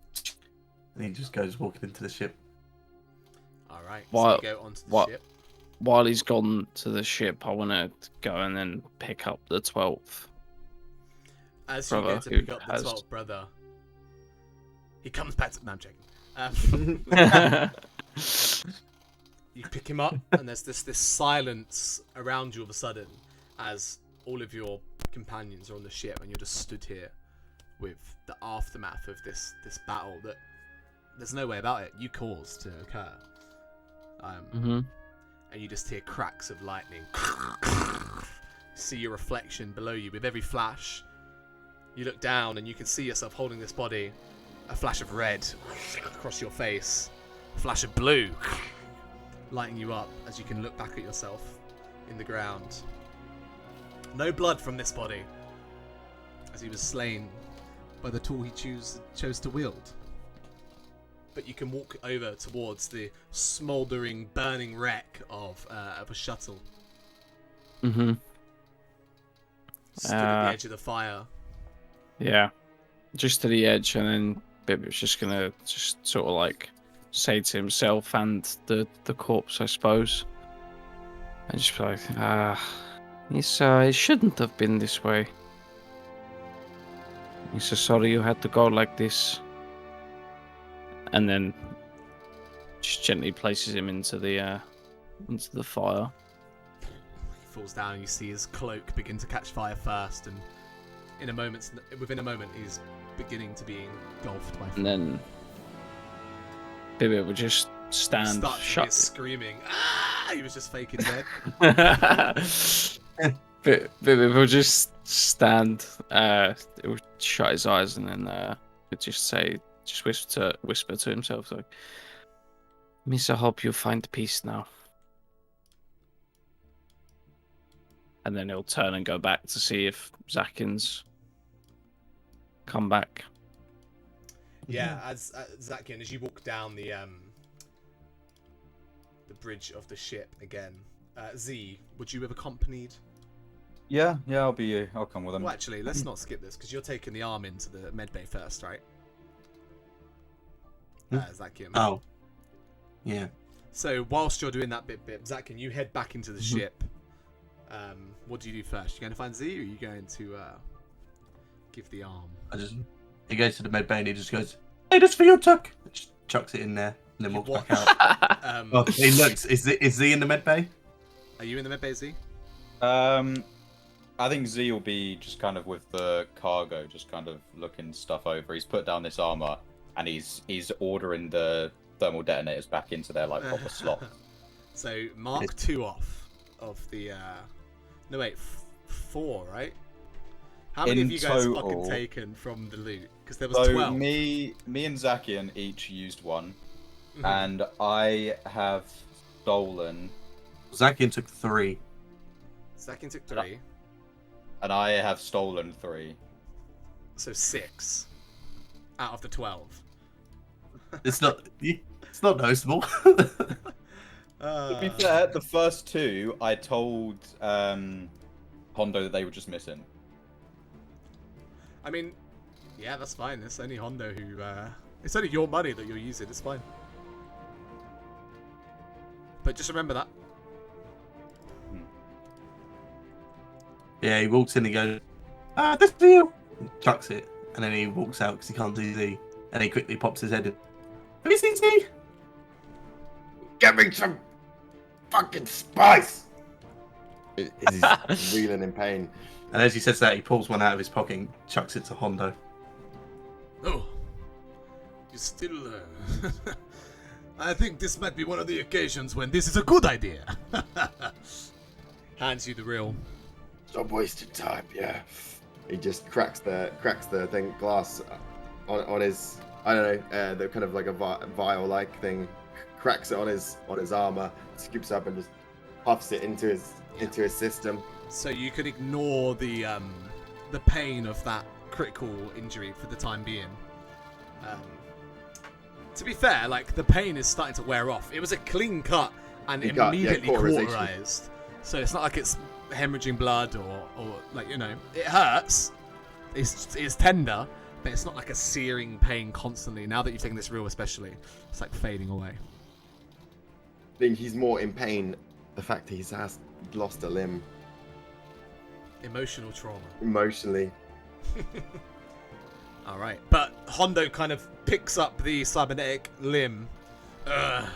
And he just goes walking into the ship. Alright, so What- you go onto the what- ship. While he's gone to the ship, I want to go and then pick up the 12th. As you brother go to who pick up the has- 12th brother, he comes back to... No, I'm joking. You pick him up, and there's this silence around you all of a sudden as all of your companions are on the ship, and you're just stood here with the aftermath of this battle that there's no way about it. You caused to occur. And you just hear cracks of lightning. See your reflection below you with every flash. You look down and you can see yourself holding this body. A flash of red across your face. A flash of blue lighting you up as you can look back at yourself in the ground. No blood from this body, as he was slain by the tool he chose to wield. But you can walk over towards the smouldering, burning wreck of a shuttle. Mm-hmm. Stood at the edge of the fire. Yeah. Just to the edge, and then Bibby's just gonna just sort of like say to himself and the corpse, I suppose. And just be like, it shouldn't have been this way. He's so sorry you had to go like this. And then just gently places him into the fire. He falls down and you see his cloak begin to catch fire first, and within a moment he's beginning to be engulfed by fire. And then Bibby will just stand Starts to shut. get screaming. Ah! He was just faking dead. Bibby will just stand. It will shut his eyes and then he'll just whisper to himself like, "Miss, I hope you find peace now." And then he'll turn and go back to see if Zakin's come back. Yeah, as Zakian, as you walk down the bridge of the ship again, Z, would you have accompanied? Yeah, I'll come with him. Well, actually, let's not skip this because you're taking the arm into the medbay first, right? Zakian. Oh. Yeah. So whilst you're doing that bit, Zakian, you head back into the ship. What do you do first? You going to find Z, or are you going to give the arm? He goes to the med bay and he just goes, "Hey, this for you, Tuck." Just chucks it in there and then walks back out. Oh, he looks. Is Z in the med bay? Are you in the med bay, Z? I think Z will be just kind of with the cargo, just kind of looking stuff over. He's put down this armor and he's ordering the thermal detonators back into their like proper slot. So mark 2 off of the. No wait, 4, right? How many In of you guys total, fucking taken from the loot? Because there was 12. Me and Zakian each used one, and I have stolen. Zakian took 3. Zakian took 3. And I have stolen 3. So 6 out of the 12. It's not noticeable. To be fair, the first 2 I told Hondo that they were just missing. I mean, yeah, that's fine. It's only Hondo who. It's only your money that you're using. It's fine. But just remember that. Yeah, he walks in and goes, "This for you." He chucks it, and then he walks out because he can't see Z. And he quickly pops his head in. "Have you seen Z? Get me some fucking spice!" He's reeling in pain. And as he says that, he pulls one out of his pocket and chucks it to Hondo. Oh, you still. I think this might be one of the occasions when this is a good idea. Hands you the reel. Stop wasting time. Yeah. He just cracks the thing glass on his, I don't know, the kind of like a vial like thing. Cracks it on his armor. Scoops up and just puffs it into his system. So you can ignore the pain of that critical injury for the time being. To be fair, like the pain is starting to wear off. It was a clean cut and immediately cauterized. So it's not like it's hemorrhaging blood or like, you know, it hurts. It's tender, but it's not like a searing pain constantly. Now that you've taken this reel, especially, it's like fading away. I think he's more in pain the fact that he's lost a limb. Emotional trauma. Emotionally. All right, but Hondo kind of picks up the cybernetic limb. I'm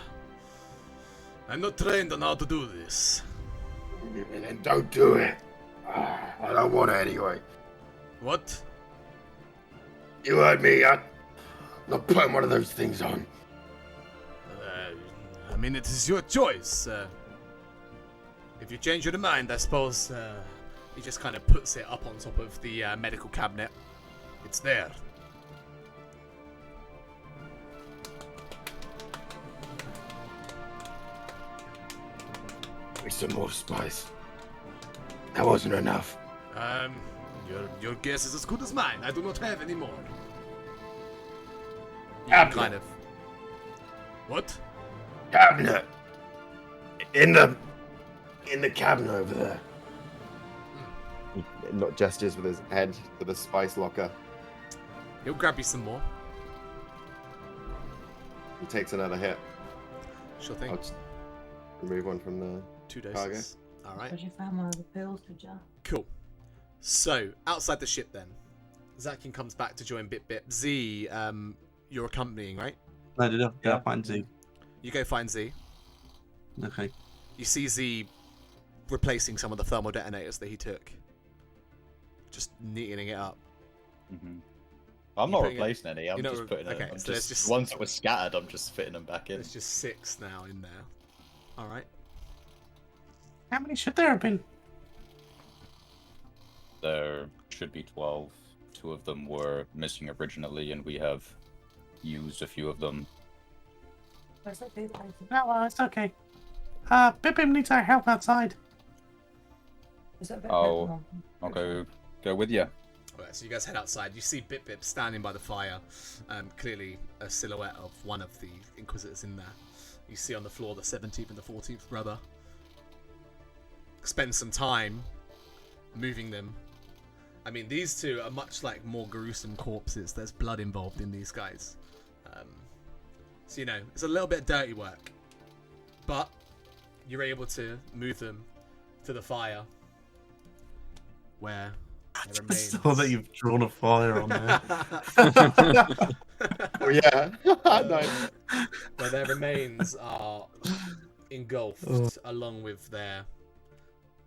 not trained on how to do this. Then don't do it. I don't want it anyway. What? You heard me. I'm not putting one of those things on. I mean, it is your choice. If you change your mind, I suppose. He just kind of puts it up on top of the medical cabinet. It's there. Give me some more spice. That wasn't enough. Your guess is as good as mine. I do not have any more. Cabinet. Kind of. What? Cabinet. In the cabinet over there. He not gestures with his head to the spice locker. He'll grab you some more. He takes another hit. Sure thing. I'll just remove one from the 2 cargo. doses. All right. Because you found one of the pills, did you? Cool. So outside the ship, then, Zakian comes back to join Bip Bip. Z, you're accompanying, right? No, yeah, find Z. You go find Z. Okay. You see Z replacing some of the thermal detonators that he took. Just neatening it up. Mm-hmm. I'm not replacing any. I'm just putting okay, them. I'm so just ones that were scattered. I'm just fitting them back in. There's just 6 now in there. All right. How many should there have been? There should be 12. 2 of them were missing originally, and we have used a few of them. Where's that food place? Oh, well, it's okay. Bip needs our help outside. Is that a bit I'll go with you. Alright, so you guys head outside. You see Bip Bip standing by the fire, clearly a silhouette of one of the Inquisitors in there. You see on the floor the 17th and the 14th brother. Spend some time moving them. I mean, these two are much like more gruesome corpses. There's blood involved in these guys. So, you know, it's a little bit of dirty work. But you're able to move them to the fire where there I remains... saw that you've drawn a fire on there. Oh yeah. Nice. Where their remains are engulfed along with their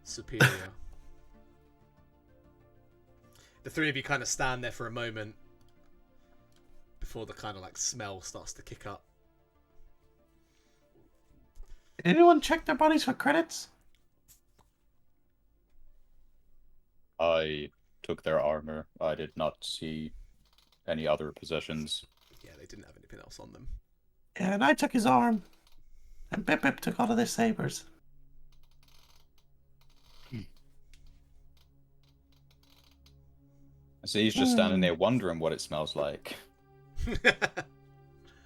superior. The three of you kind of stand there for a moment before the kind of like smell starts to kick up. Did anyone check their bodies for credits? I took their armor. I did not see any other possessions. Yeah, they didn't have anything else on them. Yeah, and I took his arm. And Bip Bip took all of their sabers. So he's just standing there wondering what it smells like.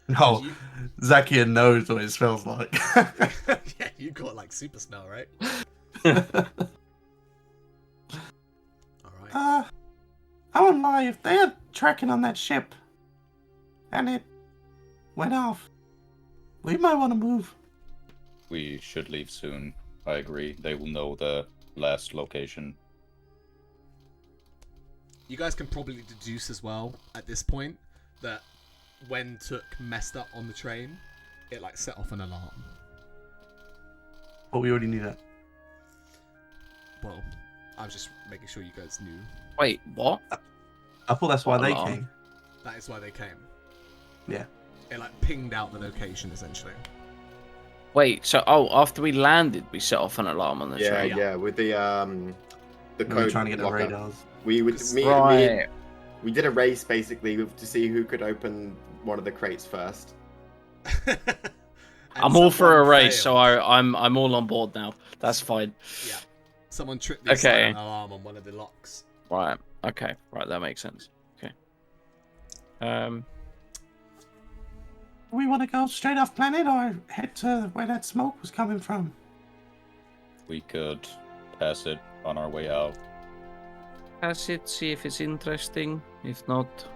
No, Zakiya knows what it smells like. Yeah, you got like super smell, right? Alright. I won't lie, if they're tracking on that ship and it went off, we might want to move. We should leave soon. I agree. They will know the last location. You guys can probably deduce as well at this point that when Took messed up on the train, it like set off an alarm. But we already knew that. Well, I was just making sure you guys knew. Wait, what? I thought that's why they Alarm. came. That is why they came. Yeah. It like pinged out the location essentially. Wait, so after we landed, we set off an alarm on the Yeah, train. yeah. With the We were code trying to get the locker. radars. We would Right. we did a race basically to see who could open one of the crates first. I'm all for a someone race, so failed. I'm all on board now. That's fine. Yeah. Someone tripped the Okay. silent alarm on one of the locks. Right. Okay. Right. That makes sense. Okay. We want to go straight off planet or head to where that smoke was coming from? We could pass it on our way out. Pass it. See if it's interesting. If not,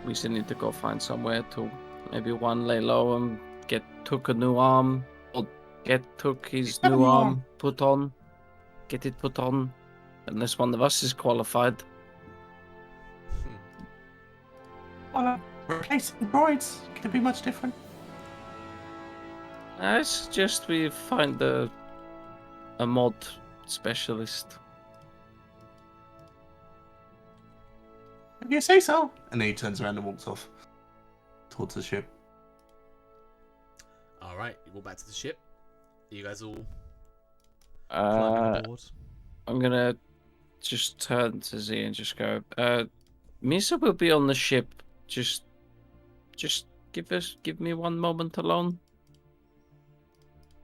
we still need to go find somewhere to maybe one lay low and get Took a new arm, or get Took his got a new new arm arm. put on. Get it put on, unless one of us is qualified. Well, replacing droids. Could it be much different? I suggest we find a mod specialist. If you say so. And then he turns around and walks off towards the ship. Alright, you walk back to the ship. You guys all climbing aboard. I'm gonna just turn to Z and just go. Misa will be on the ship. Just give me one moment alone.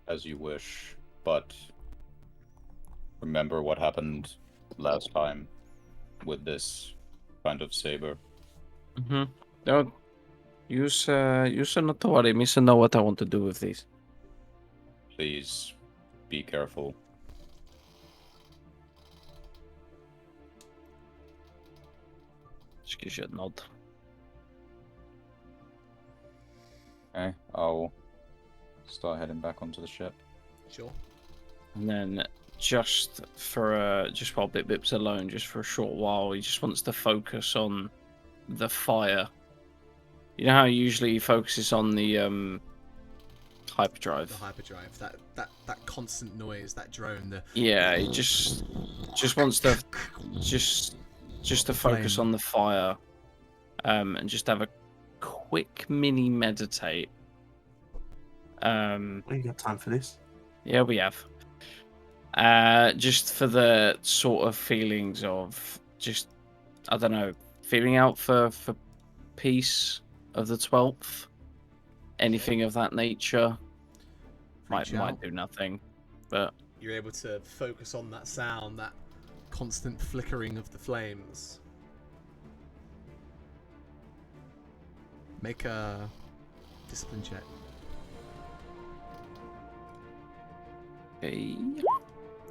As you wish, but remember what happened last time with this kind of saber. No, use not to worry. Misa know what I want to do with these. Please be careful. Just gives you a nod. Okay, I'll start heading back onto the ship. Sure. And then just while Bip Bip's alone, just for a short while, he just wants to focus on the fire. You know how usually he focuses on the hyperdrive. The hyperdrive, that constant noise, that drone, Yeah, he just wants to to focus flame. on the fire, and just have a quick mini meditate. We got time for this. Yeah, we have. Just for the sort of feelings of just, I don't know, feeling out for peace of the 12th. Anything of that nature might Reach out. do nothing, but You're able to focus on that sound, that constant flickering of the flames. Make a discipline check. Okay.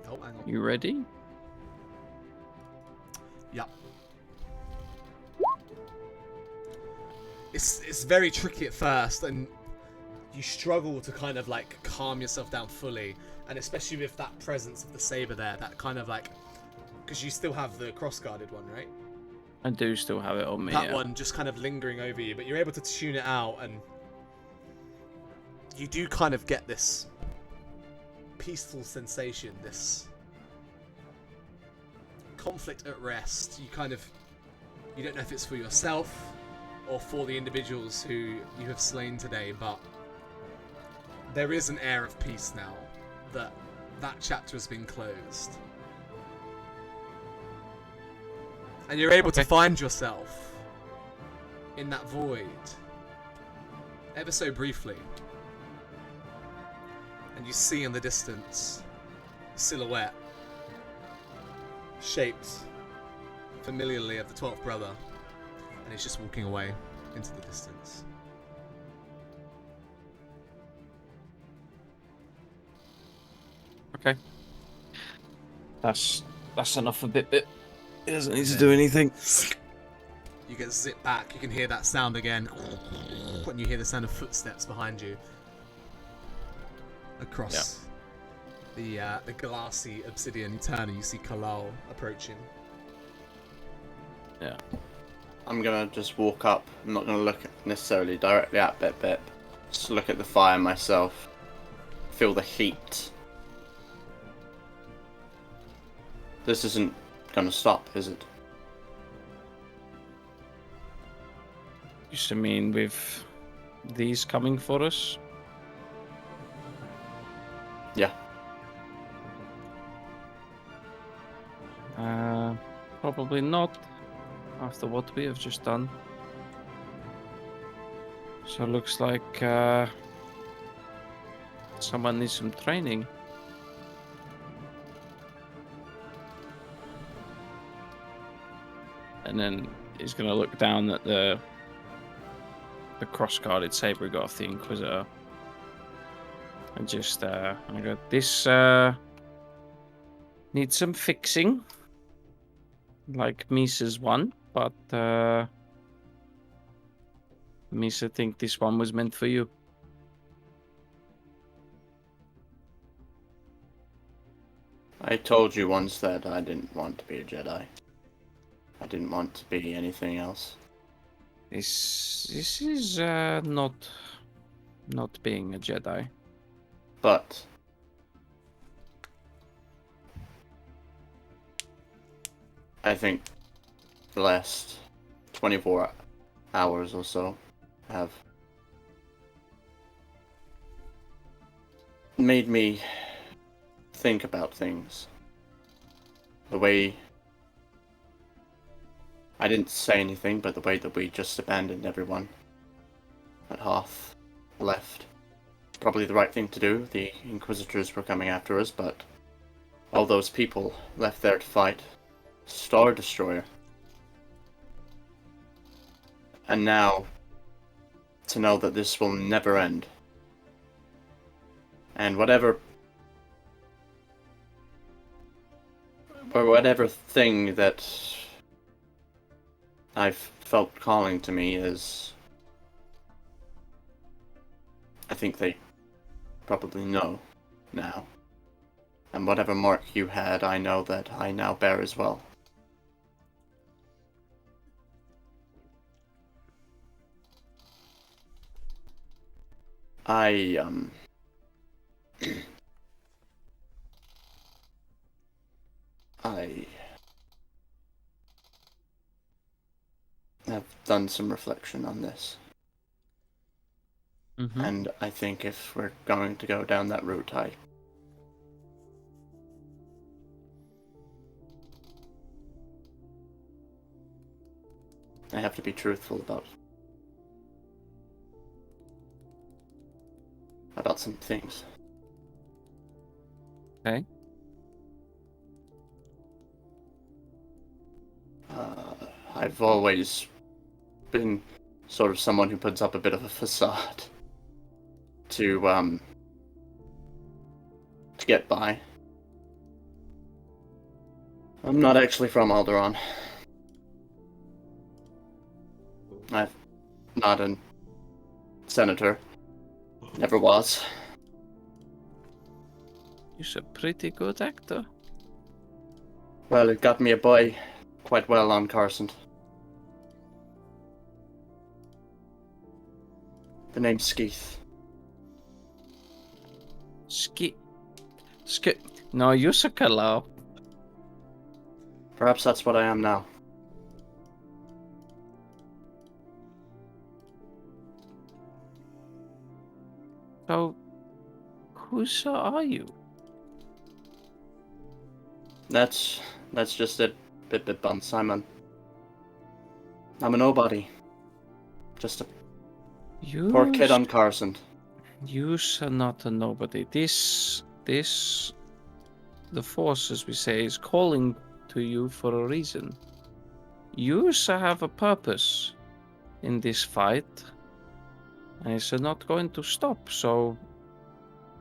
Oh, hang on. You ready? Yep. It's very tricky at first, and you struggle to kind of like calm yourself down fully, and especially with that presence of the saber there, that kind of like, because you still have the cross-guarded one, right? I do still have it on me. That yeah. one just kind of lingering over you, but you're able to tune it out, and you do kind of get this peaceful sensation, this conflict at rest. You don't know if it's for yourself or for the individuals who you have slain today, but there is an air of peace now that chapter has been closed. And you're able to find yourself in that void, ever so briefly. And you see in the distance a silhouette shaped familiarly of the 12th brother, and he's just walking away into the distance. Okay. That's enough of it. He doesn't need to do anything. You get zipped back, you can hear that sound again, when you hear the sound of footsteps behind you across the glassy obsidian. You turn and you see Kalal approaching. Yeah. I'm gonna just walk up. I'm not gonna look necessarily directly at Bip Bip. Just look at the fire myself. Feel the heat. This isn't gonna stop, is it? You mean with these coming for us? Yeah. Probably not. After what we have just done. So it looks like someone needs some training. And then he's gonna look down at the cross-guarded saber he got off the Inquisitor, and just I go, this needs some fixing, like Misa's one, but Misa think this one was meant for you. I told you once that I didn't want to be a Jedi. I didn't want to be anything else. This is not being a Jedi. But I think the last 24 hours or so have made me think about things. The way I didn't say anything, but the way that we just abandoned everyone at Hoth, left. Probably the right thing to do. The Inquisitors were coming after us, but all those people left there to fight Star Destroyer. And now, to know that this will never end. And whatever thing that I've felt calling to me is, I think they probably know now. And whatever mark you had, I know that I now bear as well. I have done some reflection on this. Mm-hmm. And I think if we're going to go down that route, I have to be truthful about some things. Okay. I've always been sort of someone who puts up a bit of a facade to get by. I'm not actually from Alderaan. I'm not a senator. Never was. You're a pretty good actor. Well, it got me a boy quite well on Carson. The name's Skeeth. No, you're a Kalau. Perhaps that's what I am now. So, whose are you? That's just it. Bit buns. I'm a nobody. Just a poor kid on Carson. You are not a nobody. This, the Force, as we say, is calling to you for a reason. You have a purpose in this fight, and it's not going to stop. So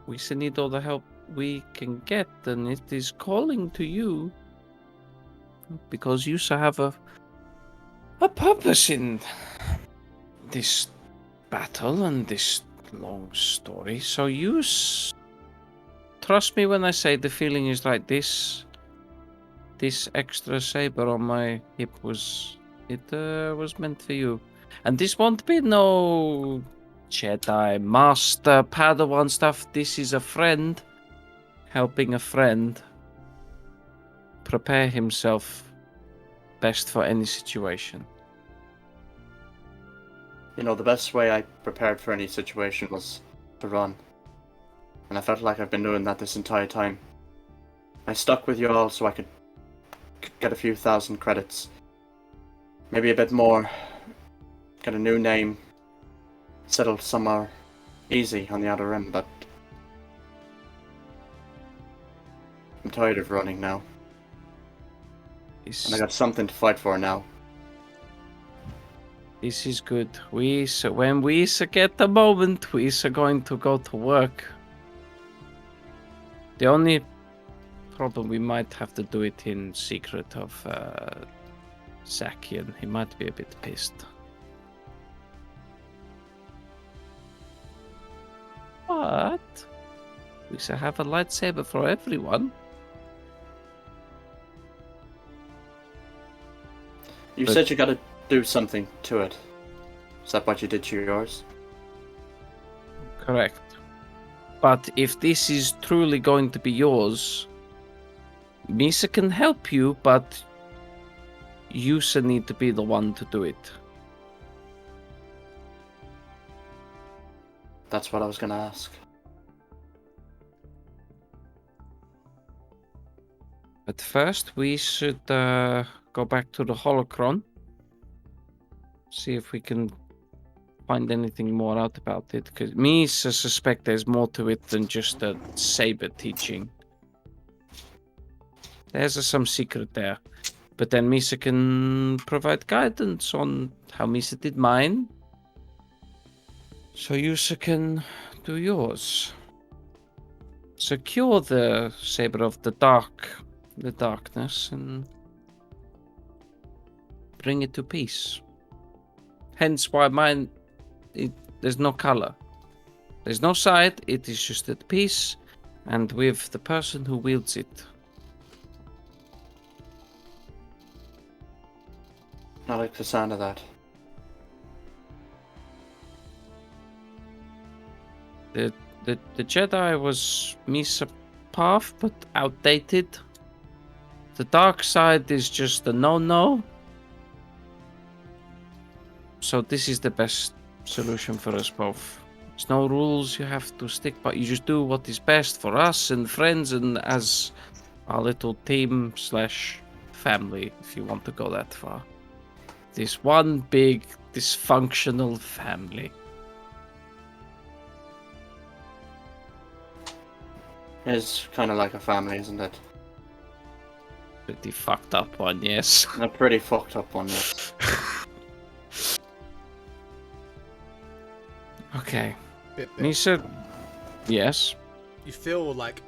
we need all the help we can get, and it is calling to you because you have a purpose in this battle and this long story. So trust me when I say the feeling is right. This extra saber on my hip was meant for you, and this won't be no Jedi Master Padawan stuff. This is a friend helping a friend prepare himself best for any situation. You know, the best way I prepared for any situation was to run. And I felt like I've been doing that this entire time. I stuck with you all so I could get a few thousand credits. Maybe a bit more. Get a new name. Settled somewhere easy on the Outer Rim, but I'm tired of running now. And I got something to fight for now. This is good. When we get the moment, we are going to go to work. The only problem, we might have to do it in secret of Zakian. He might be a bit pissed. But we shall have a lightsaber for everyone. You said you gotta do something to it. Is that what you did to yours? Correct. But if this is truly going to be yours, Misa can help you, but you need to be the one to do it. That's what I was gonna ask. But first, we should go back to the holocron. See if we can find anything more out about it. Because me suspect there's more to it than just a saber teaching. There's some secret there. But then Misa can provide guidance on how Misa did mine. So Yusa can do yours. Secure the saber of the darkness, and bring it to peace. Hence why mine, there's no color. There's no side, it is just at peace, and with the person who wields it. I like the sound of that. The Jedi was Misa path, but outdated. The dark side is just a no-no. So this is the best solution for us both. There's no rules you have to stick by. You just do what is best for us and friends and as our little team / family, if you want to go that far. This one big dysfunctional family. It's kind of like a family, isn't it? Pretty fucked up one, yes. A pretty fucked up one. Yeah. Okay. Bit. Misa. Yes. You feel like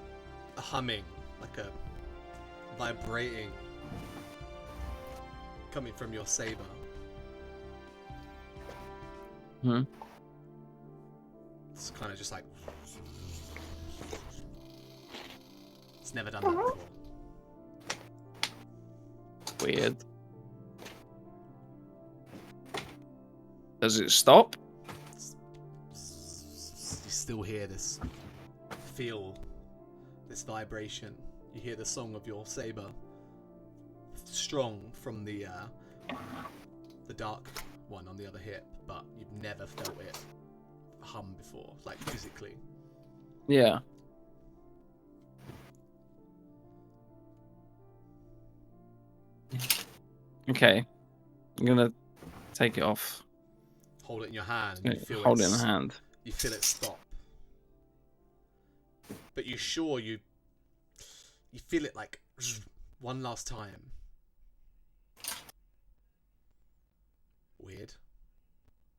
a humming, like a vibrating coming from your saber. Hmm. It's kind of just like it's never done that before. Weird. Does it stop? You still hear this, feel this vibration. You hear the song of your saber, strong from the dark one on the other hip, but you've never felt it hum before, like physically. Yeah. Okay. I'm gonna take it off. Hold it in your hand. And you feel Hold it in the hand. You feel it stop. But you sure you feel it like one last time. Weird.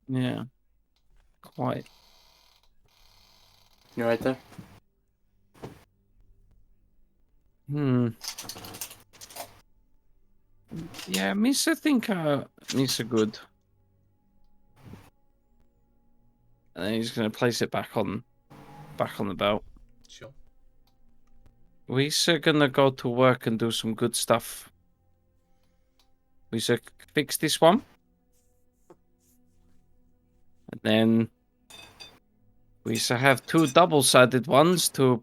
Yeah. Quite. You right there? Hmm. Yeah, Misa think Misa good. And then he's gonna place it back on the belt. Sure. We're gonna go to work and do some good stuff. We should fix this one. And then we should have 2 double-sided ones to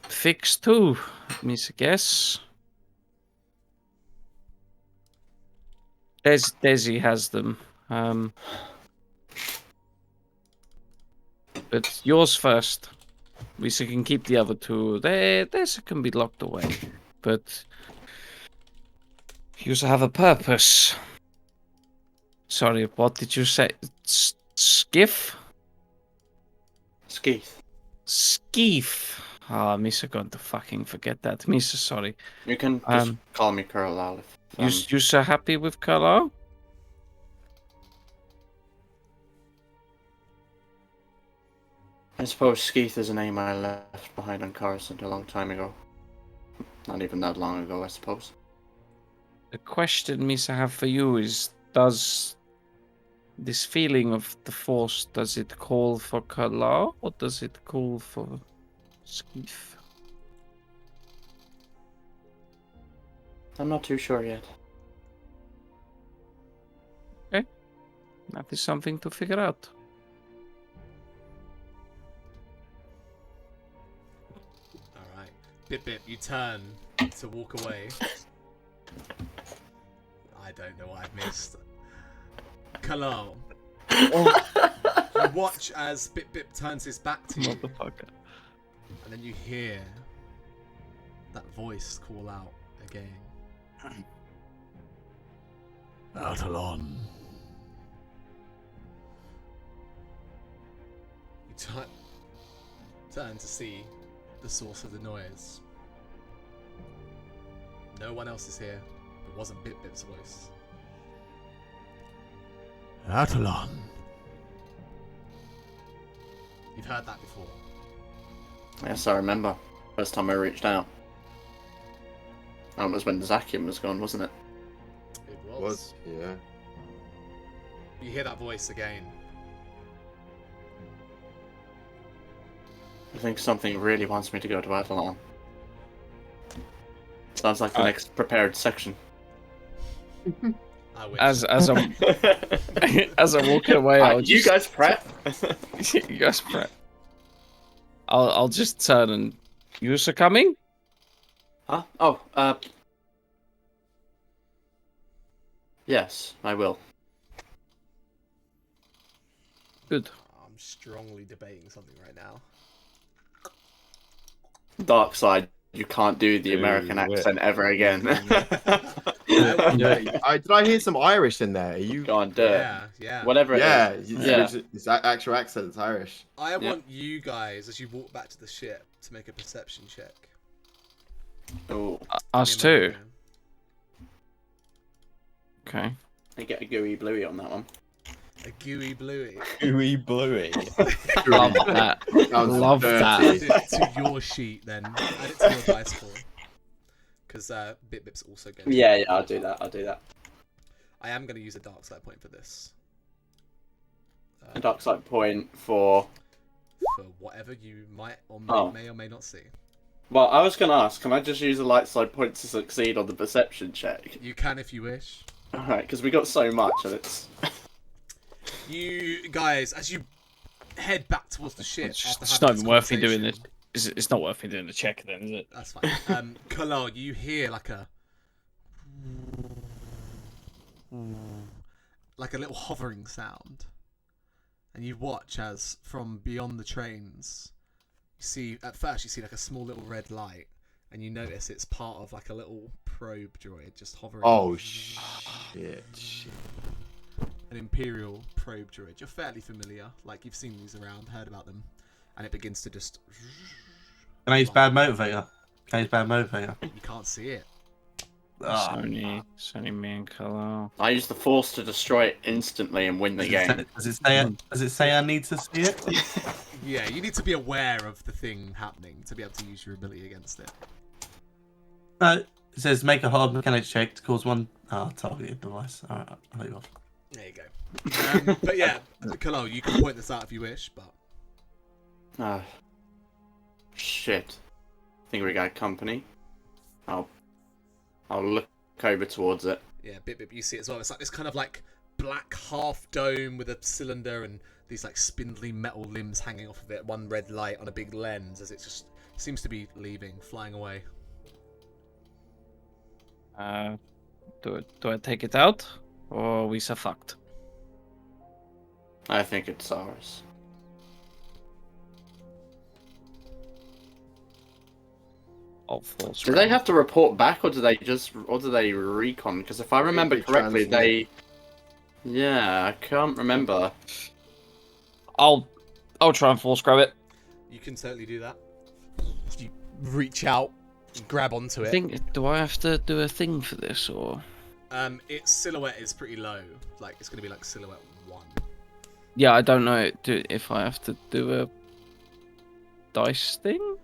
fix too, Miss Guess. Desi has them. But yours first. We can keep the other 2. They can be locked away. But you have a purpose. Sorry, what did you say? Skiff? Skeeth. Skeef. Ah, Misa going to fucking forget that. Misa, sorry. You can just call me Carlisle. You so happy with Carlisle? I suppose Skeeth is a name I left behind on Coruscant a long time ago. Not even that long ago, I suppose. The question Misa have for you is, does this feeling of the Force, does it call for Carlisle or does it call for Skeef? I'm not too sure yet. Okay. That is something to figure out. Alright. Bip, you turn to walk away. I don't know what I've missed. Kalal. You watch as Bip turns his back to you. Motherfucker. And then you hear that voice call out again. Outalon. You turn to see the source of the noise. No one else is here. It wasn't Bip's voice. Outalon. You've heard that before. Yes, I remember. First time I reached out. That was when Zakian was gone, wasn't it? It Was, yeah. You hear that voice again. I think something really wants me to go to Avalon. Sounds like the next prepared section. I wish. As I'm as I'm walking away, I'll You just guys prep? you guys prep. I'll just turn and you're coming? Huh? Oh, yes, I will. Good. I'm strongly debating something right now. Dark side, you can't do the American wait. accent ever again. Did I hear some Irish in there? Are you? Go on, do it. Yeah. Whatever it Yeah, is. it's actual accent's Irish. I want you guys, as you walk back to the ship, to make a perception check. Oh, Us too. Okay. You get a gooey bluey on that one. A gooey bluey. Gooey bluey. Love that. Sounds Love dirty. that. Add it to your sheet then. Add it to your dice pool. Because Bip-Bip's also going to. Yeah, I'll do that. I am going to use a dark side point for this. A dark side point for whatever you might or may or may not see. Well, I was going to ask, can I just use a light side point to succeed on the perception check? You can if you wish. Alright, because we got so much and it's... You guys, as you head back towards the ship, It's not even worth me doing this. It's not worth me doing the check then, is it? That's fine. Kalal, you hear like a little hovering sound, and you watch as from beyond the trains, you see like a small little red light, and you notice it's part of like a little probe droid just hovering. Oh shit! An Imperial probe droid. You're fairly familiar, like you've seen these around, heard about them, and it begins to just. Can I use bad motivator? You can't see it. It's only me and Carlo. I use the force to destroy it instantly and win the game. Does it say I need to see it? Yeah, you need to be aware of the thing happening to be able to use your ability against it. No, it says make a hard mechanics check to cause one targeted device. Alright, I'll let you off. There you go. But yeah, Kalal, you can point this out if you wish, but... Shit. I think we got company. I'll look over towards it. Yeah, Bip, you see it as well. It's like this kind of like black half dome with a cylinder and these like spindly metal limbs hanging off of it. One red light on a big lens as it just seems to be flying away. Do I take it out, or are we so fucked? I think it's ours. Do they have to report back, or do they recon? Because if I remember correctly, they. Yeah, I can't remember. I'll try and force grab it. You can certainly do that. You reach out, grab onto it. Do I have to do a thing for this, or? Its silhouette is pretty low. Like it's gonna be like silhouette 1. Yeah, I don't know if I have to do a dice thing.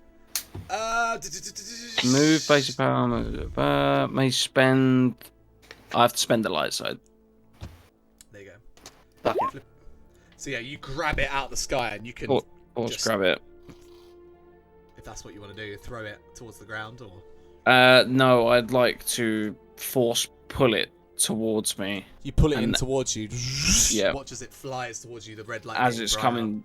Move basic power. May spend. I have to spend the light side. There you go. So yeah, you grab it out of the sky and you can Force grab it. If that's what you want to do, throw it towards the ground, or. No, I'd like to force pull it towards me. You pull it in towards you. Yeah. Watch as it flies towards you. The red light. As it's coming.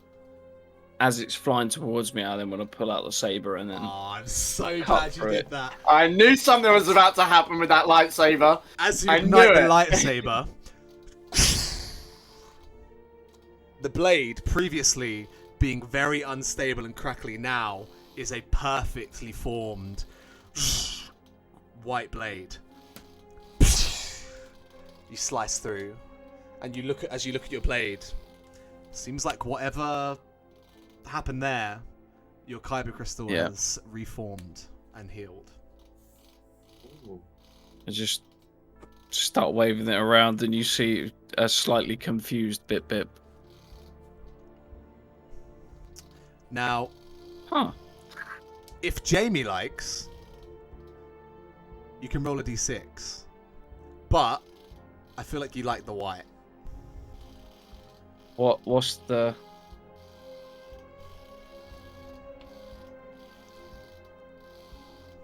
As it's flying towards me, I then want to pull out the saber and then. Oh, I'm so glad you did that. I knew something was about to happen with that lightsaber. As you ignite the lightsaber, the blade, previously being very unstable and crackly, now is a perfectly formed white blade. You slice through, and as you look at your blade, seems like whatever happened there, your kyber crystal has reformed and healed. I just start waving it around, and you see a slightly confused Bip. Now, if Jamie likes, you can roll a d6, but I feel like you like the white. What's the?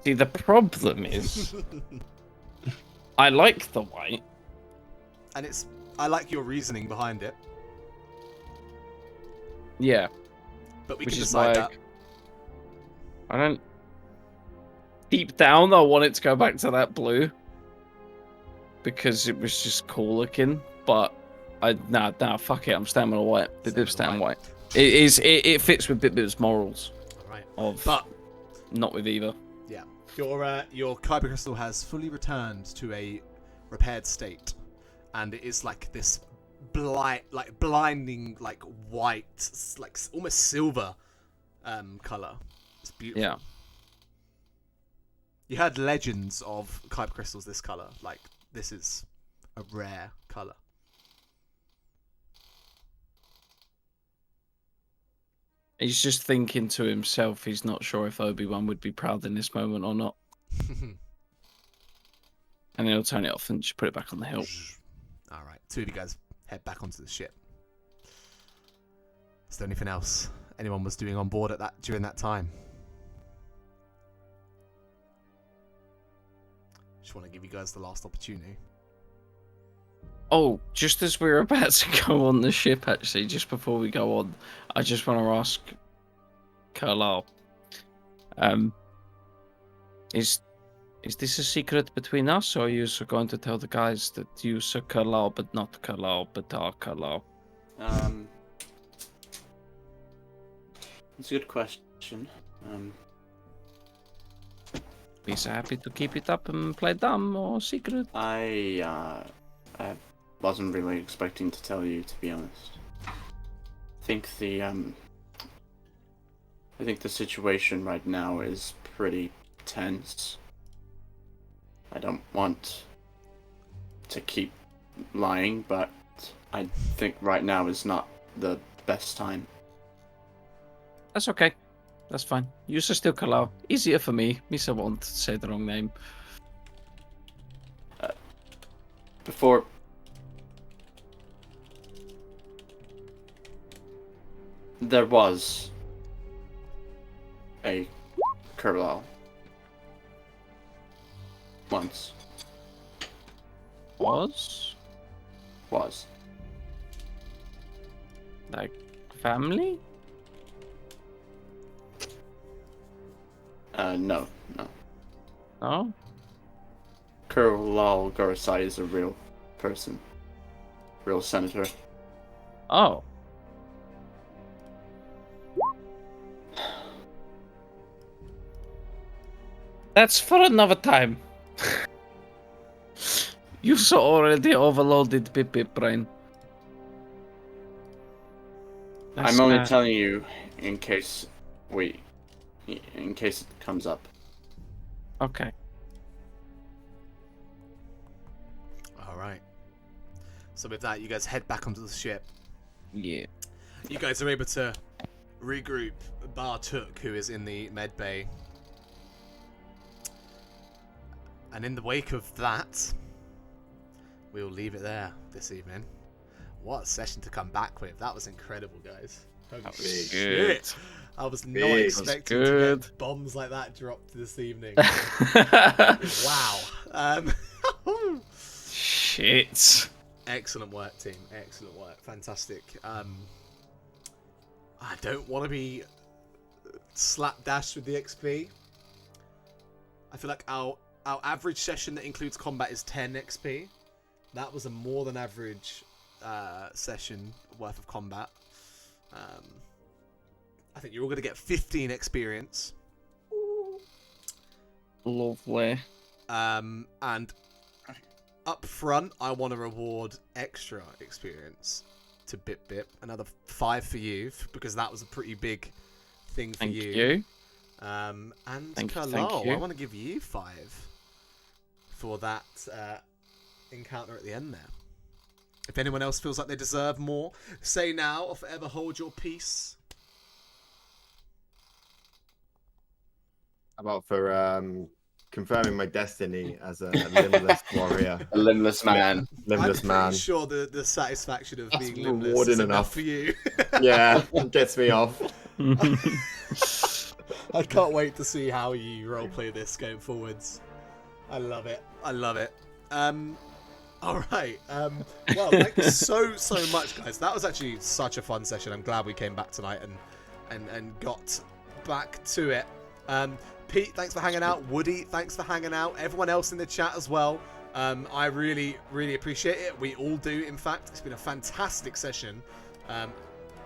See, the problem is, I like the white, and I like your reasoning behind it. Yeah, but we can decide that. I don't. Deep down, I want it to go back to that blue because it was just cool looking. But fuck it. I'm staying with the white. Bip staying white. It fits with Bip's morals. Right. But not with either. Yeah. Your kyber crystal has fully returned to a repaired state, and it is like this blinding, like white, like almost silver, color. It's beautiful. Yeah. You heard legends of kyber crystals this color. Like this is a rare color. He's just thinking to himself. He's not sure if Obi-Wan would be proud in this moment or not. And he'll turn it off and just put it back on the hill. All right, two of you guys head back onto the ship. Is there anything else anyone was doing on board during that time? Just want to give you guys the last opportunity. Oh, just as we're about to go on the ship, actually, just before we go on, I just want to ask Carlisle, is this a secret between us, or are you also going to tell the guys that you are Carlisle, but not Carlisle, but are Carlisle? It's a good question. Be so happy to keep it up and play dumb or secret. I wasn't really expecting to tell you, to be honest. I think the situation right now is pretty tense. I don't want to keep lying, but I think right now is not the best time. That's okay. That's fine. You are still Carlisle. Easier for me. Misa won't say the wrong name. Before... There was a Carlisle. Once. Was? Like, family? No. No? Carlisle Gorosai is a real person. Real senator. Oh. That's for another time. You so already overloaded Pip brain. I'm only telling you in case it comes up. Okay. All right. So with that, you guys head back onto the ship. Yeah. You guys are able to regroup Bar Took, who is in the med bay. And in the wake of that, we'll leave it there this evening. What a session to come back with. That was incredible, guys. Holy That was shit. good. I was not Big. expecting to Good. get bombs like that dropped this evening. Shit. Excellent work, team. Excellent work. Fantastic. I don't want to be slapdash with the XP. I feel like our average session that includes combat is 10 XP. That was a more than average session worth of combat. I think you're all going to get 15 experience. Lovely. And up front, I want to reward extra experience to Bip. Another 5 for you, because that was a pretty big thing for Thank you. you. And Thank Carlisle, you. I want to give you 5 for that encounter at the end there. If anyone else feels like they deserve more, say now or forever hold your peace. How about for confirming my destiny as a limbless warrior? A limbless man. Limbless I'm man. pretty sure the satisfaction of That's being limbless rewarding is enough enough. for you. Yeah, gets me off. I can't wait to see how you roleplay this going forwards. I love it. All right. Well, thank you so much, guys. That was actually such a fun session. I'm glad we came back tonight and got back to it. Pete, thanks for hanging out. Woody, thanks for hanging out. Everyone else in the chat as well. I really appreciate it. We all do, in fact. It's been a fantastic session.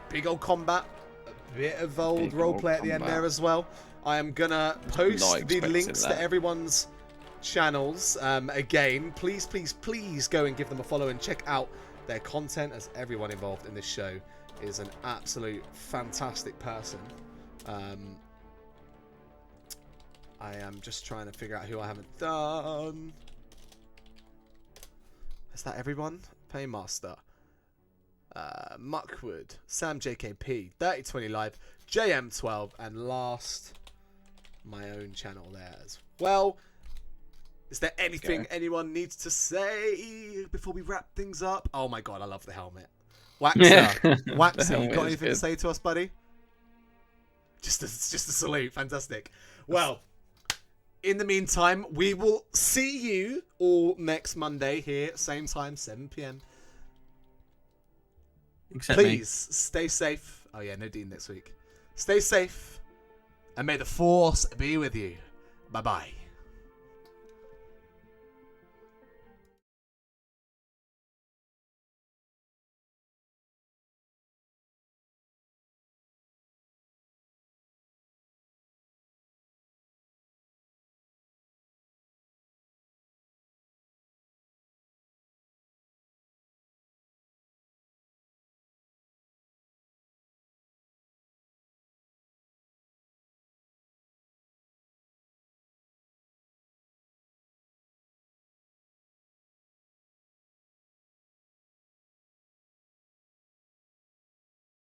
Big old combat. A bit of old roleplay at the end there as well. I am going to post the links to everyone's channels. Again, please go and give them a follow and check out their content, as everyone involved in this show is an absolute fantastic person. I am just trying to figure out who I haven't done. Is that everyone? Paymaster. Muckwood, Sam JKP, 3020 Live, JM12, and last, my own channel there as well. Is there anything anyone needs to say before we wrap things up? Oh my god, I love the helmet. Waxer, Waxer, you got anything to say to us, buddy? Just a salute, fantastic. Well, in the meantime, we will see you all next Monday here, same time, 7 p.m. Except Please stay safe. Oh yeah, no Dean next week. Stay safe, and may the force be with you. Bye bye.